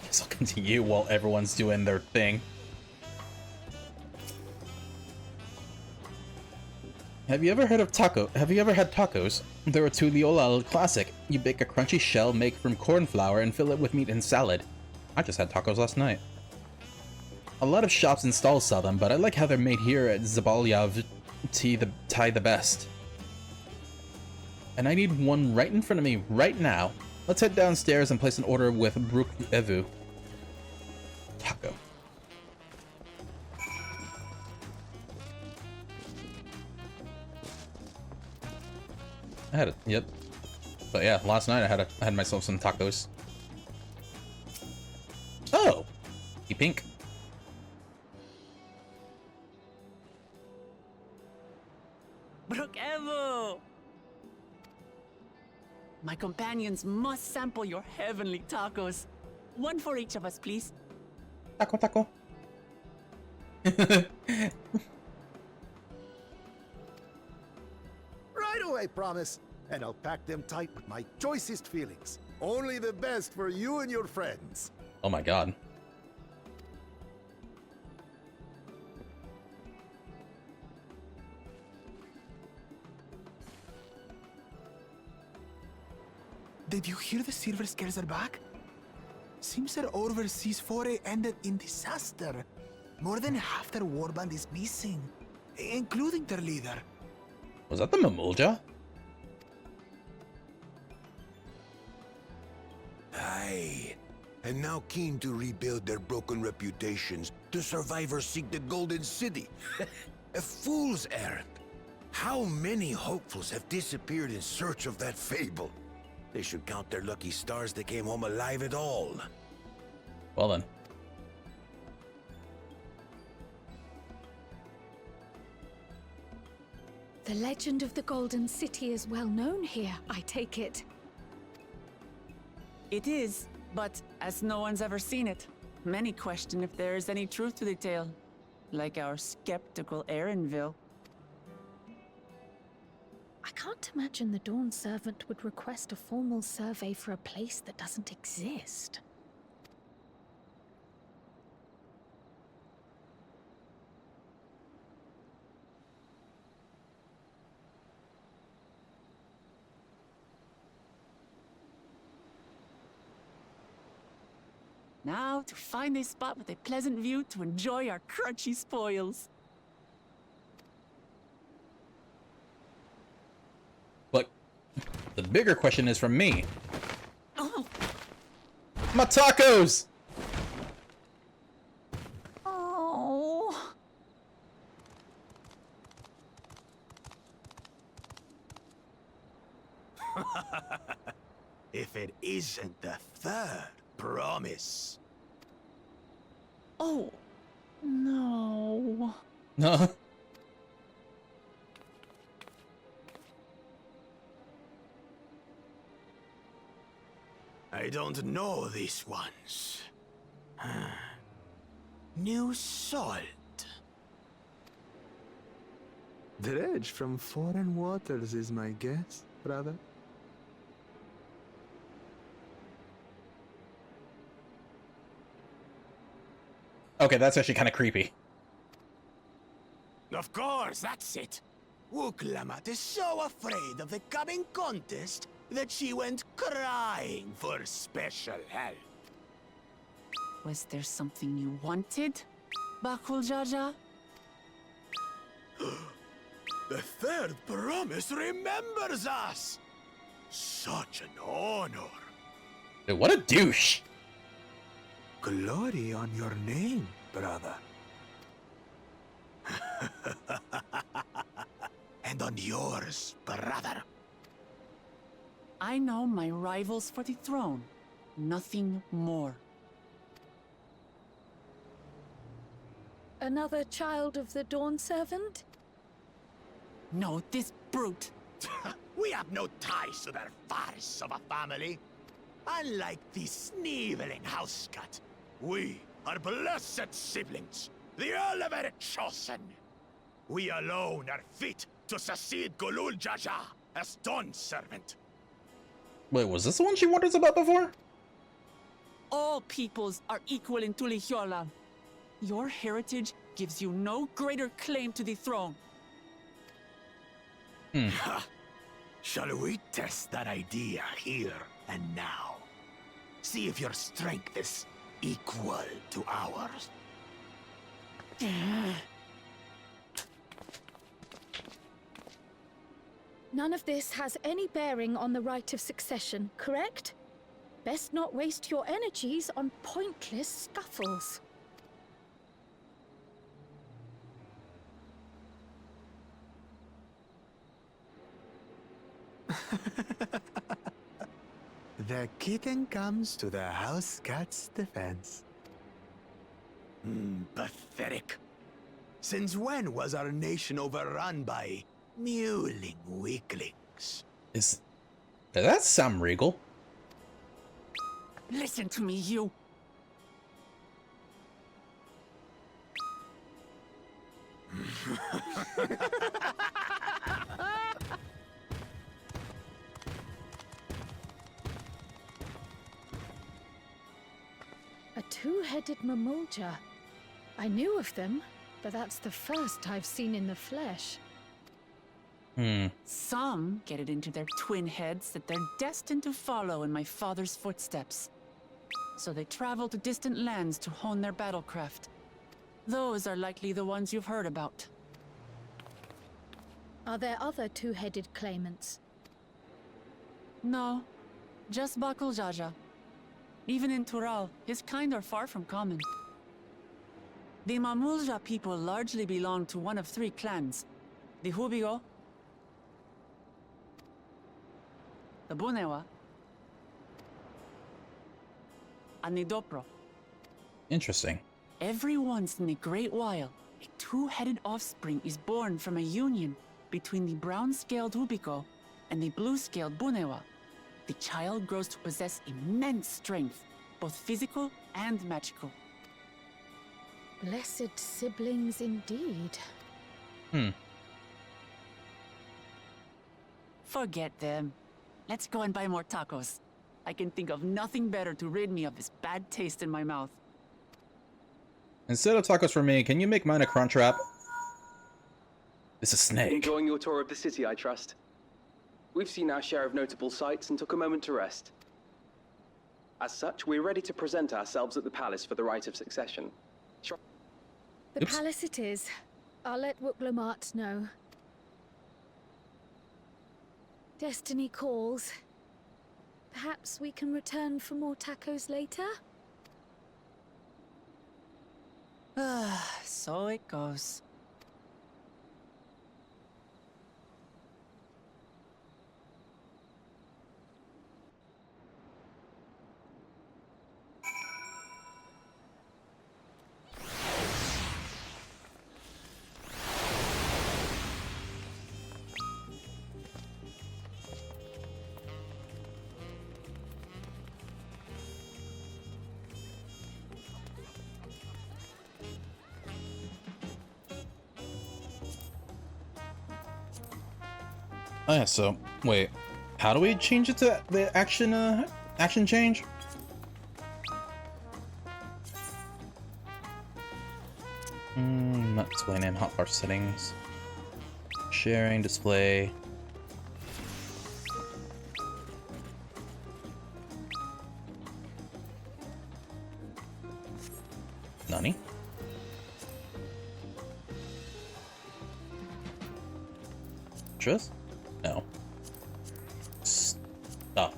Guess I'll continue while everyone's doing their thing. Have you ever heard of Have you ever had tacos? They're a Tuliolal classic. You bake a crunchy shell made from corn flour and fill it with meat and salad. I just had tacos last night. A lot of shops and stalls sell them, but I like how they're made here at Zabalyav Thai the best. And I need one right in front of me right now. Let's head downstairs and place an order with Brook Evu. Taco. I had it, yep. But yeah, last night I had myself some tacos. Oh! E pink. Brook Evo! My companions must sample your heavenly tacos. One for each of us, please. Taco, taco. Right away, promise. And I'll pack them tight with my choicest feelings. Only the best for you and your friends. Oh my god. Did you hear the Silver Scares are back? Seems their overseas foray ended in disaster. More than half their warband is missing, including their leader. Was that the Mamulja? Aye. And now keen to rebuild their broken reputations, the survivors seek the Golden City. A fool's errand. How many hopefuls have disappeared in search of that fable? They should count their lucky stars they came home alive at all. Well then. The legend of the Golden City is well known here, I take it. It is, but as no one's ever seen it, many question if there is any truth to the tale. Like our skeptical Erinville. I can't imagine the Dawn Servant would request a formal survey for a place that doesn't exist. Now to find a spot with a pleasant view to enjoy our crunchy spoils. But the bigger question is from me. Oh. My tacos! Oh. If it isn't the third promise. Oh. No. No. I don't know these ones. New salt. Dredge from foreign waters is my guess, brother. Okay, that's actually kind of creepy. Of course, that's it. Wuklamat is so afraid of the coming contest that she went crying for special help. Was there something you wanted, Bakul Jaja? The third promise remembers us! Such an honor! Dude, what a douche! Glory on your name, brother. And on yours, brother. I know my rivals for the throne. Nothing more. Another child of the Dawn Servant? No, this brute. We have no ties to their farce of a family. Unlike the sneevling housecut, we are blessed siblings, the elevated chosen. We alone are fit to succeed Golul Jaja as Dawn Servant. Wait, was this the one she wonders about before? All peoples are equal in Tulihiola. Your heritage gives you no greater claim to the throne. Shall we test that idea here and now? See if your strength is equal to ours. None of this has any bearing on the right of succession, correct? Best not waste your energies on pointless scuffles. The kitten comes to the house cat's defense. Pathetic. Since when was our nation overrun by mewling weaklings? Does that sound regal? Listen to me, you. A two-headed mamulja. I knew of them, but that's the first I've seen in the flesh. Some get it into their twin heads that they're destined to follow in my father's footsteps. So they travel to distant lands to hone their battlecraft. Those are likely the ones you've heard about. Are there other two-headed claimants? No, just Bakul Jaja. Even in Tural, his kind are far from common. The Mamulja people largely belong to one of three clans. The Hubigo, the Bunewa, and the Dopro. Interesting. Every once in a great while, a two-headed offspring is born from a union between the brown-scaled Hubigo and the blue-scaled Bunewa. The child grows to possess immense strength, both physical and magical. Blessed siblings indeed. Forget them. Let's go and buy more tacos. I can think of nothing better to rid me of this bad taste in my mouth. Instead of tacos for me, can you make mine a crunch wrap? It's a snake. Enjoying your tour of the city, I trust. We've seen our share of notable sights and took a moment to rest. As such, we're ready to present ourselves at the palace for the rite of succession. The palace it is. I'll let Wuklamat know. Destiny calls. Perhaps we can return for more tacos later? So it goes. Oh yeah, so, wait. How do we change it to the action change? Not display name, hotbar settings. Sharing display. Nani? Just? No. Stop.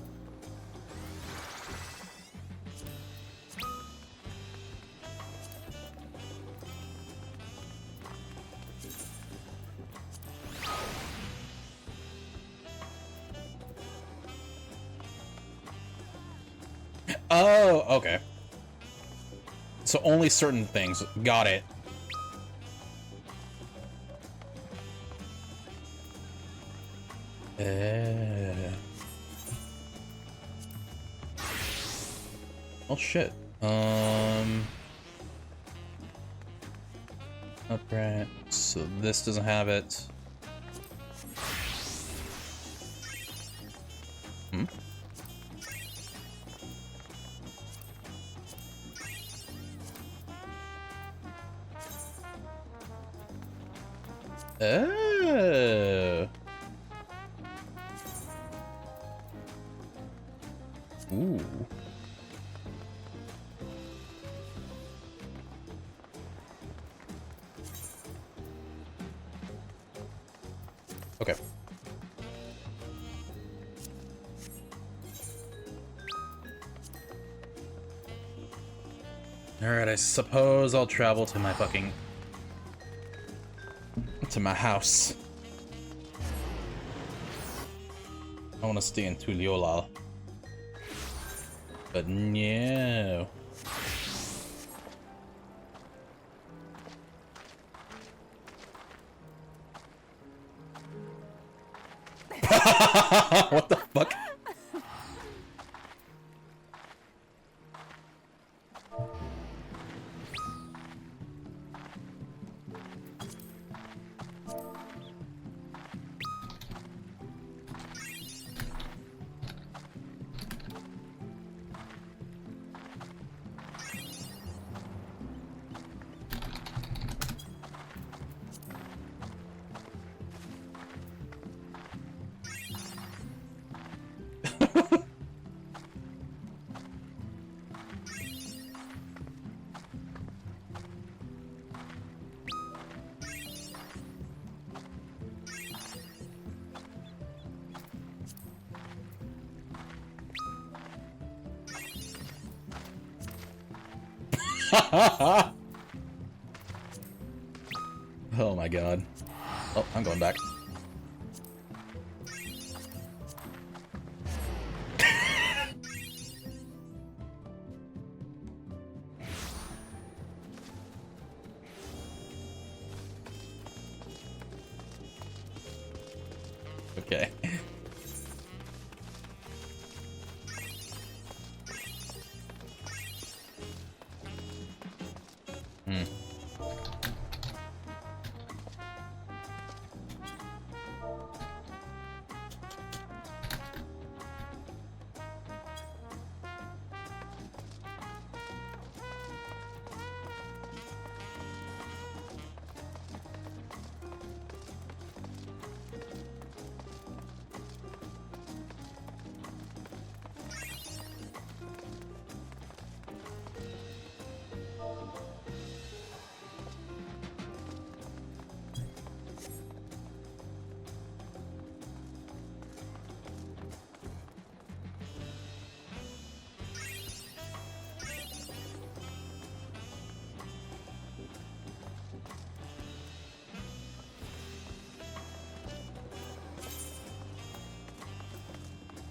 Oh, okay. So only certain things. Got it. Oh shit. Upright. So this doesn't have it. Hmm. Oh. Ooh. Okay. Alright, I suppose I'll travel to my fucking... to my house. I want to stay in Tuliolal. But no. What the fuck? Oh my god. Oh, I'm going back. Okay.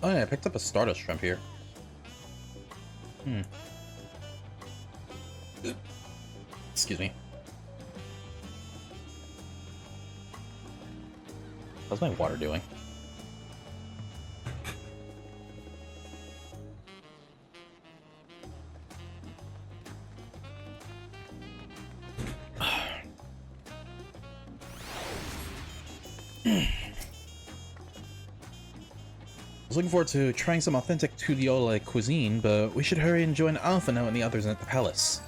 Oh yeah, I picked up a Stardust Shrimp here. Excuse me. How's my water doing? I was looking forward to trying some authentic Tuliolal cuisine, but we should hurry and join Alpha now and the others at the palace.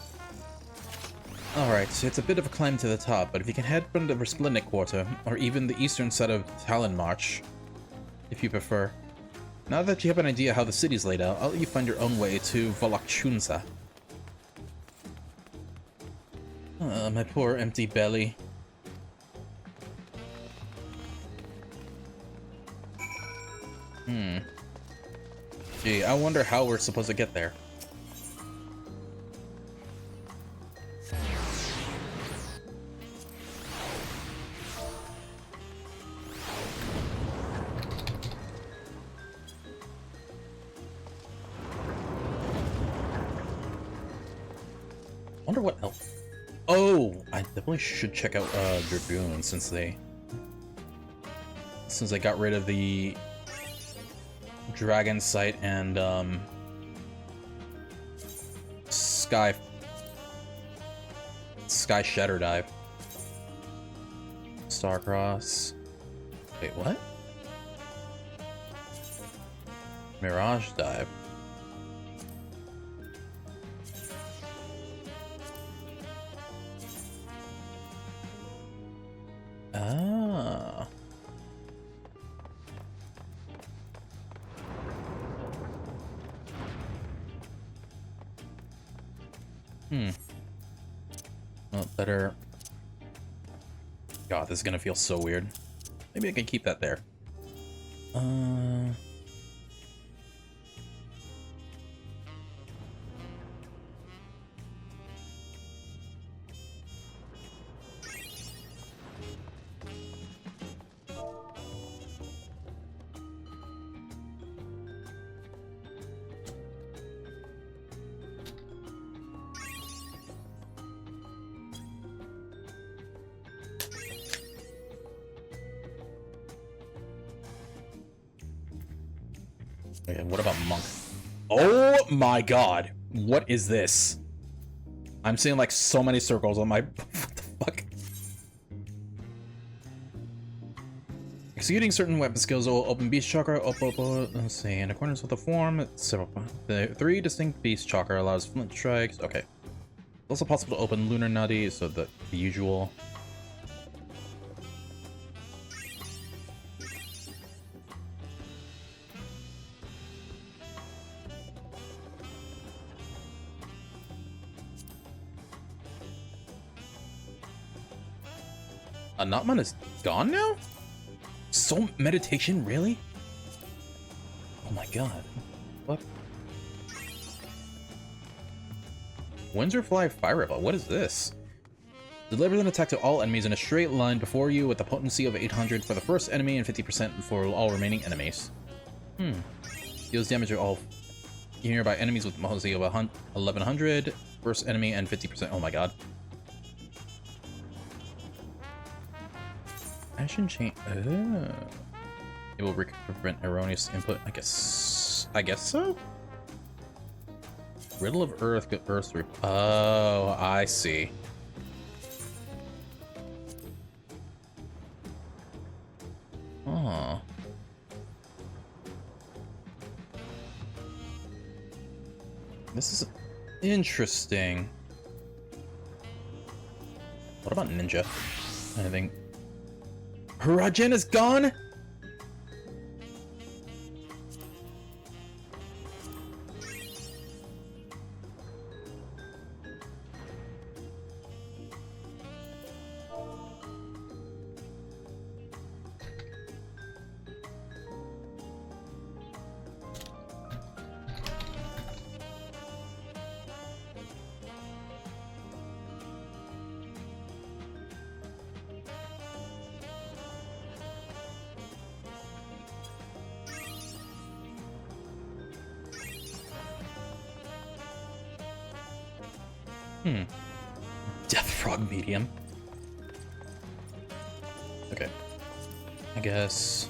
Alright, so it's a bit of a climb to the top, but if you can head from the Resplendent Quarter, or even the eastern side of Talon March, if you prefer. Now that you have an idea how the city's laid out, I'll let you find your own way to Volokchunsa. My poor empty belly. Gee, I wonder how we're supposed to get there. Wonder what else. Oh, I definitely should check out Dragoon since they got rid of the Dragon Sight and Sky Shatter Dive. Starcross. Wait, what? Mirage Dive. Ah. Well, better. God, this is gonna feel so weird. Maybe I can keep that there. Okay, what about Monk? Oh my god! What is this? I'm seeing like so many circles on my... What the fuck? Executing certain weapon skills will open Beast Chakra. Let's see. In accordance with the form, the 3 distinct Beast Chakra allows flint strikes. Okay. It's also possible to open Lunar Nutty, so the usual. Notman is gone now? So meditation, really? Oh my god. What? Windsor Fly Fire Ripple, what is this? Delivers an attack to all enemies in a straight line before you with a potency of 800 for the first enemy and 50% for all remaining enemies. Deals damage to all nearby enemies with a potency of 1100, first enemy and 50%. Oh my god. Action chain. It will prevent erroneous input. I guess so. Riddle of Earth. Earth. Oh, I see. Oh. This is interesting. What about Ninja? Anything? Rajen is gone? Death Frog Medium. Okay. I guess.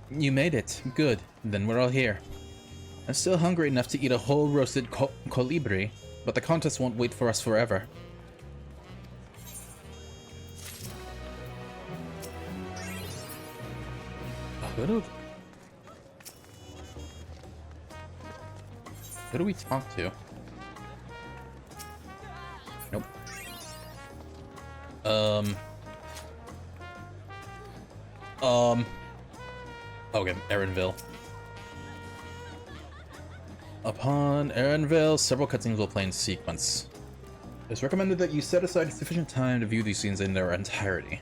You made it. Good. Then we're all here. I'm still hungry enough to eat a whole roasted colibri. but the contest won't wait for us forever. Who do we talk to? Nope. Okay, Erenville. Upon Erenville, several cutscenes will play in sequence. It's recommended that you set aside sufficient time to view these scenes in their entirety.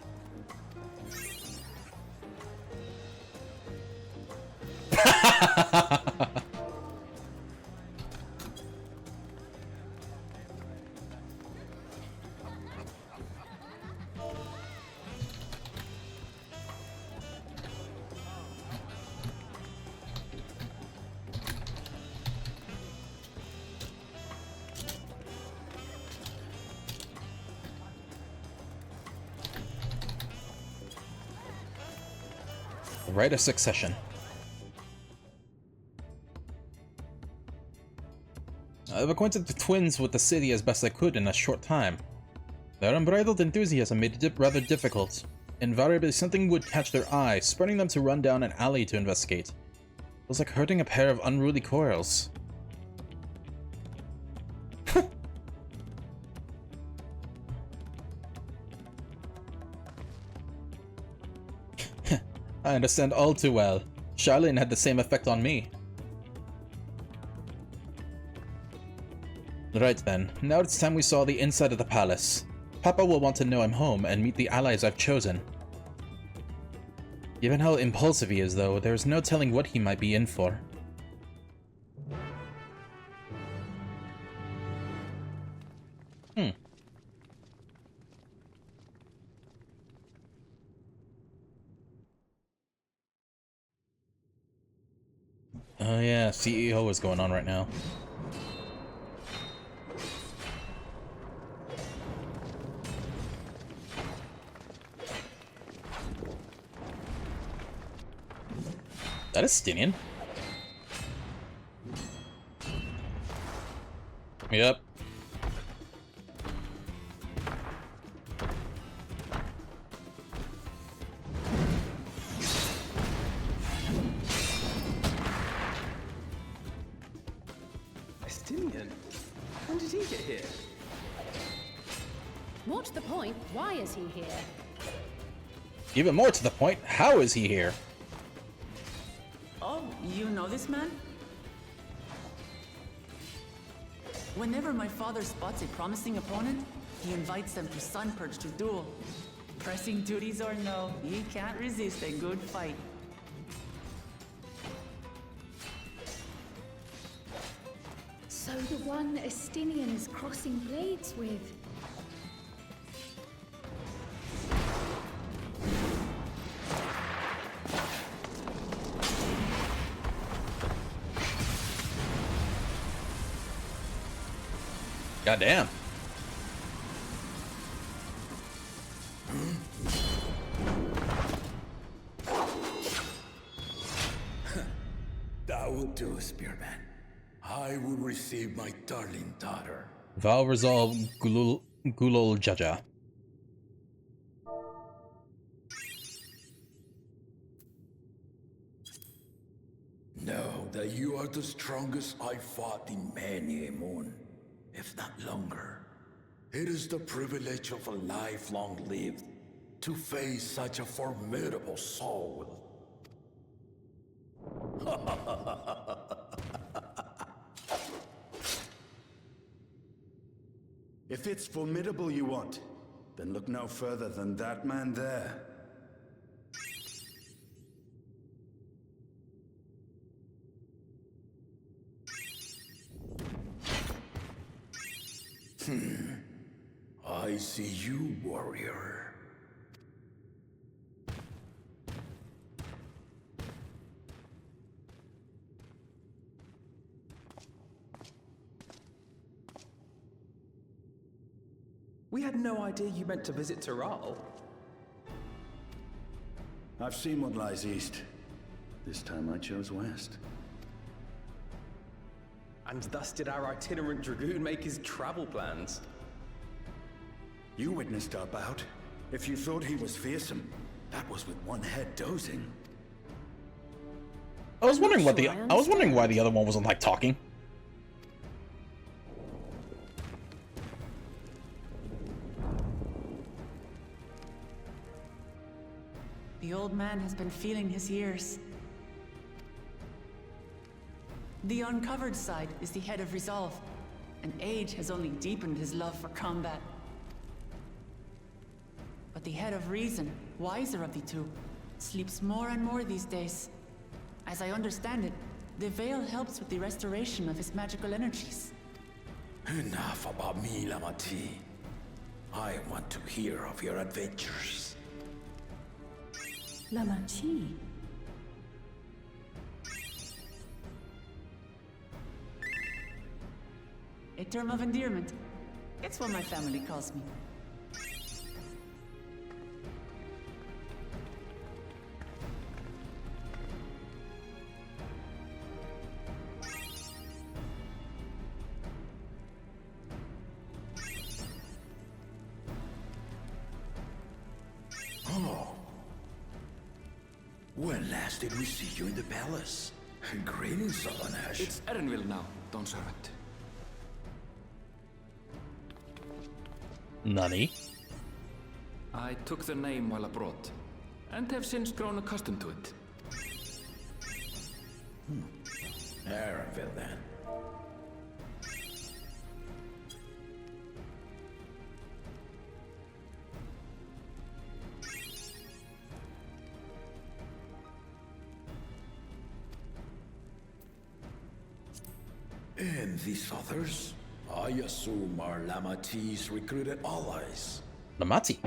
Rite of succession. I've acquainted the twins with the city as best I could in a short time. Their unbridled enthusiasm made it rather difficult. Invariably, something would catch their eye, spurring them to run down an alley to investigate. It was like herding a pair of unruly coils. I understand all too well. Charlene had the same effect on me. Right then, now it's time we saw the inside of the palace. Papa will want to know I'm home and meet the allies I've chosen. Given how impulsive he is, though, there's no telling what he might be in for. Oh yeah, CEO is going on right now. That is Stinian. Yep. Stinian? When did he get here? More to the point, why is he here? Even more to the point, how is he here? Oh, you know this man? Whenever my father spots a promising opponent, he invites them to Sunpurge to duel. Pressing duties or no, he can't resist a good fight. So the one Estinian is crossing blades with. Goddamn. That would do, Spearman. I will receive my darling daughter. Val resolve Gulul Jaja. Know that you are the strongest I've fought in many a moon, if not longer. It is the privilege of a life long lived to face such a formidable soul. If it's formidable you want, then look no further than that man there. I see you, warrior. We had no idea you meant to visit Tyral. I've seen what lies east. This time I chose west. And thus did our itinerant dragoon make his travel plans. You witnessed our bout. If you thought he was fearsome, that was with one head dozing. I was wondering why the other one wasn't like talking. The old man has been feeling his years. The uncovered side is the head of resolve, and age has only deepened his love for combat. But the head of reason, wiser of the two, sleeps more and more these days. As I understand it, the veil helps with the restoration of his magical energies. Enough about me, Lamati. I want to hear of your adventures. Lamati. A term of endearment. It's what my family calls me. Oh. When last did we see you in the palace? Greetings, Solanesh. It's Erenville now, Dawnservant. Nani? I took the name while abroad, and have since grown accustomed to it. Erenville, then. And these others? I assume are Lamati's recruited allies. Lamati.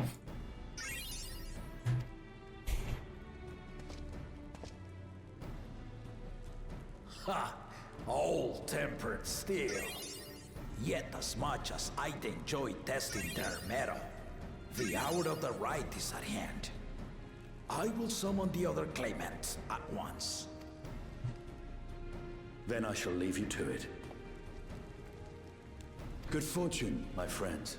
Ha! Old-tempered still. Yet as much as I'd enjoy testing their metal, the hour of the right is at hand. I will summon the other claimants at once. Then I shall leave you to it. Good fortune, my friends.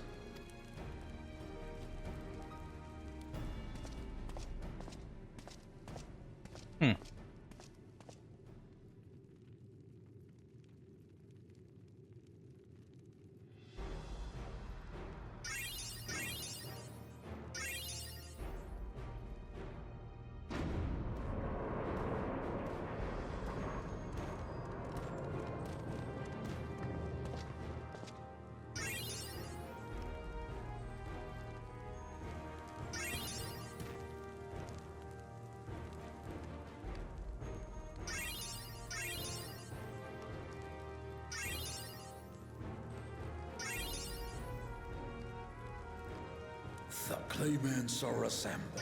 The claimants are assembled.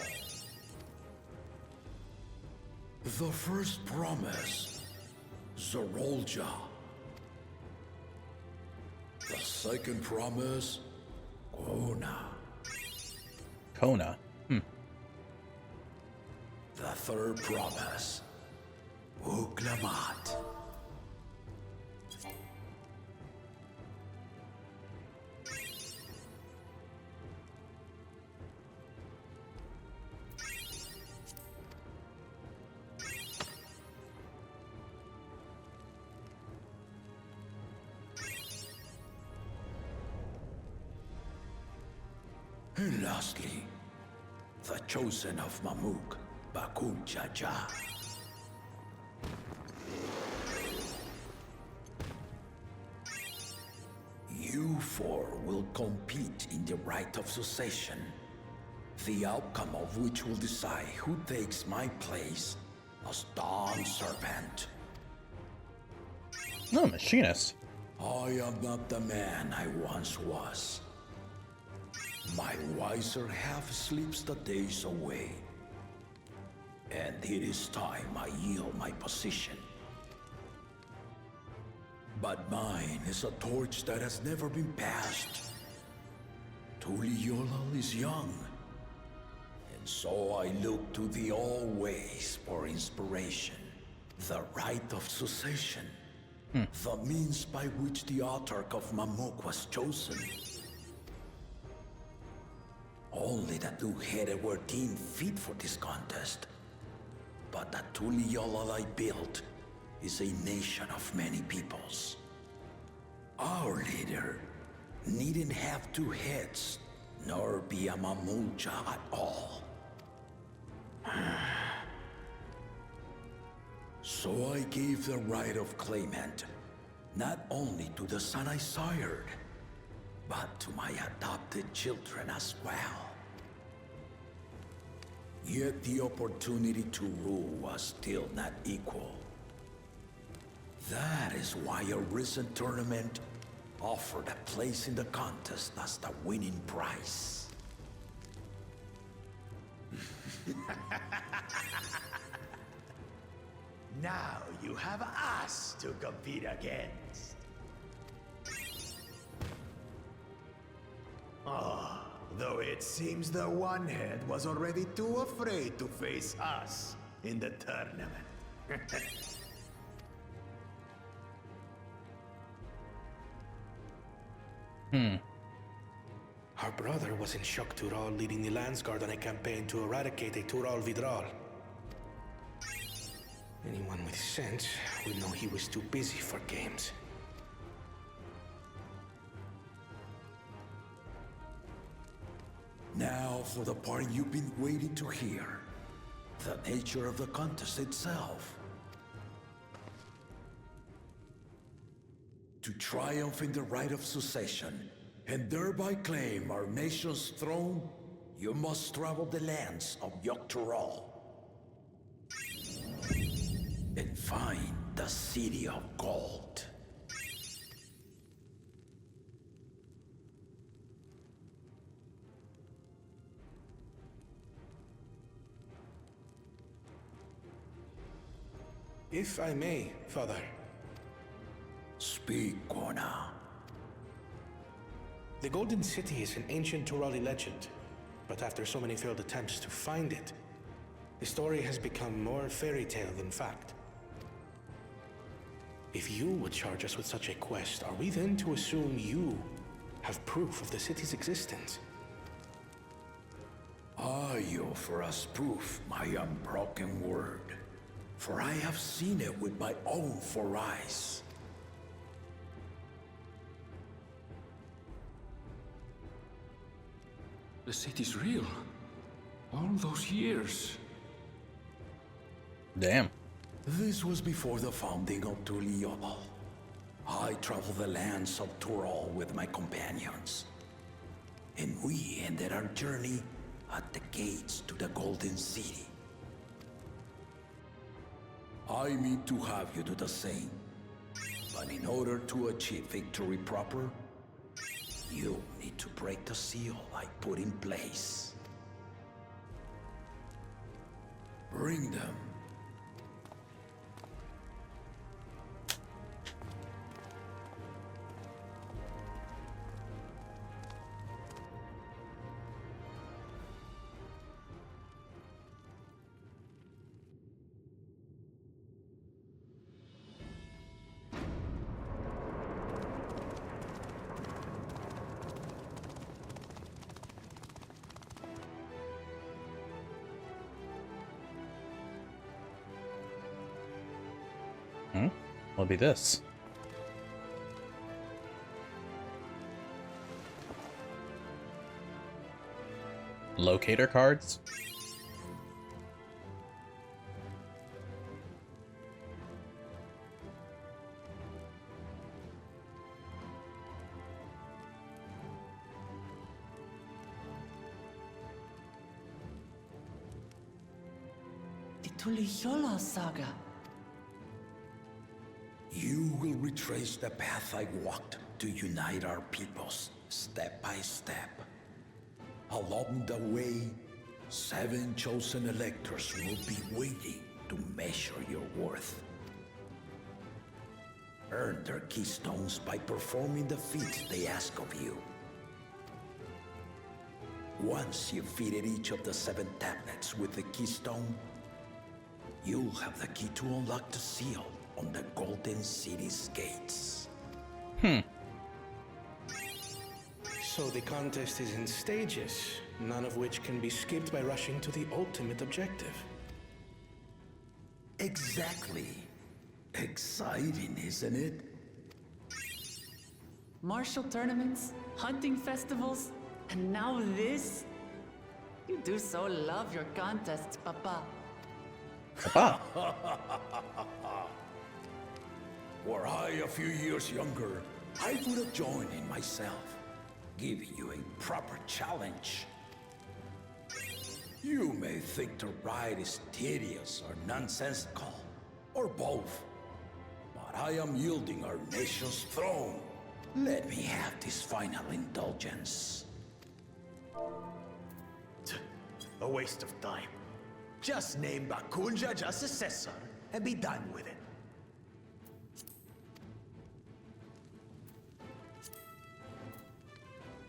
The first promise, Zorolja. The second promise, Kona. Kona. The third promise, Uklamat. And lastly, the chosen of Mamuk, Bakul Jaja. You four will compete in the rite of succession, the outcome of which will decide who takes my place as Dawn Serpent. No, machinist. I am not the man I once was. My wiser half sleeps the days away. And it is time I yield my position. But mine is a torch that has never been passed. Tuliyola is young. And so I look to the always for inspiration. The rite of succession. The means by which the Autarch of Mamuk was chosen. Only the two-headed were deemed fit for this contest. But the Tuliyollal I built is a nation of many peoples. Our leader needn't have two heads, nor be a Mamulja at all. So I gave the right of claimant, not only to the son I sired, but to my adopted children as well. Yet the opportunity to rule was still not equal. That is why a recent tournament offered a place in the contest as the winning prize. Now you have us to compete against. Though it seems the one-head was already too afraid to face us in the tournament. Our brother was in Shok Tural leading the Landsguard on a campaign to eradicate a Tural Vidral. Anyone with sense would know he was too busy for games. Now for the part you've been waiting to hear. The nature of the contest itself. To triumph in the right of succession, and thereby claim our nation's throne, you must travel the lands of Yogg-Tural and find the City of Gold. If I may, Father. Speak, Kona. The Golden City is an ancient Turali legend, but after so many failed attempts to find it, the story has become more fairy tale than fact. If you would charge us with such a quest, are we then to assume you have proof of the city's existence? I offer us proof, my unbroken word, for I have seen it with my own 4 eyes. The city's real. All those years. Damn. This was before the founding of Tuliyollal. I traveled the lands of Tural with my companions. And we ended our journey at the gates to the Golden City. I mean to have you do the same. But in order to achieve victory proper, you need to break the seal I put in place. Bring them. What'll be this? Locator cards? The Tuliyollal saga. You will retrace the path I walked to unite our peoples, step by step. Along the way, 7 chosen electors will be waiting to measure your worth. Earn their keystones by performing the feats they ask of you. Once you've fitted each of the 7 tablets with the keystone, you'll have the key to unlock the seal on the Golden City's gates. So the contest is in stages, none of which can be skipped by rushing to the ultimate objective. Exactly. Exciting, isn't it? Martial tournaments, hunting festivals, and now this? You do so love your contests, Papa. Papa? Were I a few years younger, I would have joined in myself, giving you a proper challenge. You may think the ride is tedious or nonsensical, or both, but I am yielding our nation's throne. Let me have this final indulgence. A waste of time. Just name Bakunja as successor and be done with it.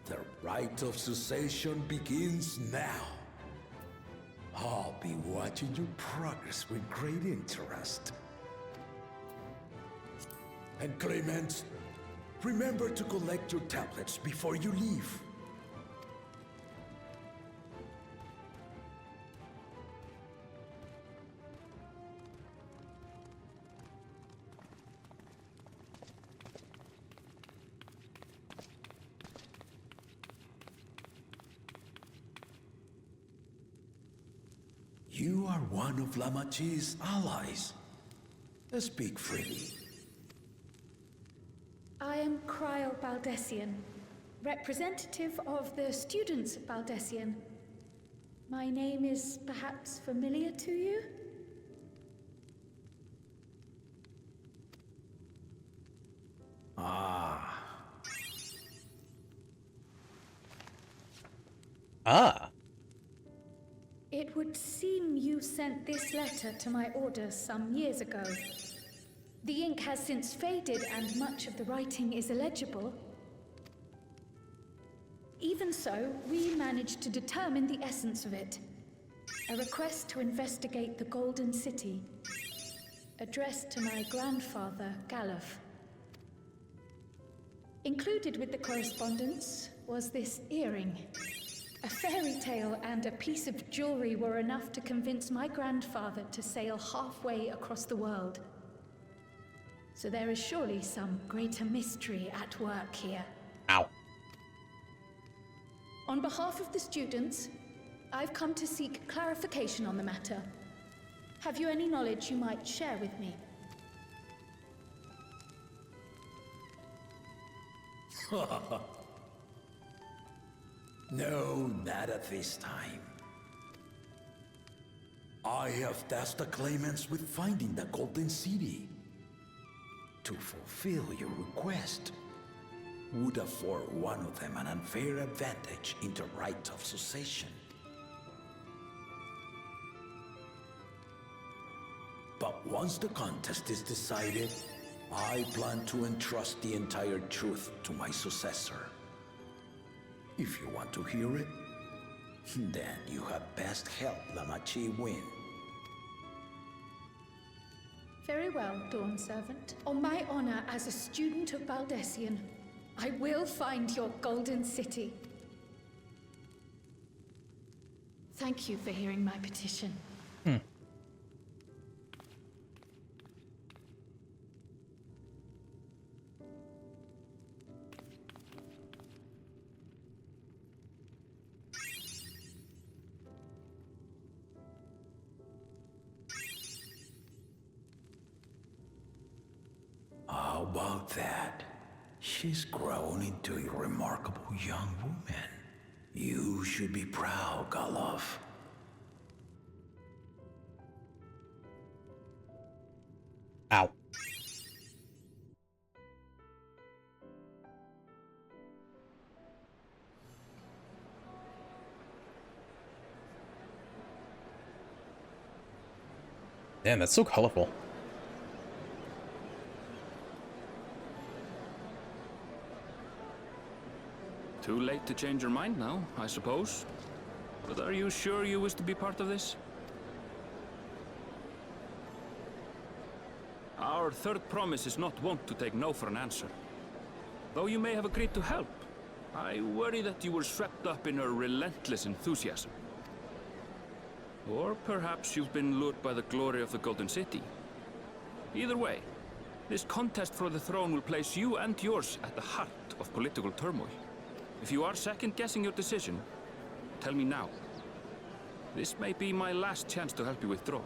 The rite of succession begins now. I'll be watching your progress with great interest. And Clemens, remember to collect your tablets before you leave. You are one of Lamachi's allies. Speak freely. I am Cryle Baldessian, representative of the students of Baldessian. My name is perhaps familiar to you? It would seem you sent this letter to my orders some years ago. The ink has since faded and much of the writing is illegible. Even so, we managed to determine the essence of it. A request to investigate the Golden City, addressed to my grandfather, Galuf. Included with the correspondence was this earring. A fairy tale and a piece of jewelry were enough to convince my grandfather to sail halfway across the world. So there is surely some greater mystery at work here. Ow. On behalf of the students, I've come to seek clarification on the matter. Have you any knowledge you might share with me? No, not at this time. I have tasked the claimants with finding the Golden City. To fulfill your request would afford one of them an unfair advantage in the right of succession. But once the contest is decided, I plan to entrust the entire truth to my successor. If you want to hear it, then you had best help Lamachi win. Very well, Dawn Servant. On my honor as a student of Baldessian, I will find your Golden City. Thank you for hearing my petition. How about that? She's grown into a remarkable young woman. You should be proud, Galuf. Ow. Damn, that's so colorful. Too late to change your mind now, I suppose. But are you sure you wish to be part of this? Our Our third promise is not wont to take no for an answer. Though you may have agreed to help, I worry that you were swept up in her relentless enthusiasm. Or perhaps you've been lured by the glory of the Golden City. Either way, this contest for the throne will place you and yours at the heart of political turmoil. If you are second-guessing your decision, tell me now. This may be my last chance to help you withdraw.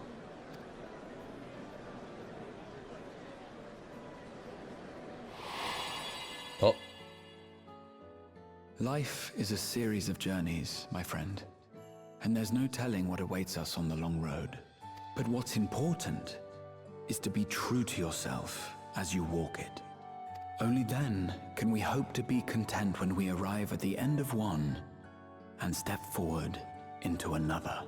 Oh. Life is a series of journeys, my friend. And there's no telling what awaits us on the long road. But what's important is to be true to yourself as you walk it. Only then can we hope to be content when we arrive at the end of one and step forward into another.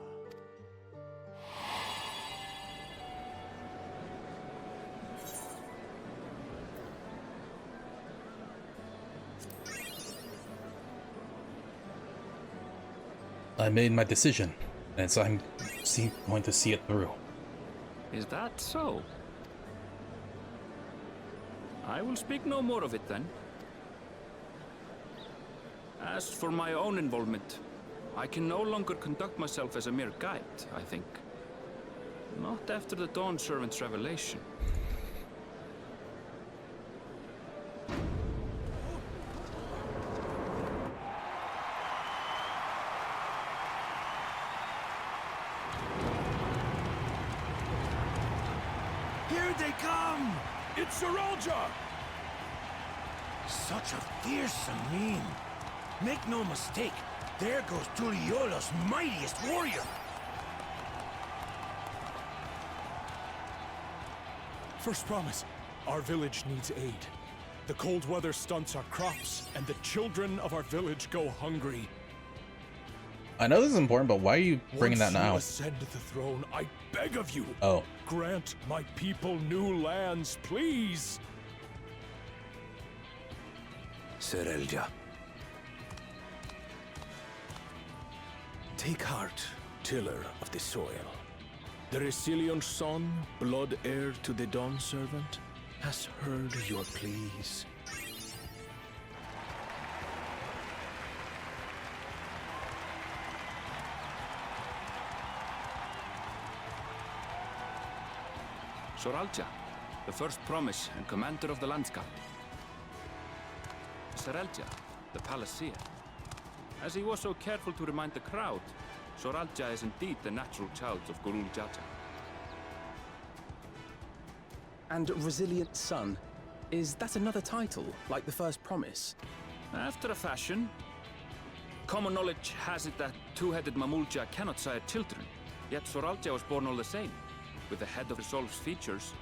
I made my decision, and so I'm going to see it through. Is that so? I will speak no more of it then. As for my own involvement, I can no longer conduct myself as a mere guide, I think. Not after the Dawn Servant's revelation. Here they come! It's Seralja! Such a fearsome mien. Make no mistake, there goes Tuliola's mightiest warrior. First promise, our village needs aid. The cold weather stunts our crops, and the children of our village go hungry. I know this is important, but why are you bringing that now? Once you ascend the throne, I beg of you. Oh. Grant my people new lands, please. Serelja. Take heart, tiller of the soil. The Resilion son, blood heir to the Dawn Servant, has heard your pleas. Seralja, the first promise and commander of the Landscape. Serelja, the palaceer. As he was so careful to remind the crowd, Seralja is indeed the natural child of Gurul Jaja. And Resilient Son, is that another title, like the first promise? After a fashion. Common knowledge has it that two-headed Mamulja cannot sire children, yet Seralja was born all the same, with the head of Resolve's features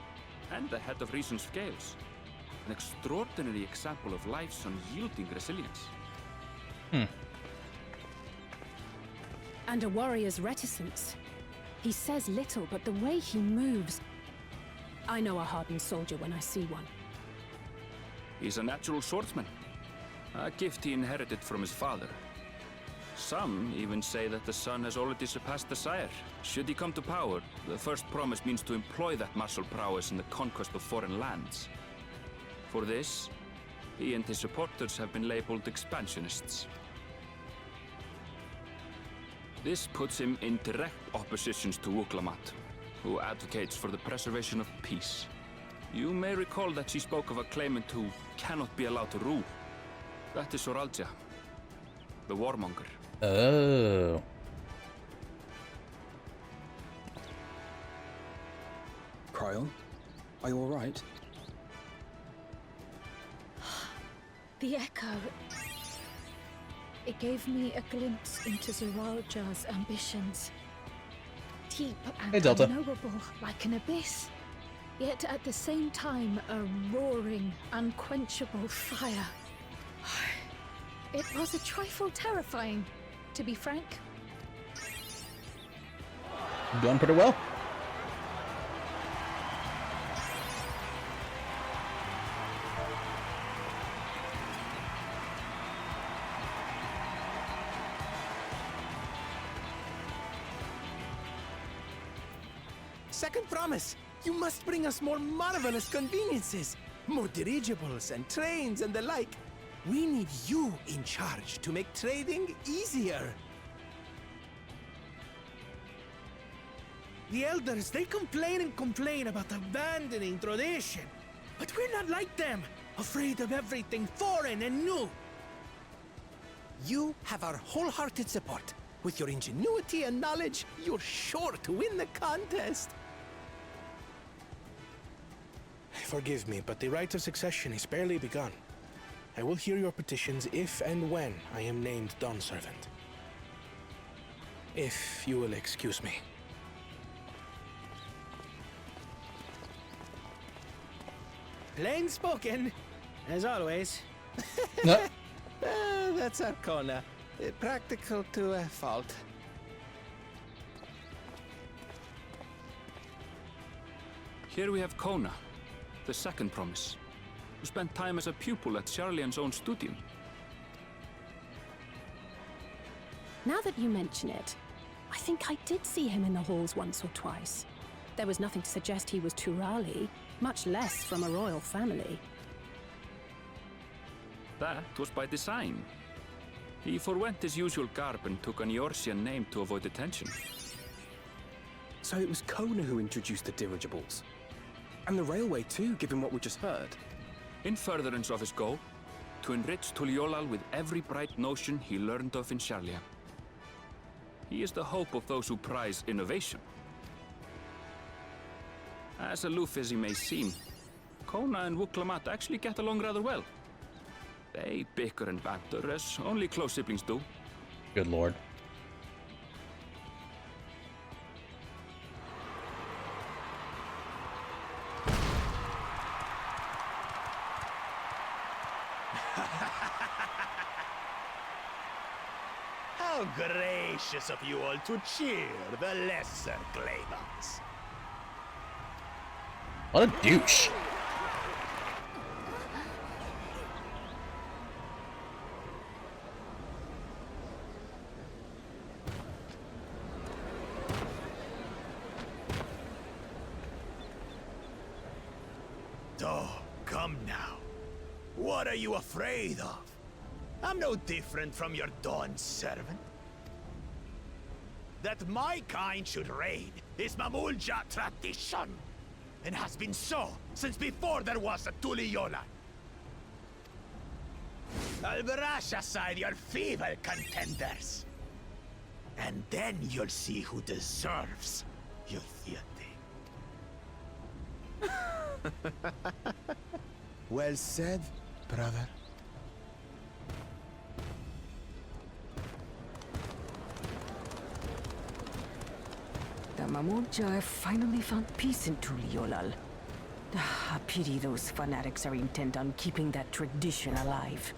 and the head of Reason's scales. An extraordinary example of life's unyielding resilience. And a warrior's reticence. He says little, but the way he moves... I know a hardened soldier when I see one. He's a natural swordsman, a gift he inherited from his father. Some even say that the son has already surpassed the sire. Should he come to power, the first promise means to employ that martial prowess in the conquest of foreign lands. For this, he and his supporters have been labeled expansionists. This puts him in direct opposition to Wuklamat, who advocates for the preservation of peace. You may recall that she spoke of a claimant who cannot be allowed to rule. That is Seralja, the warmonger. Oh. Kryl, are you alright? The echo. It gave me a glimpse into Seralja's ambitions. Deep and Hey, Delta. unknowable, like an abyss. Yet at the same time, a roaring, unquenchable fire. It was a trifle terrifying, to be frank. Doing pretty well. Second promise. You must bring us more marvelous conveniences. More dirigibles and trains and the like. We need you in charge to make trading easier. The elders, they complain and complain about abandoning tradition. But we're not like them, afraid of everything foreign and new. You have our wholehearted support. With your ingenuity and knowledge, you're sure to win the contest. Forgive me, but the rite of succession is barely begun. I will hear your petitions if and when I am named Dawn Servant. If you will excuse me. Plain spoken, as always. No. That's Arcona. Practical to a fault. Here we have Kona, the second promise, who spent time as a pupil at Sharlian's own studium. Now that you mention it, I think I did see him in the halls once or twice. There was nothing to suggest he was Turali, much less from a royal family. That was by design. He forwent his usual garb and took an Eorzean name to avoid attention. So it was Kona who introduced the dirigibles. And the railway too, given what we just heard. In furtherance of his goal, to enrich Tuliolal with every bright notion he learned of in Sharlia. He is the hope of those who prize innovation. As aloof as he may seem, Kona and Wuklamat actually get along rather well. They bicker and banter as only close siblings do. Good lord. How gracious of you all to cheer the lesser Claymans. What a douche. Oh, come now. What are you afraid of? I'm no different from your Dawn servant. That my kind should reign is Mamulja tradition, and has been so since before there was a Tuliyola. I'll brush aside your feeble contenders, and then you'll see who deserves your deity. Well said, brother. The Mamulja have finally found peace in Tuliolal. A pity those fanatics are intent on keeping that tradition alive.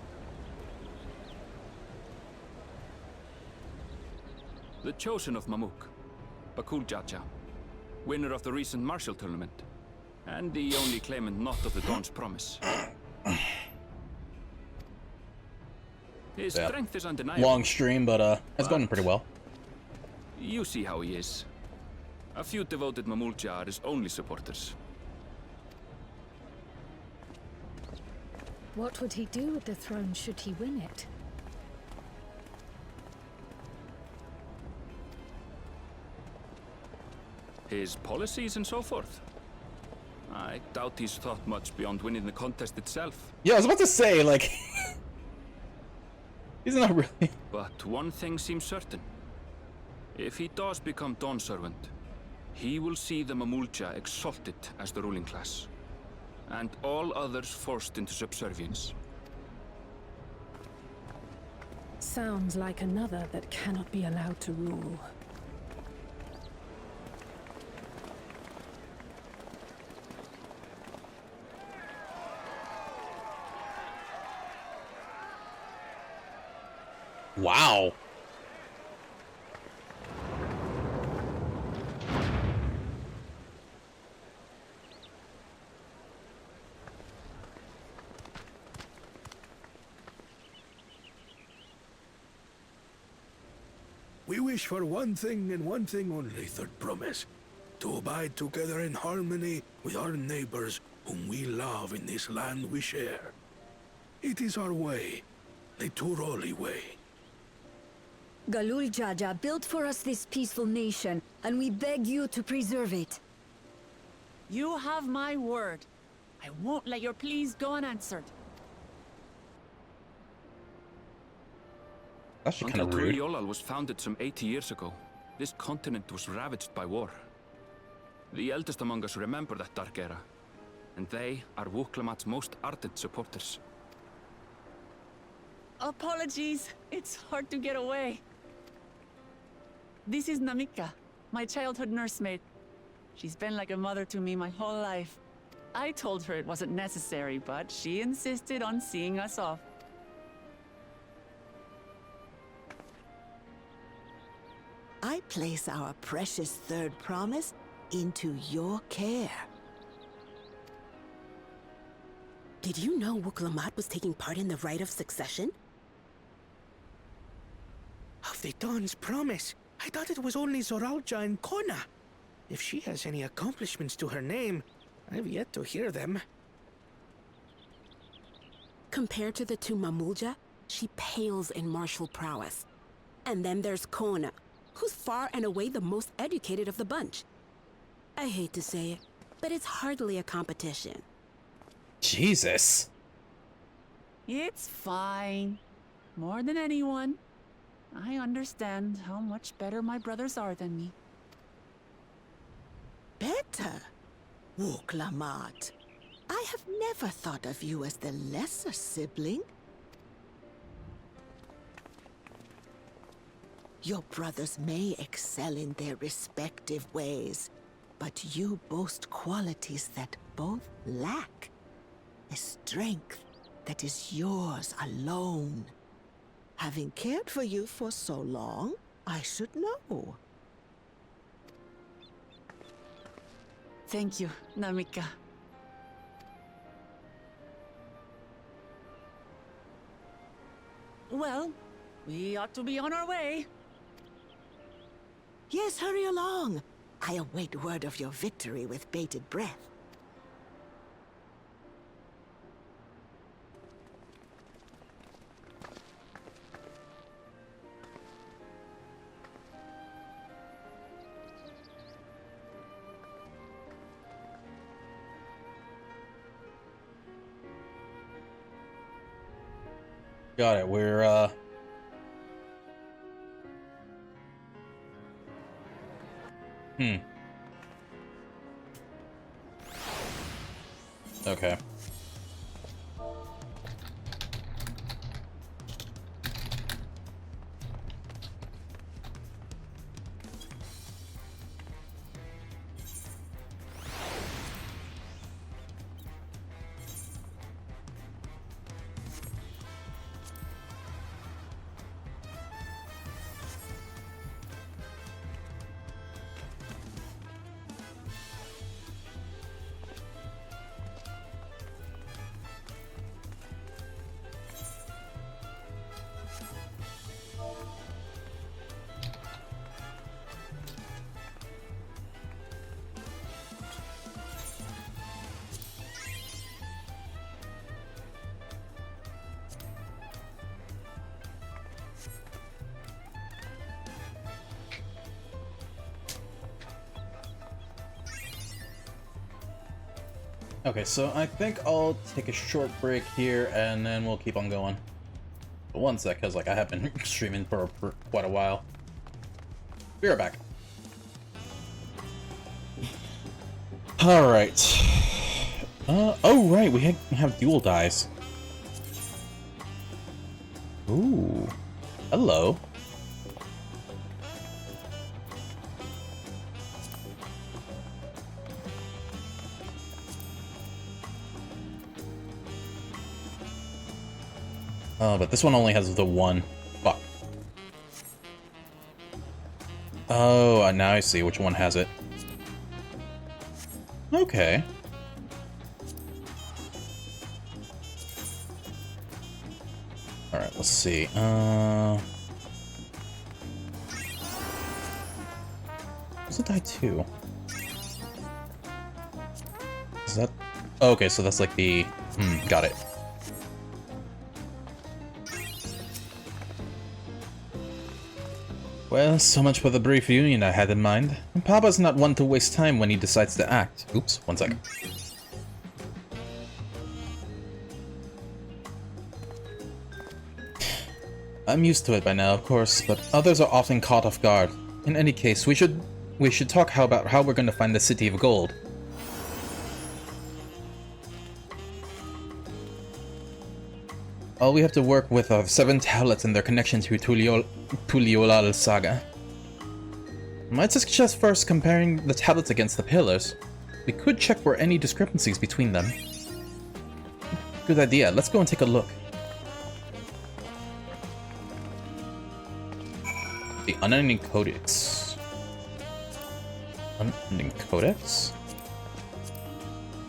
The chosen of Mamuk, Bakul Jaja, winner of the recent martial tournament, and the only claimant not of the Dawn's promise. His strength is undeniable. Long stream, but it's going pretty well. You see how he is. A few devoted Mamulja are his only supporters. What would he do with the throne should he win it? His policies and so forth. I doubt he's thought much beyond winning the contest itself. Yeah, I was about to say, like... he's not really... But one thing seems certain. If he does become Dawn Servant, he will see the Mamulja exalted as the ruling class, and all others forced into subservience. Sounds like another that cannot be allowed to rule. Wow. We wish for one thing and one thing only, Third Promise. to abide together in harmony with our neighbors whom we love in this land we share. It is our way, the Turoli way. Galul Jaja built for us this peaceful nation, and we beg you to preserve it. You have my word. I won't let your pleas go unanswered. Actually kind of rude. Until Tuliolal was founded some 80 years ago, this continent was ravaged by war. The eldest among us remember that dark era, and they are Wuklamat's most ardent supporters. Apologies. It's hard to get away. This is Namika, my childhood nursemaid. She's been like a mother to me my whole life. I told her it wasn't necessary, but she insisted on seeing us off. I place our precious third promise into your care. Did you know Wuklamat was taking part in the rite of succession? Of the Dawn's promise? I thought it was only Zoralja and Kona. If she has any accomplishments to her name, I've yet to hear them. Compared to the two Mamulja, she pales in martial prowess. And then there's Kona, who's far and away the most educated of the bunch. I hate to say it, but it's hardly a competition. Jesus. It's fine. More than anyone, I understand how much better my brothers are than me. Better? Wuklamat. I have never thought of you as the lesser sibling. Your brothers may excel in their respective ways, but you boast qualities that both lack. A strength that is yours alone. Having cared for you for so long, I should know. Thank you, Namika. Well, we ought to be on our way. Yes, hurry along. I await word of your victory with bated breath. Got it. We're Okay. Okay, so I think I'll take a short break here and then we'll keep on going. But one sec, because like I have been streaming for quite a while. Be right back. Alright. Oh right, we have dual dice. Ooh. Hello. But this one only has the one. Fuck. Oh, now I see which one has it. Okay. Alright, let's see. What's the die 2? Okay, so that's like the... got it. Well, so much for the brief reunion I had in mind. Papa's not one to waste time when he decides to act. Oops, one second. I'm used to it by now, of course, but others are often caught off guard. In any case, we should talk about how we're going to find the City of Gold. All we have to work with are 7 tablets and their connection to Tuliolal Saga. Might suggest first comparing the tablets against the pillars. We could check for any discrepancies between them. Good idea, let's go and take a look. The Unending Codex. Unending Codex?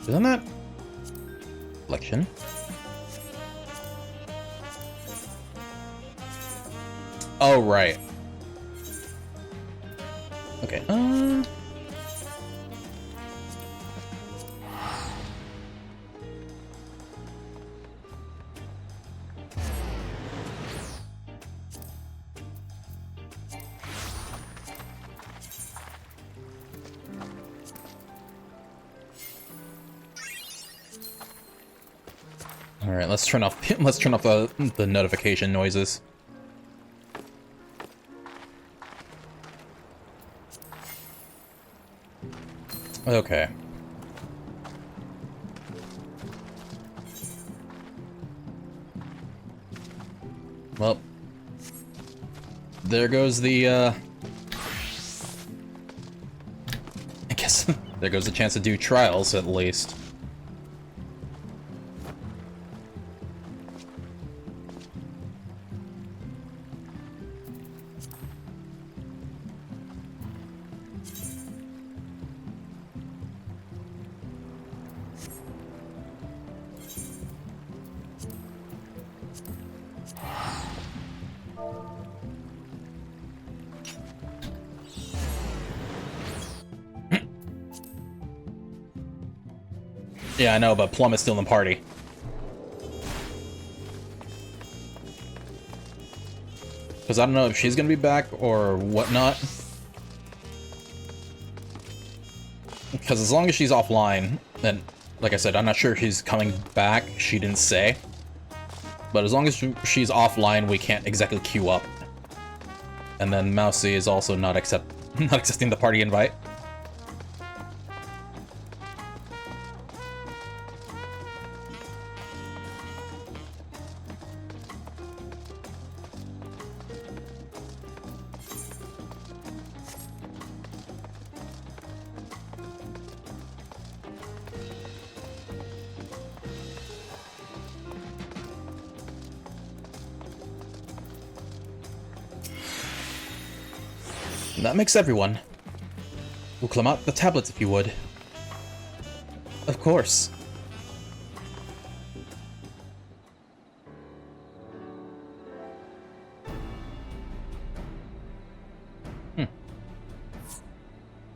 Isn't that... Collection? Oh, right. Okay, All right, let's turn off the notification noises. Okay. Well, there goes the, I guess there goes the chance to do trials, at least. Yeah, I know, but Plum is still in the party. Because I don't know if she's gonna be back or whatnot. Because as long as she's offline, then, like I said, I'm not sure if she's coming back. She didn't say. But as long as she's offline, we can't exactly queue up. And then Mousy is also not accepting the party invite. That makes everyone. We'll climb out the tablets if you would. Of course.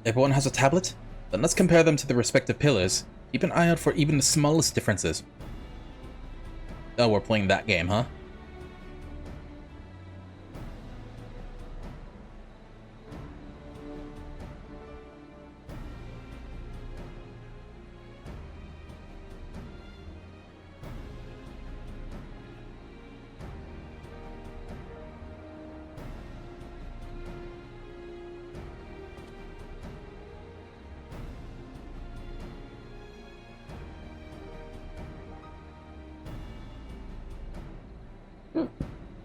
Everyone has a tablet? Then let's compare them to the respective pillars. Keep an eye out for even the smallest differences. Oh, we're playing that game, huh?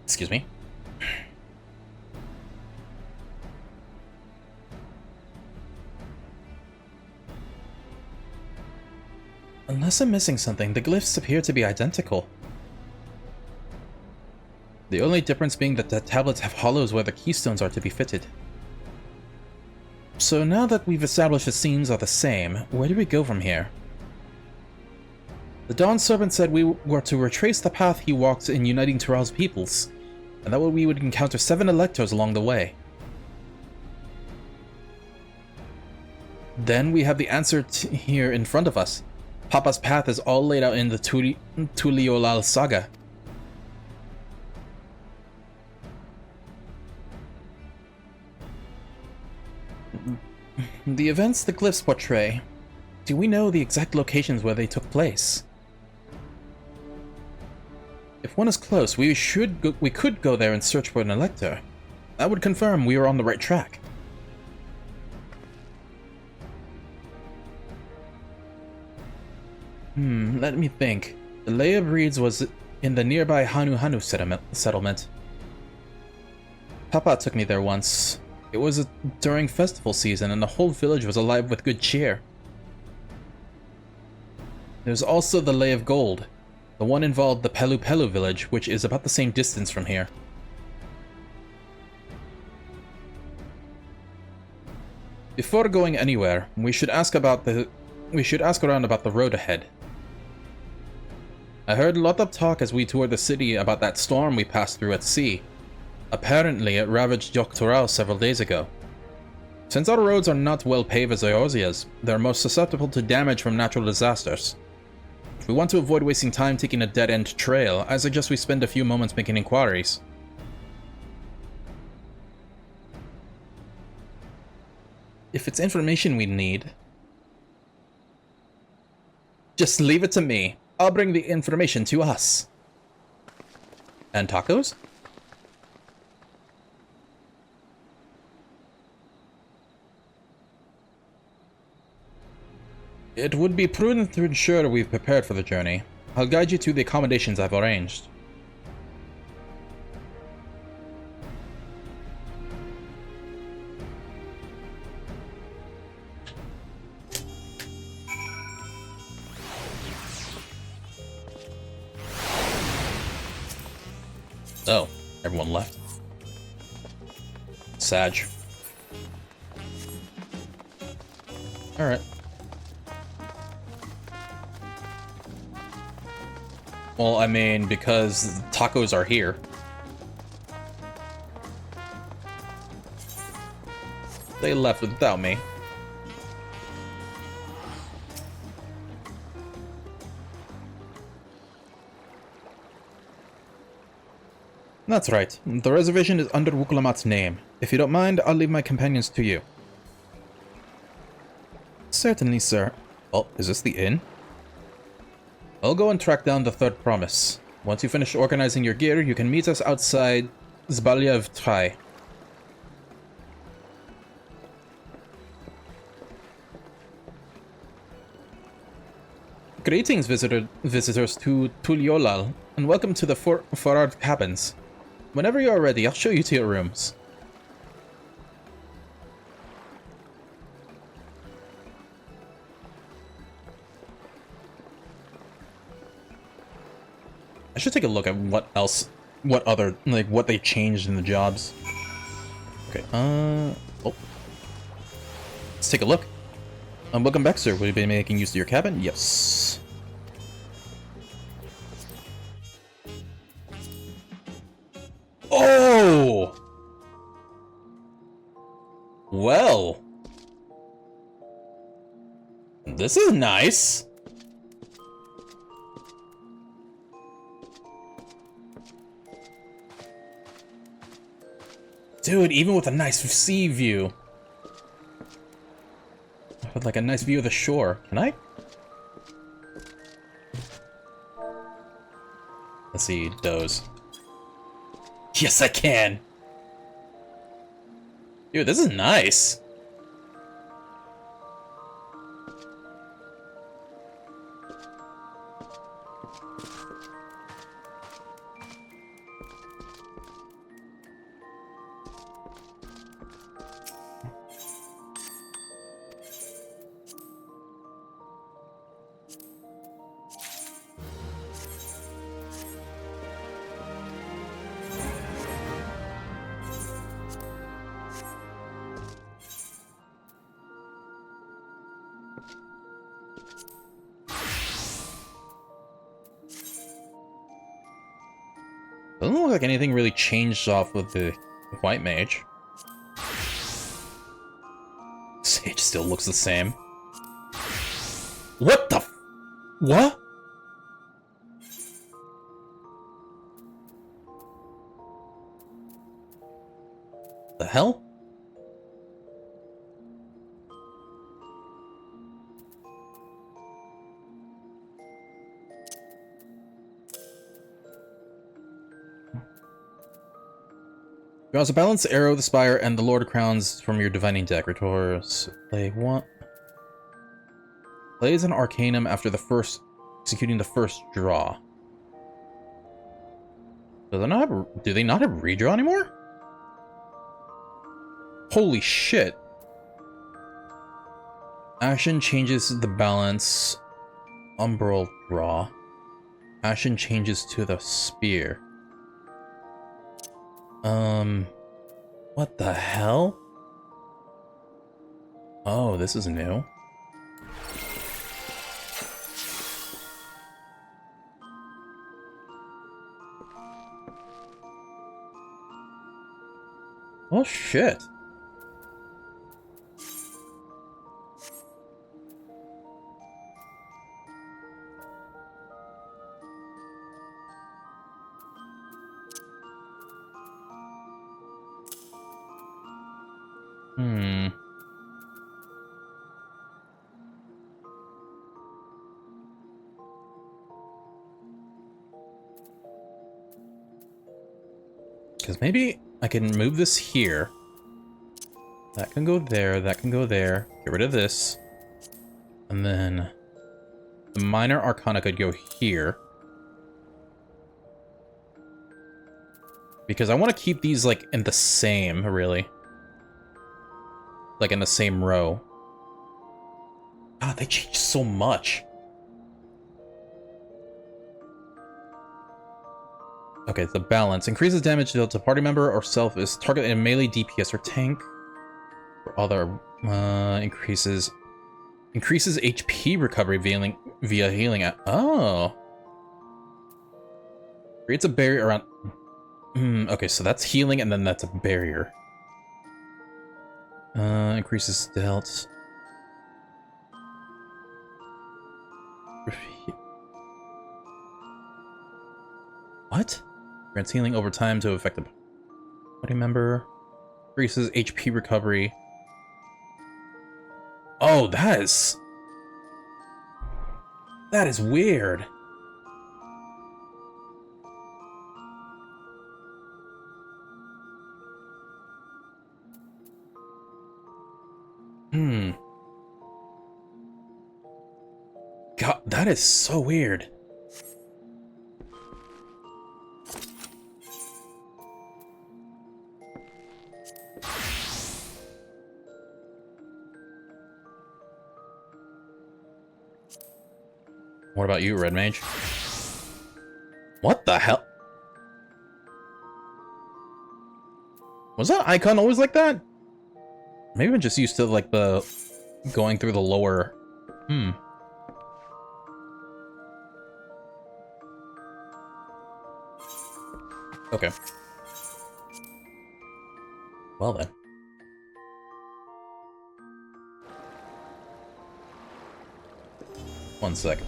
Excuse me. Unless I'm missing something, the glyphs appear to be identical. The only difference being that the tablets have hollows where the keystones are to be fitted. So now that we've established the scenes are the same, where do we go from here? The Dawn Servant said we were to retrace the path he walked in uniting Tural's peoples, and that we would encounter 7 electors along the way. Then we have the answer here in front of us. Papa's path is all laid out in the Tuliolal saga. The events the glyphs portray. Do we know the exact locations where they took place? If one is close, we could go there and search for an elector. That would confirm we were on the right track. Let me think. The Lay of Reeds was in the nearby Hanu settlement. Papa took me there once. It was during festival season and the whole village was alive with good cheer. There's also the Lay of Gold. The one involved the Pelu Pelu village, which is about the same distance from here. Before going anywhere, we should ask around about the road ahead. I heard a lot of talk as we toured the city about that storm we passed through at sea. Apparently, it ravaged Dawntrail several days ago. Since our roads are not well paved as Eorzea's, they're most susceptible to damage from natural disasters. If we want to avoid wasting time taking a dead-end trail, I suggest we spend a few moments making inquiries. If it's information we need, just leave it to me. I'll bring the information to us. And tacos? It would be prudent to ensure we've prepared for the journey. I'll guide you to the accommodations I've arranged. Oh, everyone left. Sag. Alright. Well, I mean, because tacos are here. They left without me. That's right. The reservation is under Wukulamat's name. If you don't mind, I'll leave my companions to you. Certainly, sir. Oh, is this the inn? I'll go and track down the third promise. Once you finish organizing your gear, you can meet us outside Zbaliev Trai. Greetings, visitors to Tuliolal, and welcome to the Forard Cabins. Whenever you are ready, I'll show you to your rooms. I should take a look at what other, like, what they changed in the jobs. Okay, oh. Let's take a look. Welcome back, sir. Will you be making use of your cabin? Yes. Oh! Well. This is nice. Dude, even with a nice sea view. With like a nice view of the shore. Can I? Let's see, doze. Yes, I can! Dude, this is nice. Doesn't look like anything really changed off with the white mage. Sage still looks the same. What the f- What? The hell? Draws a balanced arrow, the spire, and the Lord of Crowns from your divining deck. Retors. Play what? Plays an Arcanum after the first, executing the first draw. Do they not have redraw anymore? Holy shit. Action changes the balance. Umbral draw. Action changes to the spear. What the hell? Oh, this is new. Oh shit. Because maybe I can move this here. That can go there, that can go there. Get rid of this. And then the Minor Arcana could go here. Because I want to keep these, like, in the same, really. Like, in the same row. God, they changed so much. Okay, the balance. Increases damage dealt to party member or self is targeted in melee, DPS, or tank. For other, increases HP recovery via healing. Oh. Creates a barrier around... okay, so that's healing, and then that's a barrier. Increases dealt. What? Grants healing over time to affect the party member. Increases HP recovery. Oh, that is weird. God, that is so weird. What about you, Red Mage? What the hell? Was that icon always like that? Maybe I'm just used to, like, the... going through the lower... Okay. Well then. One sec.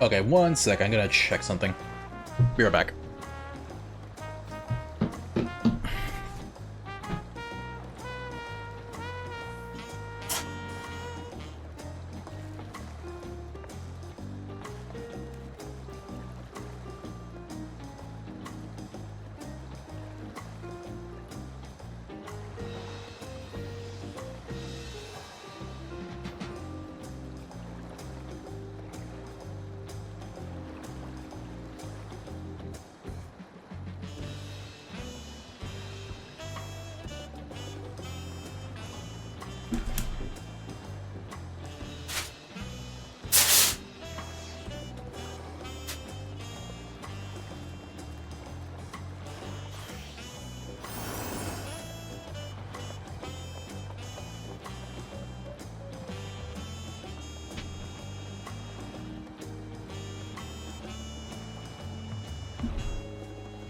Okay, one sec. I'm gonna check something. Be right back.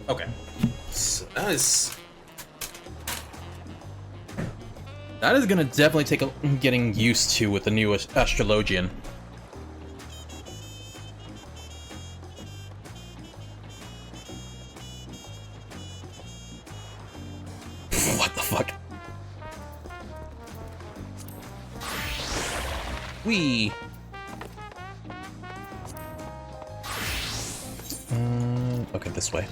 Okay. So that is gonna definitely take a getting used to with the new astrologian. What the fuck? Wee. Okay, this way.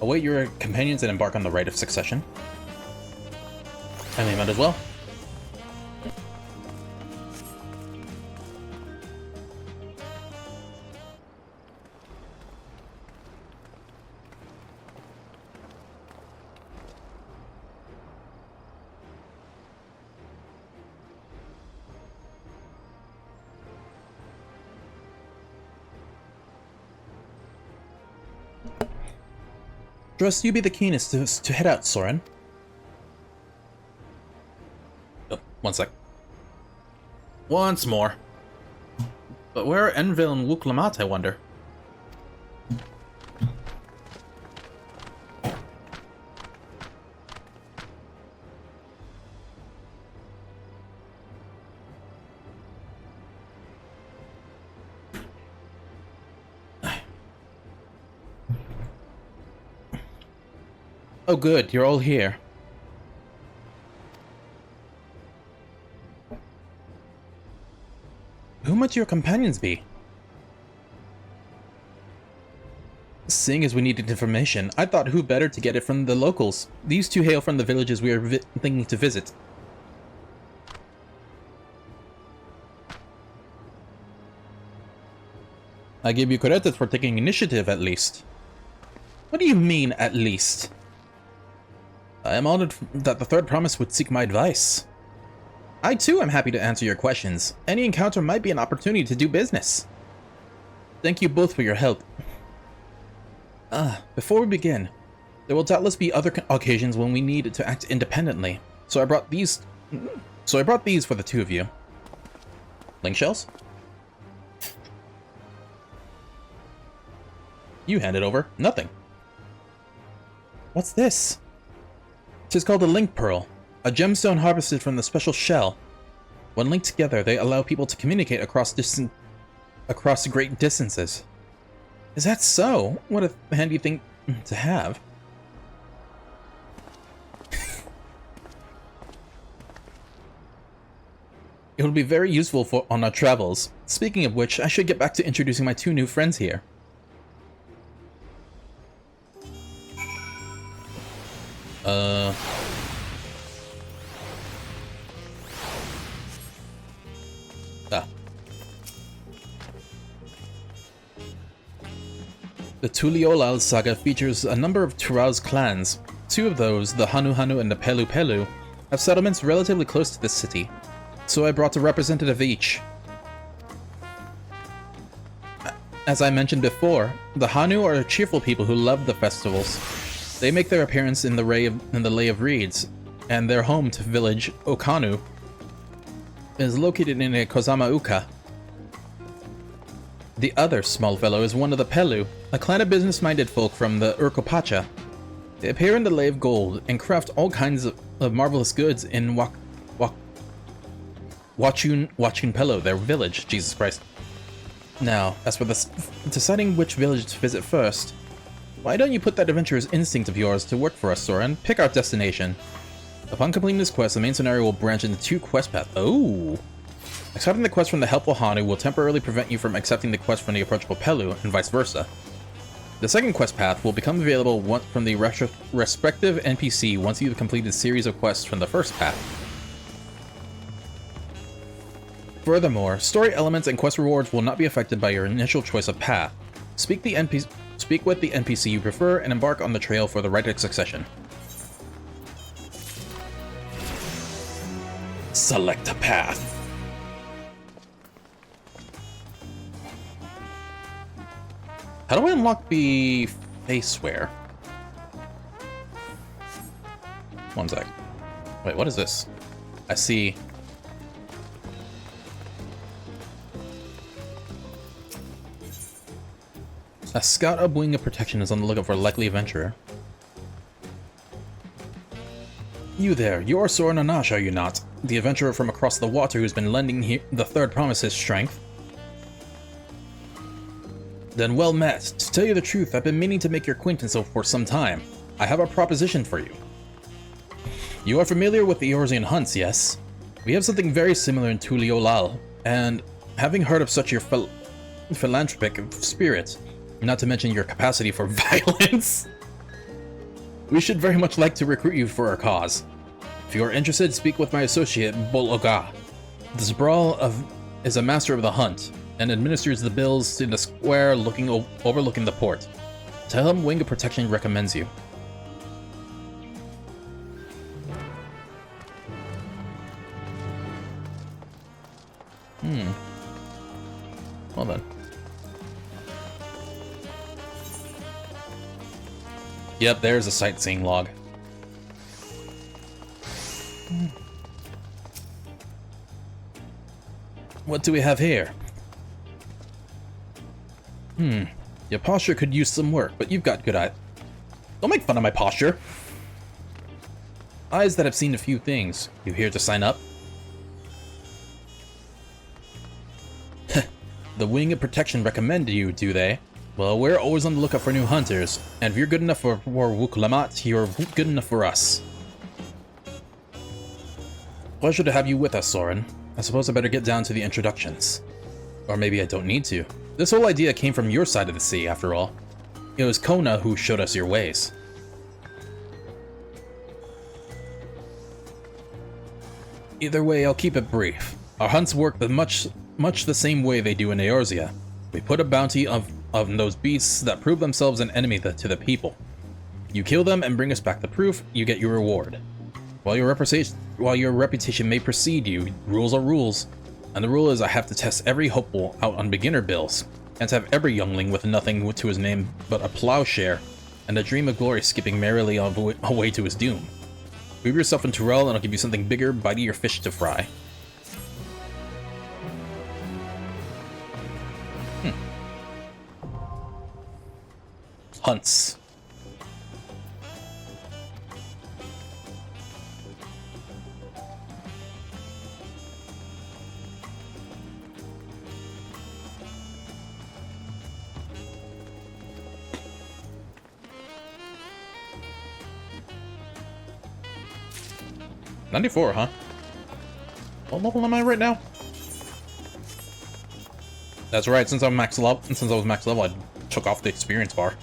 Await your companions and embark on the rite of succession. I mean, might as well. Trust you be the keenest to head out, Soren. Oh, one sec. Once more. But where are Envil and Wuklamat, I wonder? Oh good, you're all here. Who might your companions be? Seeing as we needed information, I thought who better to get it from the locals. These two hail from the villages we are thinking to visit. I give you credit for taking initiative, at least. What do you mean, at least? I am honored that the third promise would seek my advice. I too am happy to answer your questions. Any encounter might be an opportunity to do business. Thank you both for your help. Before we begin, there will doubtless be other occasions when we need to act independently. So I brought these for the two of you. Link shells? You handed over nothing. What's this? 'Tis called a link pearl, a gemstone harvested from the special shell. When linked together, they allow people to communicate across great distances. Is that so? What a handy thing to have. It will be very useful on our travels. Speaking of which, I should get back to introducing my two new friends here. The Tuliolal saga features a number of Tural's clans. Two of those, the Hanu Hanu and the Pelu Pelu, have settlements relatively close to this city, so I brought a representative of each. As I mentioned before, the Hanu are cheerful people who love the festivals. They make their appearance in the Lay of Reeds, and their home to village Okanu is located in a Kozama Uka. The other small fellow is one of the Pelu, a clan of business-minded folk from the Urkopacha. They appear in the Lay of Gold and craft all kinds of marvelous goods in Wachun Pelo, their village. Jesus Christ. Now, as for deciding which village to visit first, why don't you put that adventurer's instinct of yours to work for us, Soren? Pick our destination. Upon completing this quest, the main scenario will branch into two quest paths. Oh! Accepting the quest from the helpful Hanu will temporarily prevent you from accepting the quest from the approachable Pelu, and vice versa. The second quest path will become available from the respective NPC once you've completed a series of quests from the first path. Furthermore, story elements and quest rewards will not be affected by your initial choice of path. Speak with the NPC you prefer and embark on the trail for the right of succession. Select a path. How do I unlock the face wear? One sec. Wait, what is this? I see. A scout of Wing of Protection is on the lookout for a likely adventurer. You there, you're Soren Anash, are you not? The adventurer from across the water who's been lending the Third Promise his strength. Then well met. To tell you the truth, I've been meaning to make your acquaintance for some time. I have a proposition for you. You are familiar with the Eorzean hunts, yes? We have something very similar in Tuliolal, and having heard of such your philanthropic spirit, not to mention your capacity for violence, we should very much like to recruit you for our cause. If you are interested, speak with my associate, Bol Oga. The Zbrawl is a master of the hunt, and administers the bills in the square overlooking the port. Tell him Wing of Protection recommends you. Well then. Yep, there's a sightseeing log. What do we have here? Your posture could use some work, but you've got good eyes. Don't make fun of my posture. Eyes that have seen a few things. You here to sign up? The Wing of Protection recommended you, do they? Well, we're always on the lookout for new hunters, and if you're good enough for Wuklamat, you're good enough for us. Pleasure to have you with us, Soren. I suppose I better get down to the introductions. Or maybe I don't need to. This whole idea came from your side of the sea, after all. It was Kona who showed us your ways. Either way, I'll keep it brief. Our hunts work much the same way they do in Eorzea. We put a bounty of those beasts that prove themselves an enemy to the people. You kill them and bring us back the proof, you get your reward. While your reputation may precede you, rules are rules. And the rule is I have to test every hopeful out on beginner bills, and to have every youngling with nothing to his name but a plowshare, and a dream of glory skipping merrily away to his doom. Prove yourself in Turel and I'll give you something bigger, bitier fish to fry. Hunts. $94, huh? What level am I right now? That's right, since I was max level, I took off the experience bar.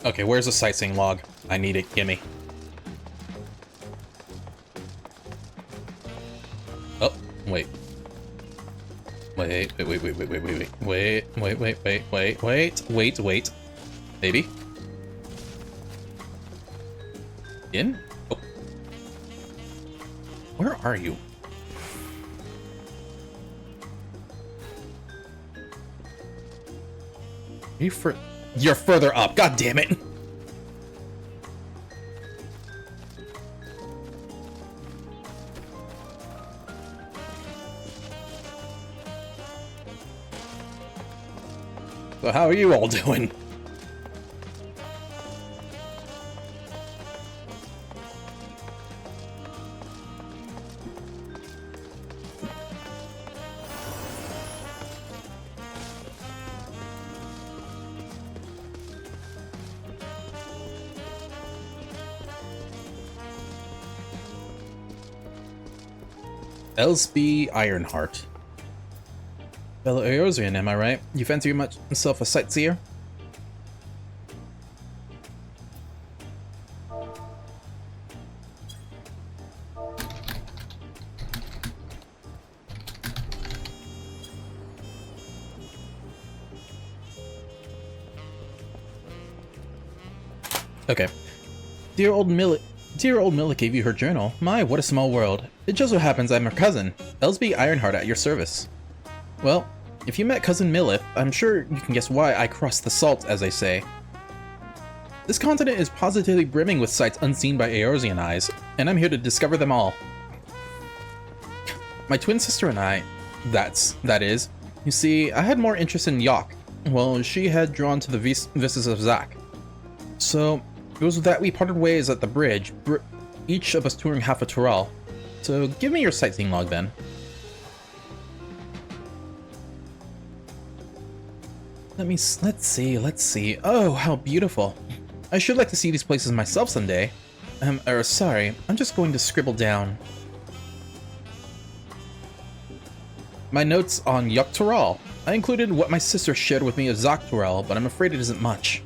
Okay, where's the sightseeing log? I need it, gimme. Oh, wait. Wait. Baby. In? Oh. Where are you? You're further up, god damn it! So how are you all doing? Elsby Ironheart. Fellow Eorzean, am I right? You fancy yourself a sightseer? Okay. Dear old Millie gave you her journal. My, what a small world. It just so happens I'm her cousin, Elsby Ironheart, at your service. Well, if you met Cousin Millith, I'm sure you can guess why I crossed the salt, as they say. This continent is positively brimming with sights unseen by Eorzean eyes, and I'm here to discover them all. My twin sister and I, that is, you see, I had more interest in Yok, while she had drawn to the vistas of Zack. So, it was that we parted ways at the bridge, each of us touring half a Tural. So give me your sightseeing log then. Let's see. Oh, how beautiful. I should like to see these places myself someday. Sorry, I'm just going to scribble down my notes on Yok Tural. I included what my sister shared with me of Zack Tural, but I'm afraid it isn't much.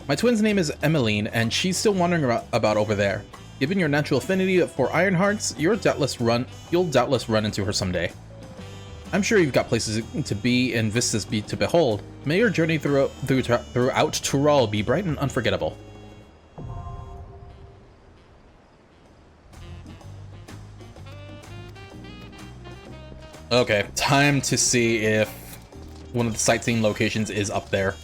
My twin's name is Emmeline, and she's still wandering about over there. Given your natural affinity for Ironhearts, you'll doubtless run into her someday. I'm sure you've got places to be and vistas to behold. May your journey throughout Tural be bright and unforgettable. Okay, time to see if one of the sightseeing locations is up there.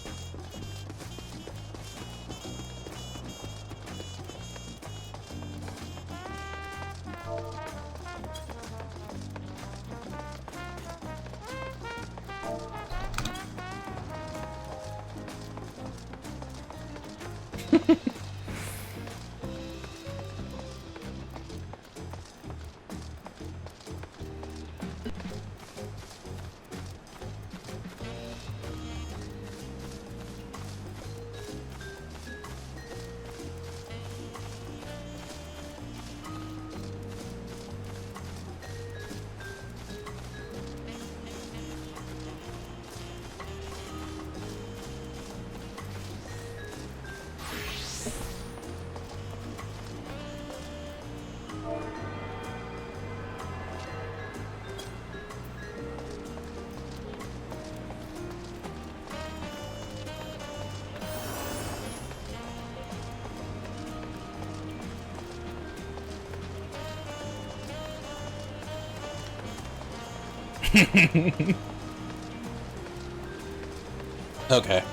Okay.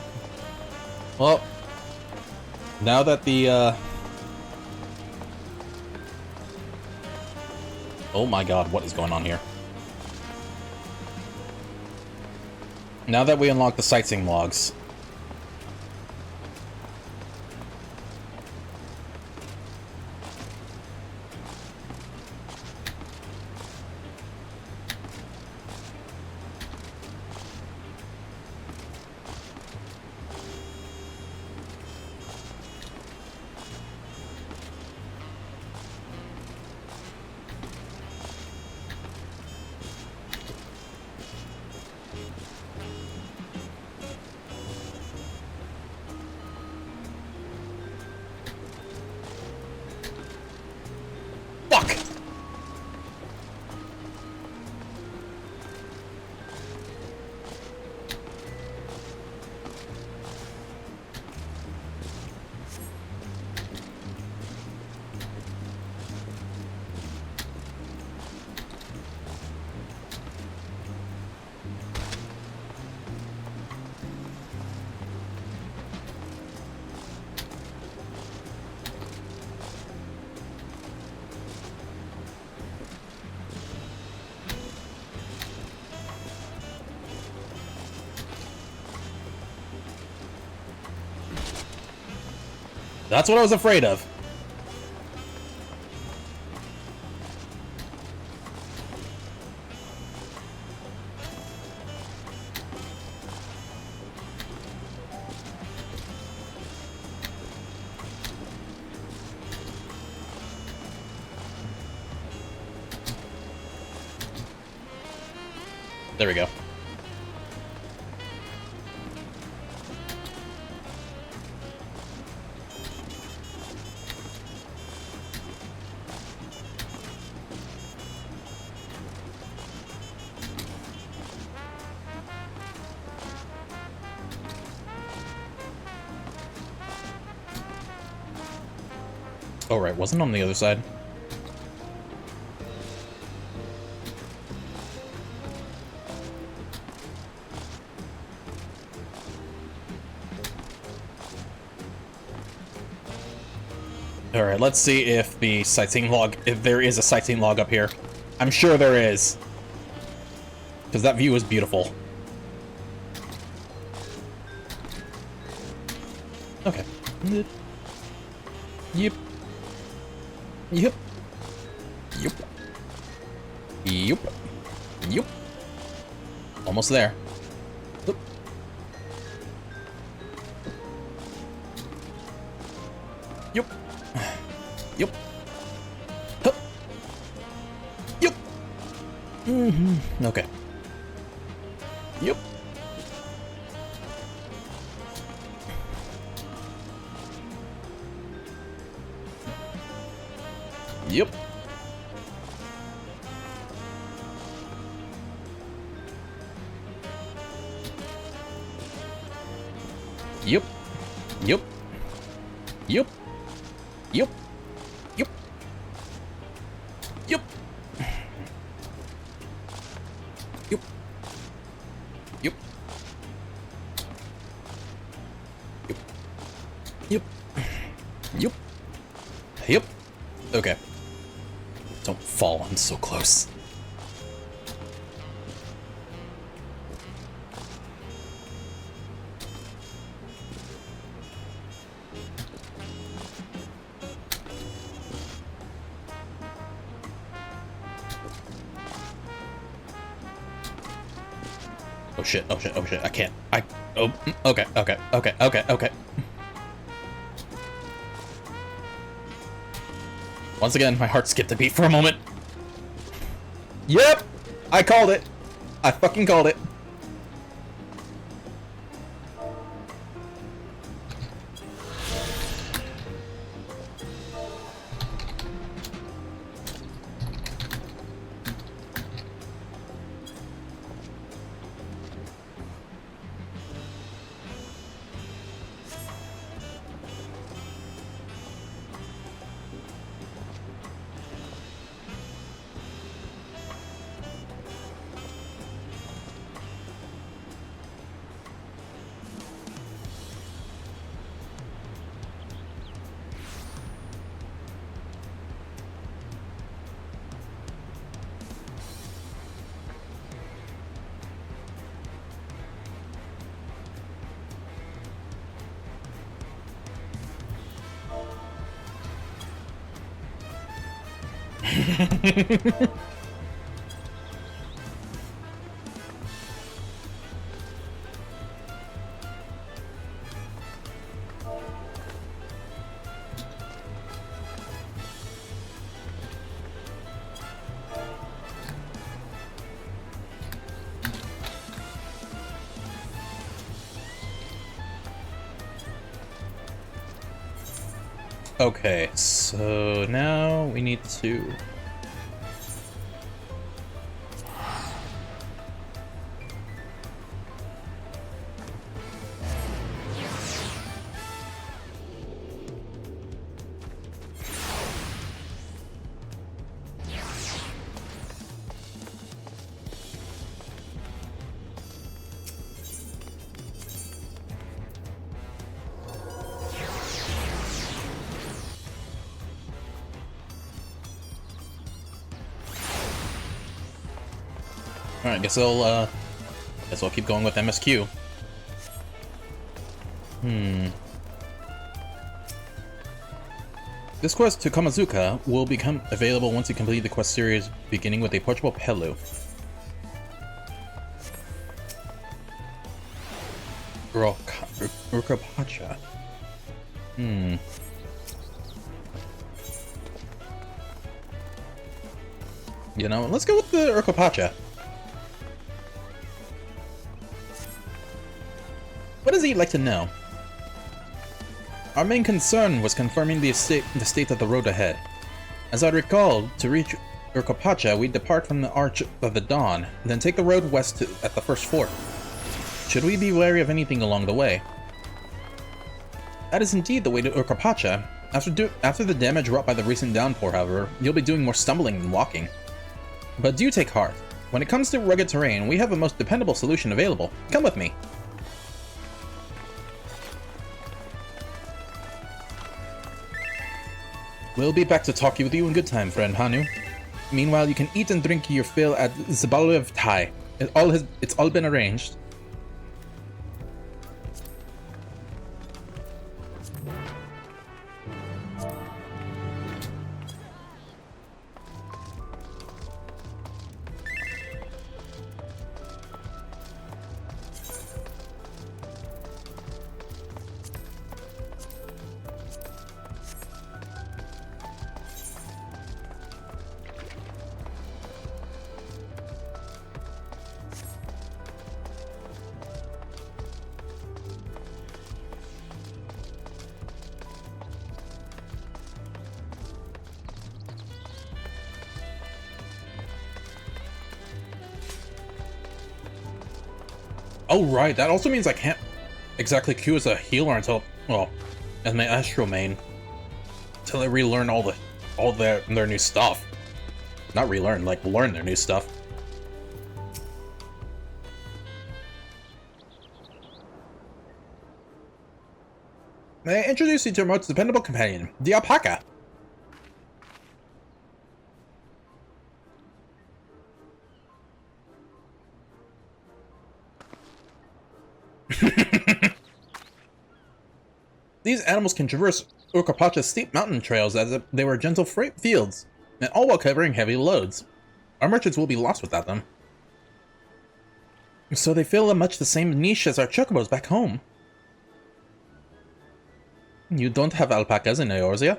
Well, now that the, oh my god, what is going on here? Now that we unlock the sightseeing logs, that's what I was afraid of. There we go. Oh, right, wasn't on the other side. Alright, let's see if the sightseeing log, if there is a sightseeing log up here. I'm sure there is. Because that view is beautiful. Okay. Yep. Yep. Yep. Yep. Yep. Almost there. Oop. Yep. Yep. Hup. Yep. Okay. Yep. Yep. Yep. Yep. Yep. Yep. Yep. Yep. Yep. Yep. Yep. Yep. Yep. Okay. Don't fall, I'm so close. Oh shit, oh shit, oh shit, I can't. Oh, okay, okay, okay, okay, okay. Once again, my heart skipped a beat for a moment. Yep! I called it. I fucking called it. Okay, so now we need to... Alright, guess I'll keep going with MSQ. This quest to Kamazuka will become available once you complete the quest series, beginning with a portable Pelu. Urkopacha. You know, let's go with the Urkopacha. you'd like to know. Our main concern was confirming the state of the road ahead. As I recall, to reach Urkopacha, we depart from the Arch of the Dawn, then take the road west at the first fort. Should we be wary of anything along the way? That is indeed the way to Urkopacha. After the damage wrought by the recent downpour, however, you'll be doing more stumbling than walking. But do take heart. When it comes to rugged terrain, we have the most dependable solution available. Come with me. We'll be back to talk with you in good time, friend Hanu. Meanwhile, you can eat and drink your fill at Zabalev Tai. It's all been arranged. Oh right, that also means I can't exactly queue as a healer until, well, as my Astro main, until I relearn all their new stuff. Not relearn, like learn their new stuff. May I introduce you to our most dependable companion, the alpaca. These animals can traverse Urkopacha's steep mountain trails as if they were gentle freight fields, and all while covering heavy loads. Our merchants will be lost without them. So they fill much the same niche as our chocobos back home. You don't have alpacas in Eorzea?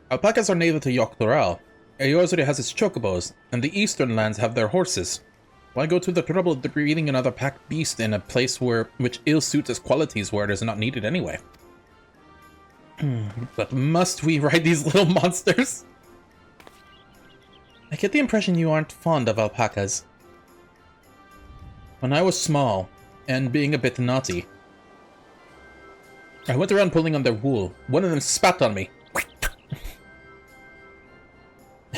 Alpacas are native to Yggdrasil. Eorzea has its chocobos, and the eastern lands have their horses. Why go to the trouble of breeding another pack beast in a place which ill suits its qualities where it is not needed anyway? But must we ride these little monsters? I get the impression you aren't fond of alpacas. When I was small, and being a bit naughty, I went around pulling on their wool. One of them spat on me.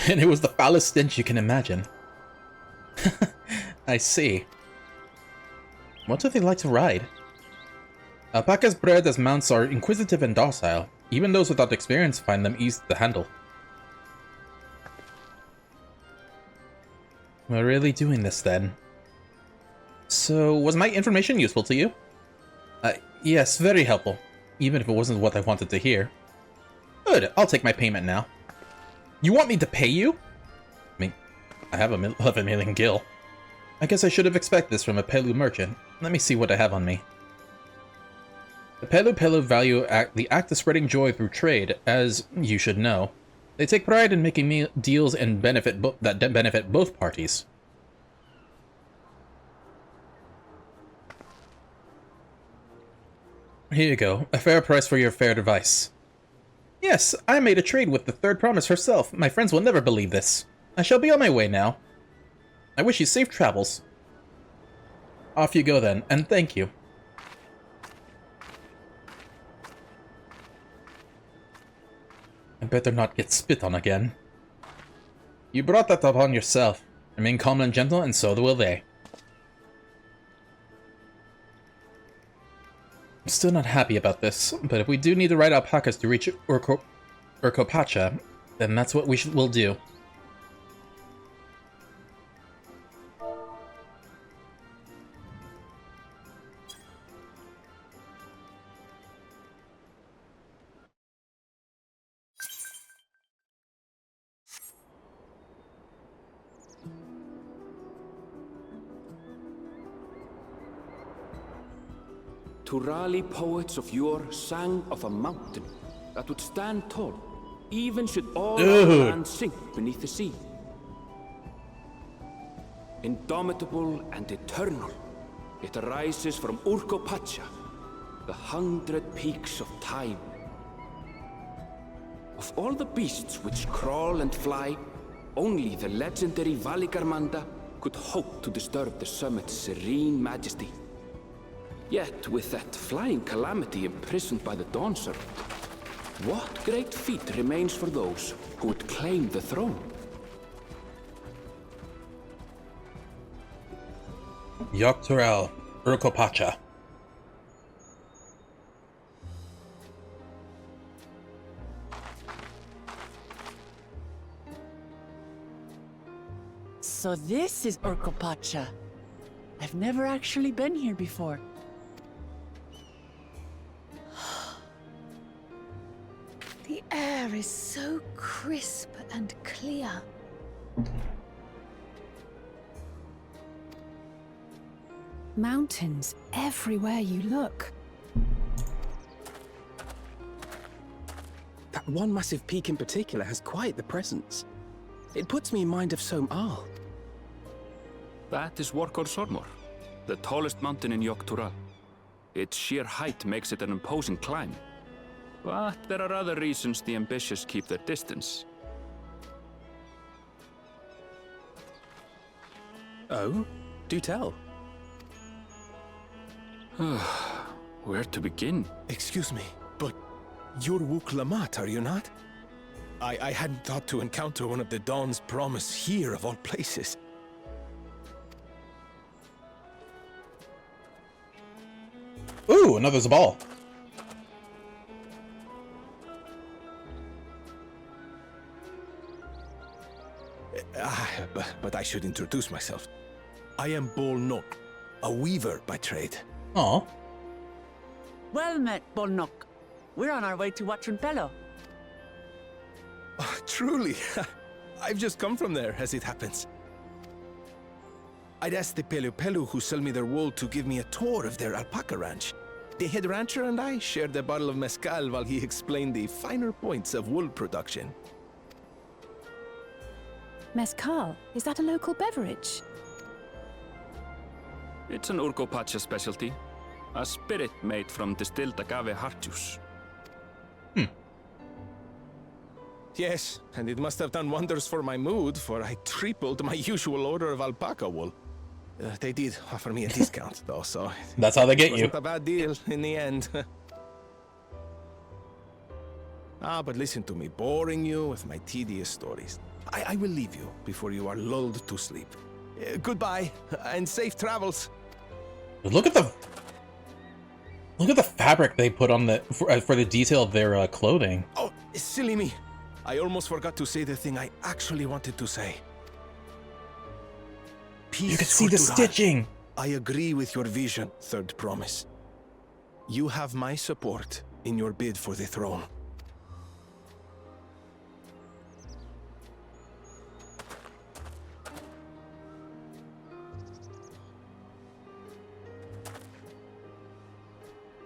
And it was the foulest stench you can imagine. I see. What do they like to ride? Alpacas bred as mounts are inquisitive and docile. Even those without experience find them easy to handle. We're really doing this then. So, was my information useful to you? Yes, very helpful. Even if it wasn't what I wanted to hear. Good, I'll take my payment now. You want me to pay you? I mean, I have 11 million gil. I guess I should have expected this from a Pelu merchant. Let me see what I have on me. The Pelu value the act of spreading joy through trade, as you should know. They take pride in making deals and that benefit both parties. Here you go, a fair price for your fair advice. Yes, I made a trade with the Third Promise herself. My friends will never believe this. I shall be on my way now. I wish you safe travels. Off you go then, and thank you. I better not get spit on again. You brought that upon yourself. Remain calm and gentle, and so will they. I'm still not happy about this, but if we do need to ride alpacas to reach Urkopacha, then that's what we'll do. Turali poets of yore sang of a mountain that would stand tall, even should all our land sink beneath the sea. Indomitable and eternal, it arises from Urkopacha, The 100 peaks of time. Of all the beasts which crawl and fly, only the legendary Valigarmanda could hope to disturb the summit's serene majesty. Yet, with that flying calamity imprisoned by the Dawn Servant, what great feat remains for those who would claim the throne? Dawntrail, Urkopacha. So this is Urkopacha. I've never actually been here before. The air is so crisp and clear. Mountains everywhere you look. That one massive peak in particular has quite the presence. It puts me in mind of Som-Al. That is Workor Sormor, the tallest mountain in Yogg-Tural. Its sheer height makes it an imposing climb. But there are other reasons the ambitious keep their distance. Oh? Do tell. Where to begin? Excuse me, but you're Wuk Lamat, are you not? I hadn't thought to encounter one of the Dawn's promise here, of all places. Ooh, another Zabal. But I should introduce myself. I am Bol Nok, a weaver by trade. Aw. Well met, Bolnok. We're on our way to Watrin Pello. Oh, truly. I've just come from there, as it happens. I'd asked the Pelu Pelu who sell me their wool to give me a tour of their alpaca ranch. The head rancher and I shared a bottle of mezcal while he explained the finer points of wool production. Mezcal, is that a local beverage? It's an Urkopacha specialty. A spirit made from distilled agave heart juice. Yes, and it must have done wonders for my mood, for I tripled my usual order of alpaca wool. They did offer me a discount, though, so... That's how they get you. Wasn't a bad deal in the end. But listen to me, boring you with my tedious stories. I will leave you before you are lulled to sleep. Goodbye, and safe travels. Look at the fabric they put on the for the detail of their clothing. Oh, silly me. I almost forgot to say the thing I actually wanted to say. Peace You can see the stitching. I agree with your vision, Third Promise. You have my support in your bid for the throne.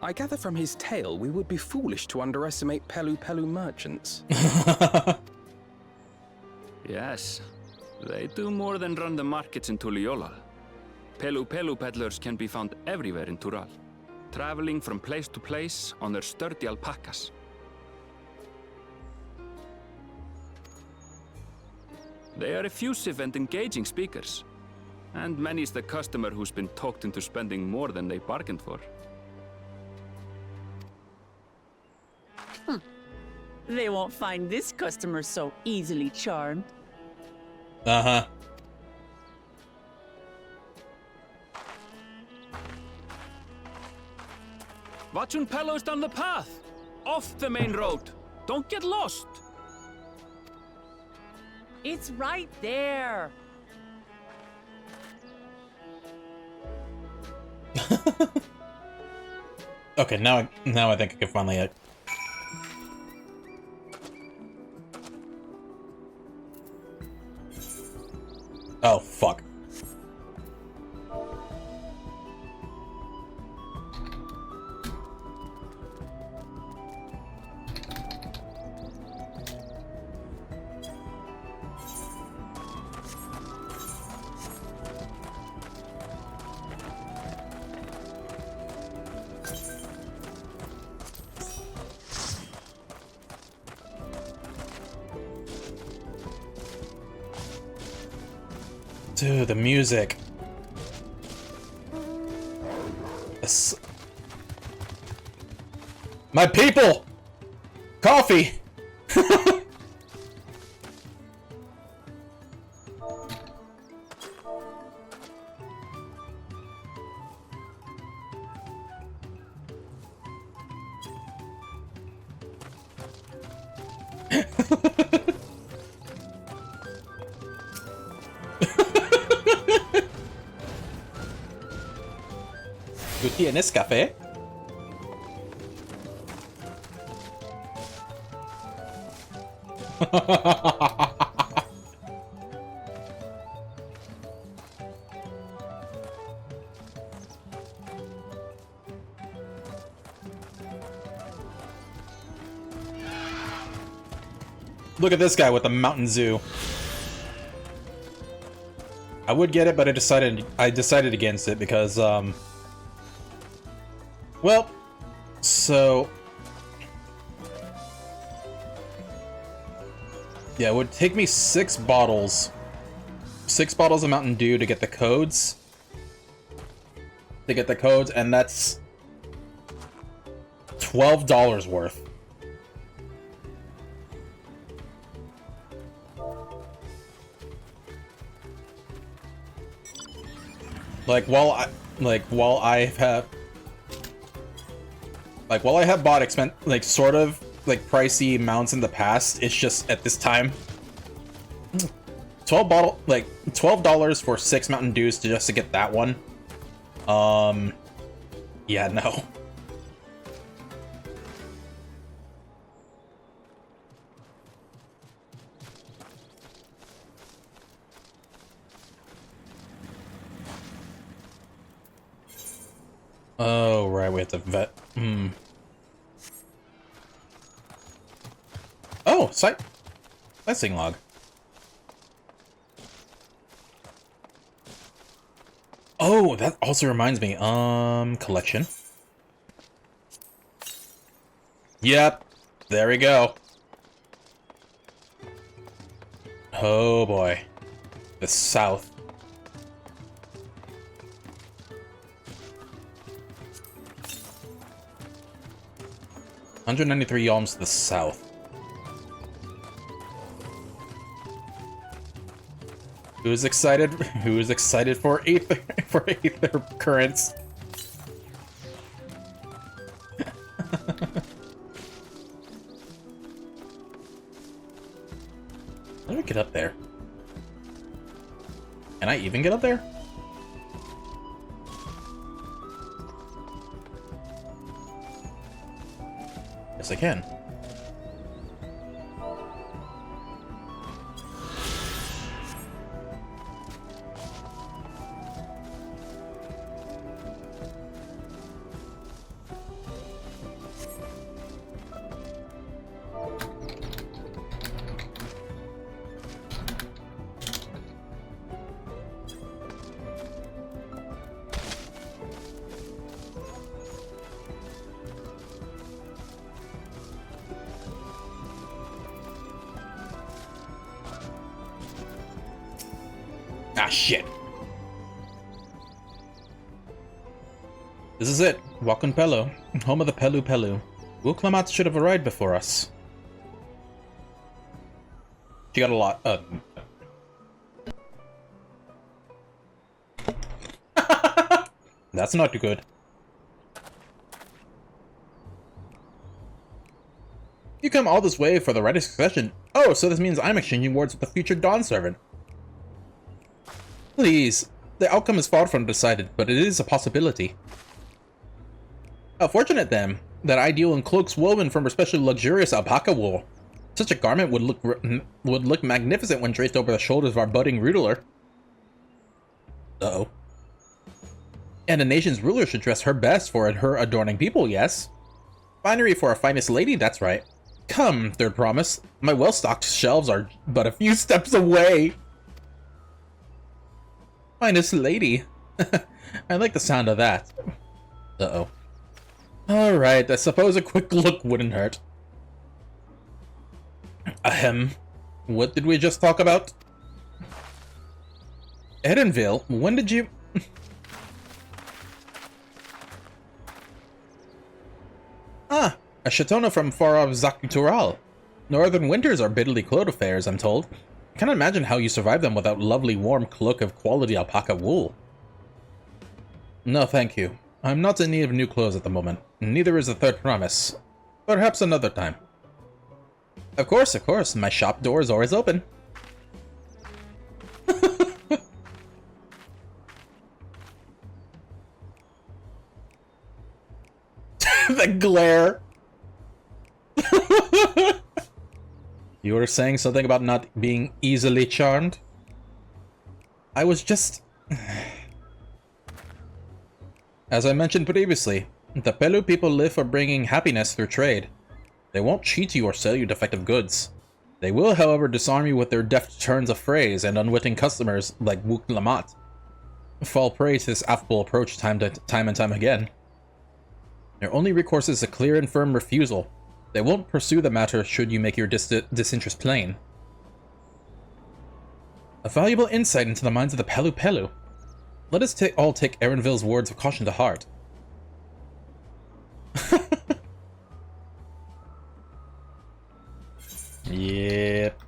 I gather from his tale we would be foolish to underestimate Pelu Pelu merchants. Yes, they do more than run the markets in Tuliyollal. Pelu Pelu peddlers can be found everywhere in Tural, traveling from place to place on their sturdy alpacas. They are effusive and engaging speakers, and many's the customer who's been talked into spending more than they bargained for. They won't find this customer so easily charmed. Uh-huh. Watchun Pello's down the path! Off the main road! Don't get lost! It's right there! Okay, now I think I can finally... Oh, fuck. Dude, the music. My people! Coffee! ¿Tú tienes café? Look at this guy with the Mountain Zoo. I would get it, but I decided against it because, well, so yeah, it would take me 6 bottles of Mountain Dew to get the codes. And that's $12 worth. While I have bought sort of pricey mounts in the past, it's just at this time $12 for 6 Mountain Dews just to get that one. Yeah, no. Oh, right, we have to vet. Oh, sightseeing log. Oh, that also reminds me. Collection. Yep, there we go. Oh boy, the South. $193 yalms to the south. Who's excited? Who's excited for Aether currents? How do I get up there? Can I even get up there? Yes, I can. Ah, shit. This is it. Wakun Pelu, home of the Pelu Pelu. Will Klamat should have arrived before us. She got a lot. That's not too good. You come all this way for the right of succession. Oh, so this means I'm exchanging words with the future Dawn servant. Please, the outcome is far from decided, but it is a possibility. How fortunate then, that I deal in cloaks woven from especially luxurious alpaca wool. Such a garment would look magnificent when draped over the shoulders of our budding ruler. Uh-oh. And a nation's ruler should dress her best for her adorning people, yes? Finery for our finest lady, that's right. Come, third promise. My well-stocked shelves are but a few steps away. Finest lady. I like the sound of that. Uh-oh. Alright, I suppose a quick look wouldn't hurt. Ahem. What did we just talk about? Edenville? When did you... Ah, a Shatona from far off Zakutural. Northern winters are bitterly cold affairs, I'm told. I can't imagine how you survive them without lovely warm cloak of quality alpaca wool. No, thank you. I'm not in need of new clothes at the moment. Neither is the third promise. Perhaps another time. Of course, my shop door is always open. The glare. You were saying something about not being easily charmed? I was just... As I mentioned previously, the Pelu people live for bringing happiness through trade. They won't cheat you or sell you defective goods. They will, however, disarm you with their deft turns of phrase, and unwitting customers, like Wuk Lamat, fall prey to this affable approach time and time again. Their only recourse is a clear and firm refusal. They won't pursue the matter should you make your disinterest plain. A valuable insight into the minds of the Pelu Pelu. Let us all take Erenville's words of caution to heart. Yep.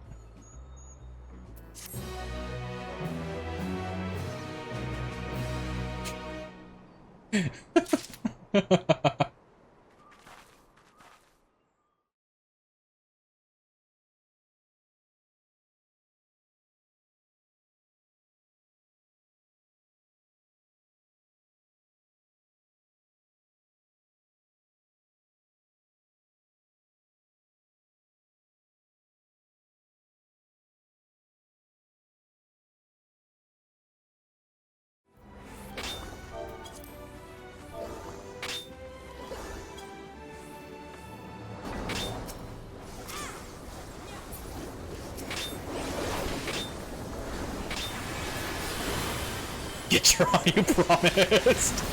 Get your eye, you promised!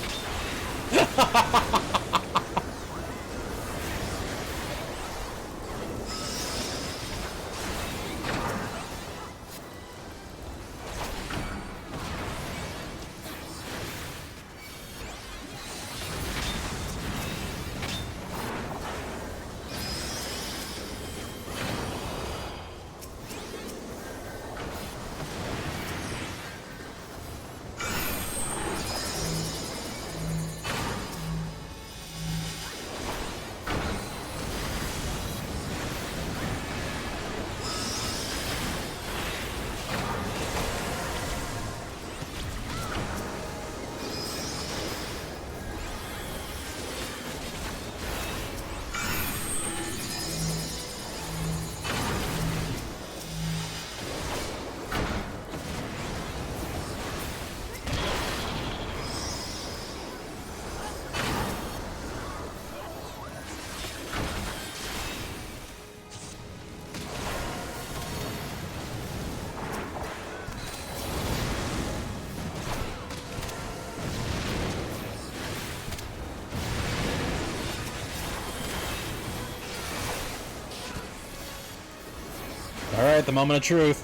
Alright, the moment of truth.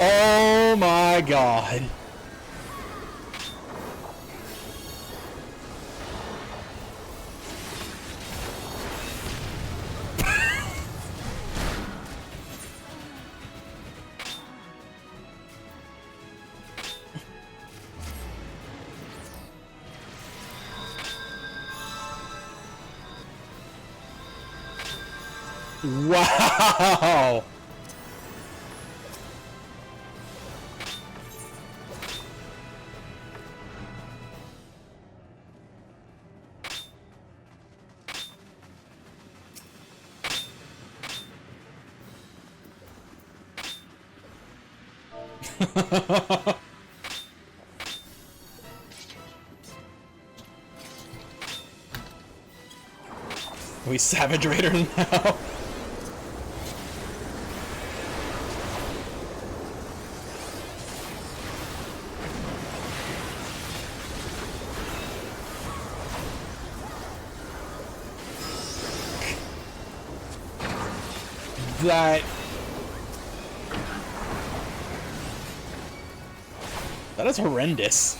Oh my god. Wow! We Savage Raiders now? That is horrendous.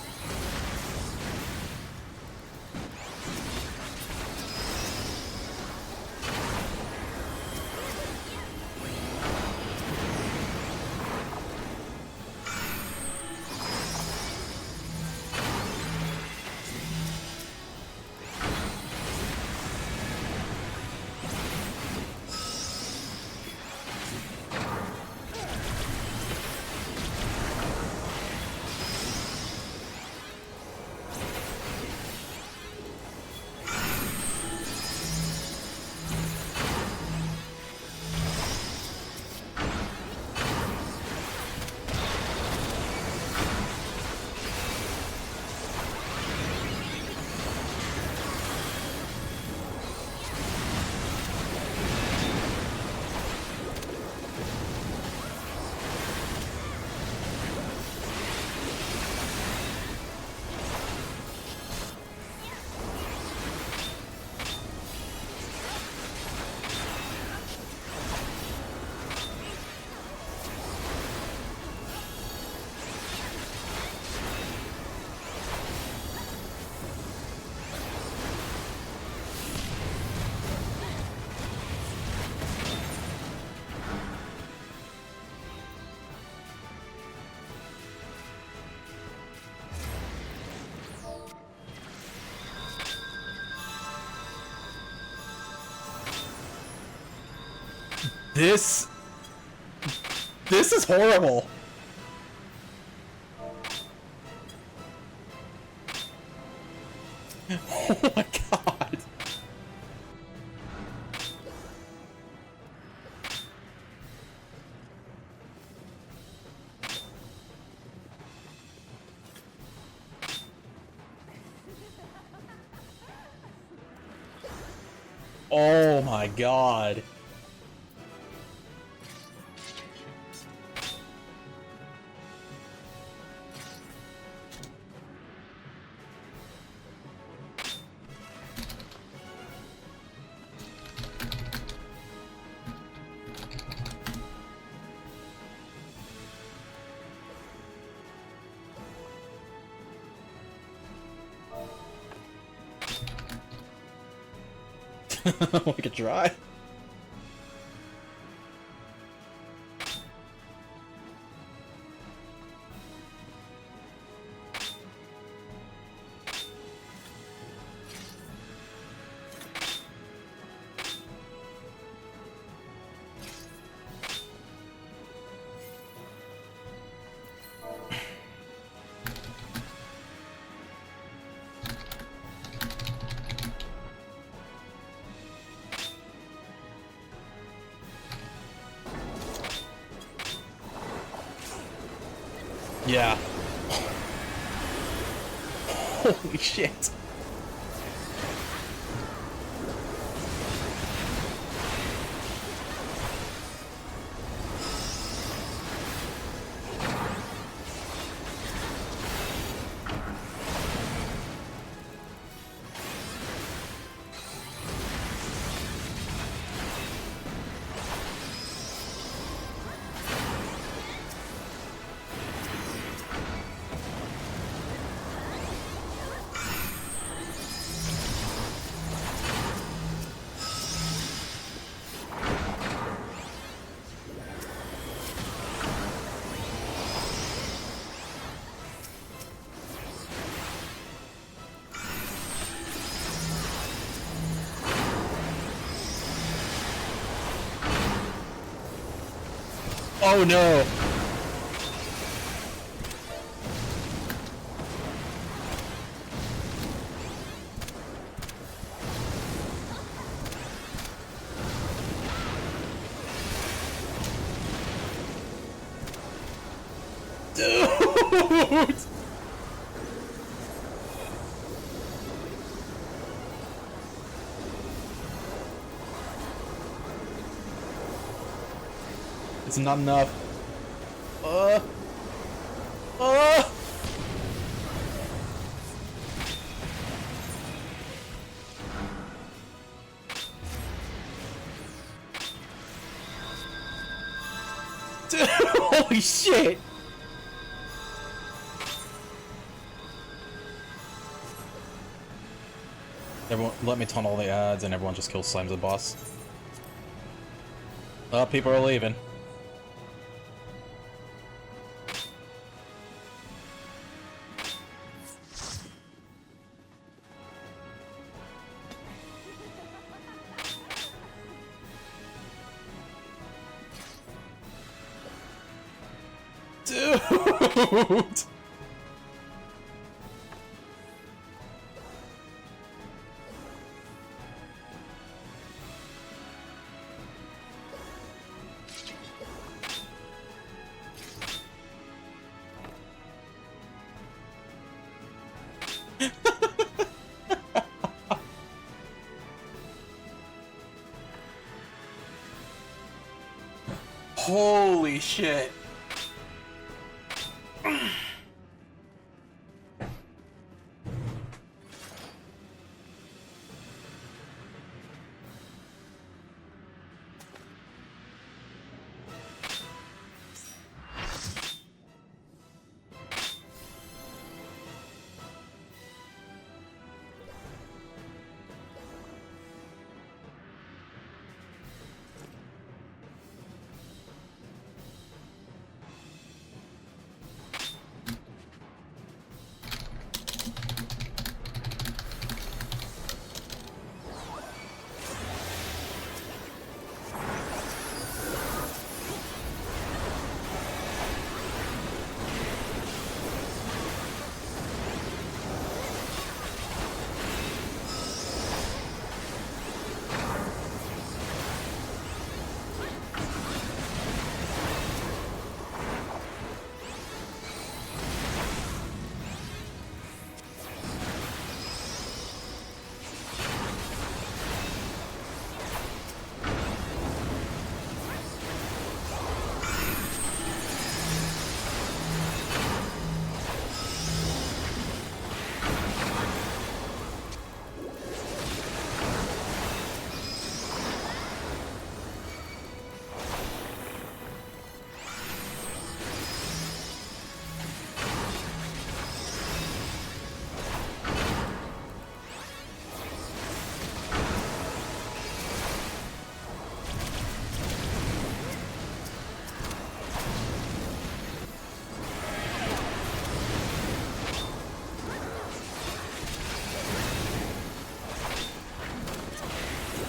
This is horrible. Oh my god. Oh my god. We could try. Yeah. Holy shit. Oh no! Dude! It's not enough. Dude, holy shit! Everyone, let me taunt all the ads and everyone just kills Slime's the boss. Oh, people are leaving. Dude! Holy shit.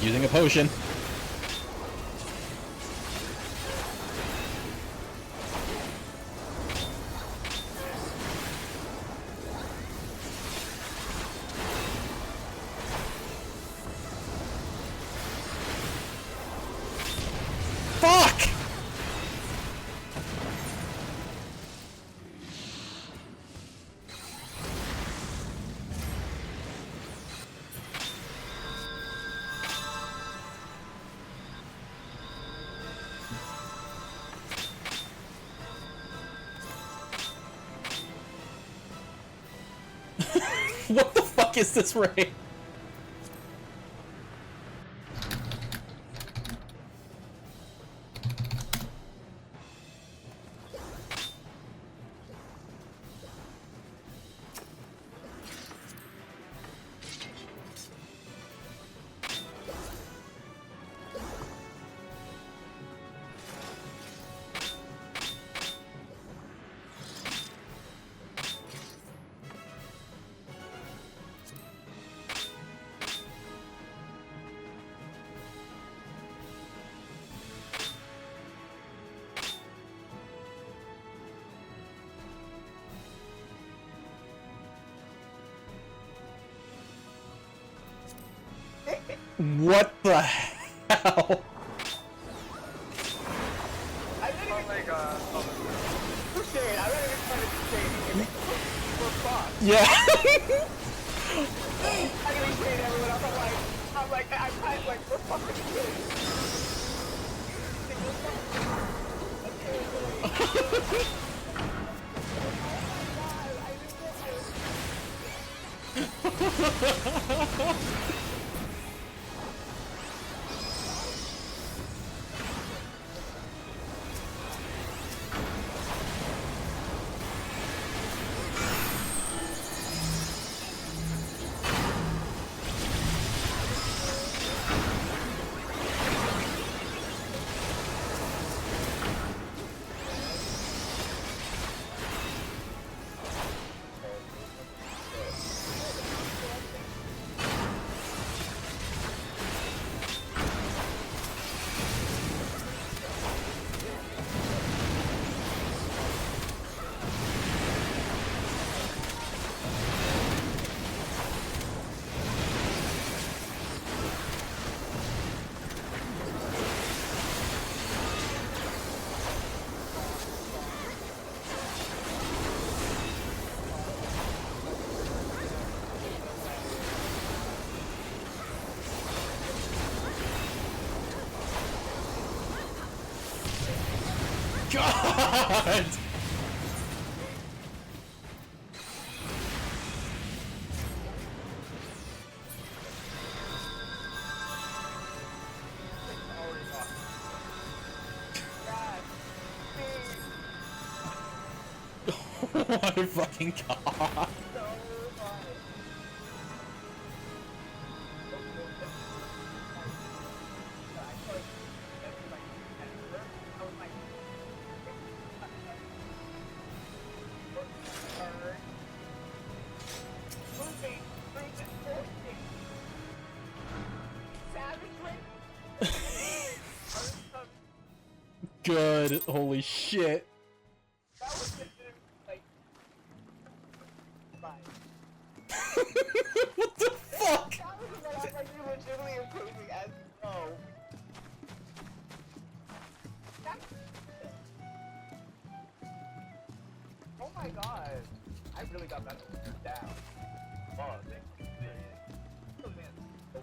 Using a potion. Fuck! What the fuck is this raid? What the hell? Oh my god. Who's saying? I don't even fucking say Yeah. I can say to everyone else, I'm like, we're fucking god! What a fucking god! Good, holy shit. What the fuck? Oh my god. I really got that down. Oh,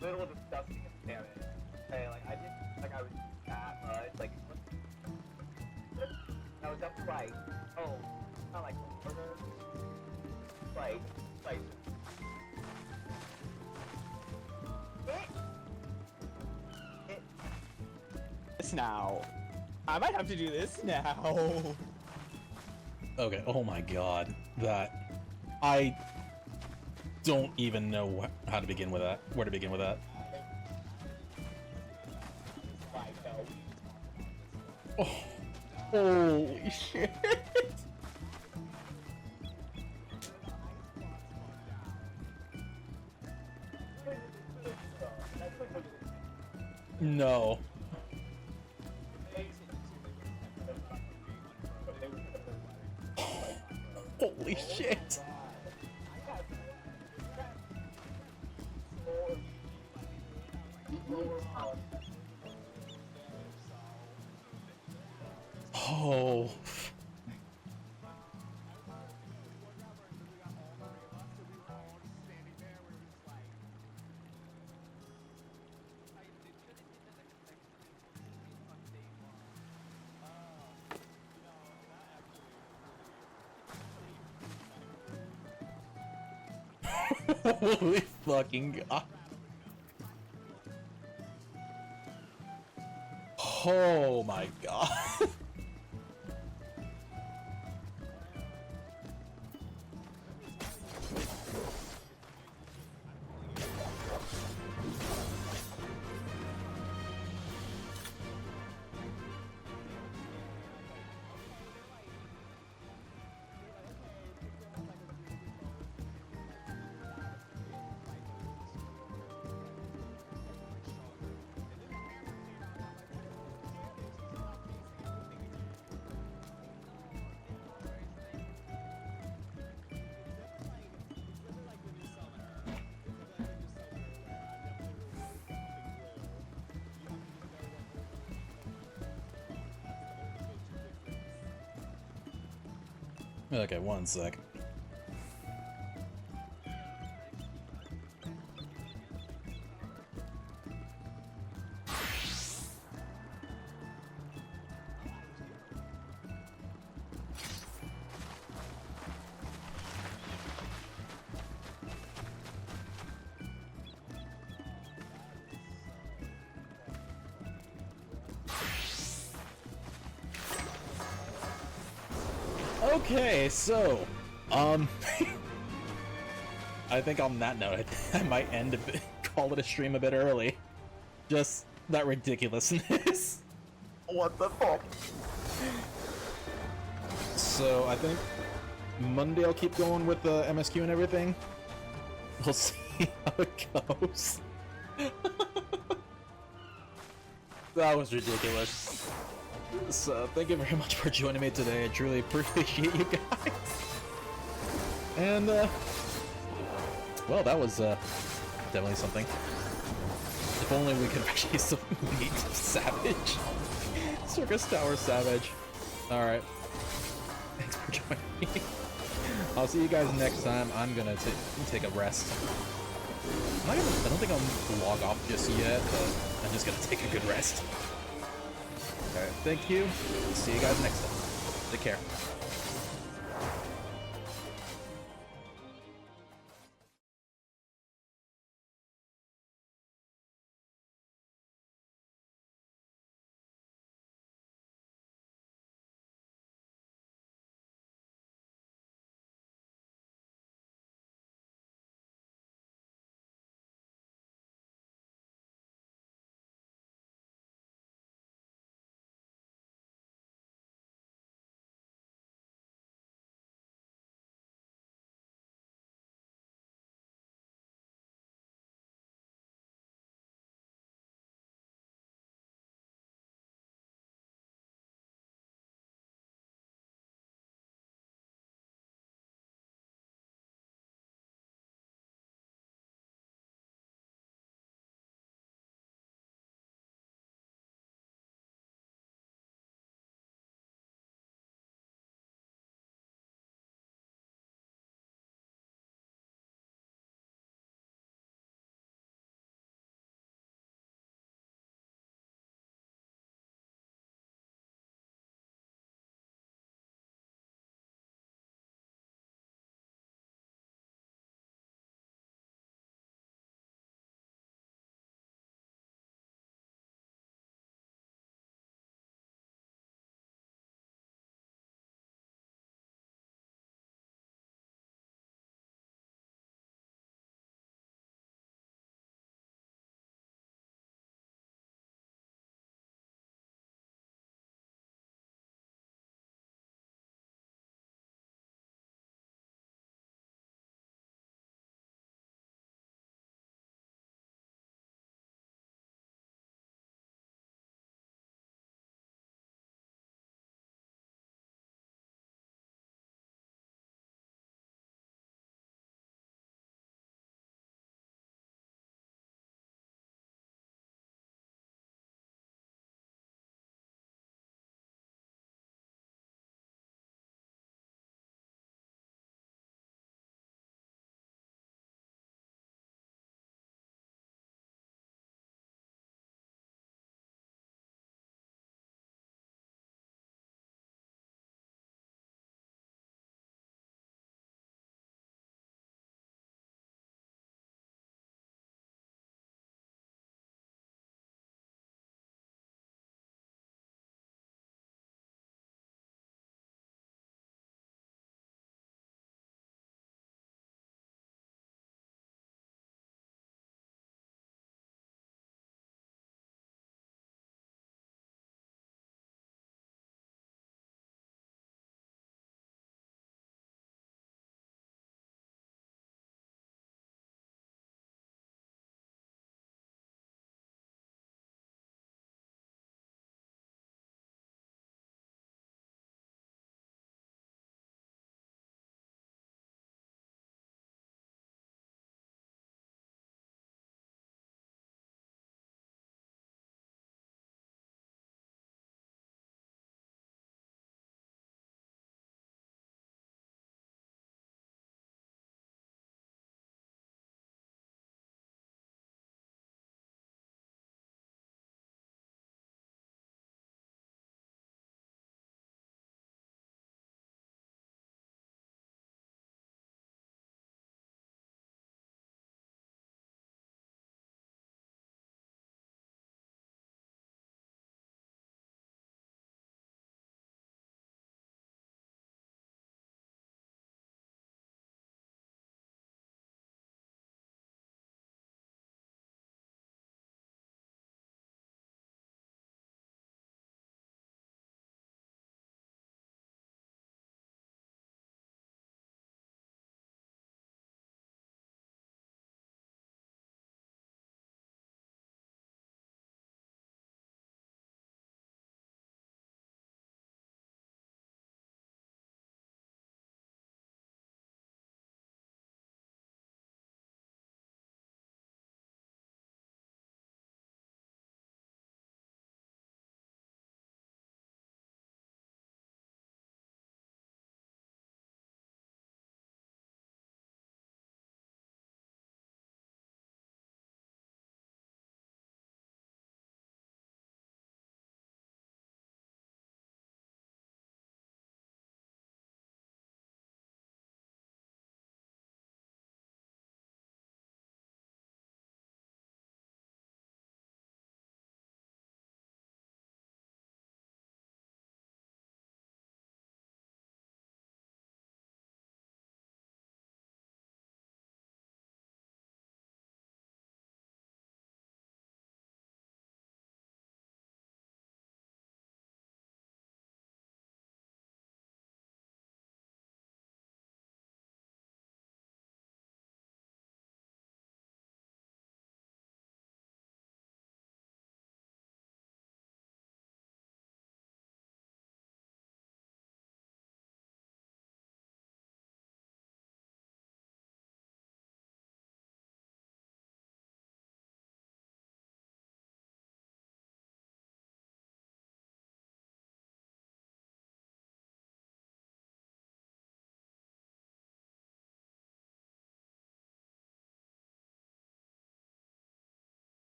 a little disgusting and damn it. Hey, like I didn't like I was that much. Like that was just like, oh, not like murder. Like this now. I might have to do this now. Okay, oh my god. That... I don't even know how to begin with that. Where to begin with that. Oh, holy shit. No. Holy shit. Oh. Holy fucking god. Oh my god. Okay, one sec. Okay, so, I think on that note, I might end a bit, call it a stream a bit early. Just that ridiculousness. What the fuck? So I think Monday I'll keep going with the MSQ and everything. We'll see how it goes. That was ridiculous. So thank you very much for joining me today. I truly appreciate you guys. And well, that was definitely something. If only we could actually still meet Savage. Circus Tower Savage. Alright. Thanks for joining me. I'll see you guys next time. I'm gonna take a rest. I don't think I'll log off just yet, but I'm just gonna take a good rest. Alright, thank you. See you guys next time. Take care.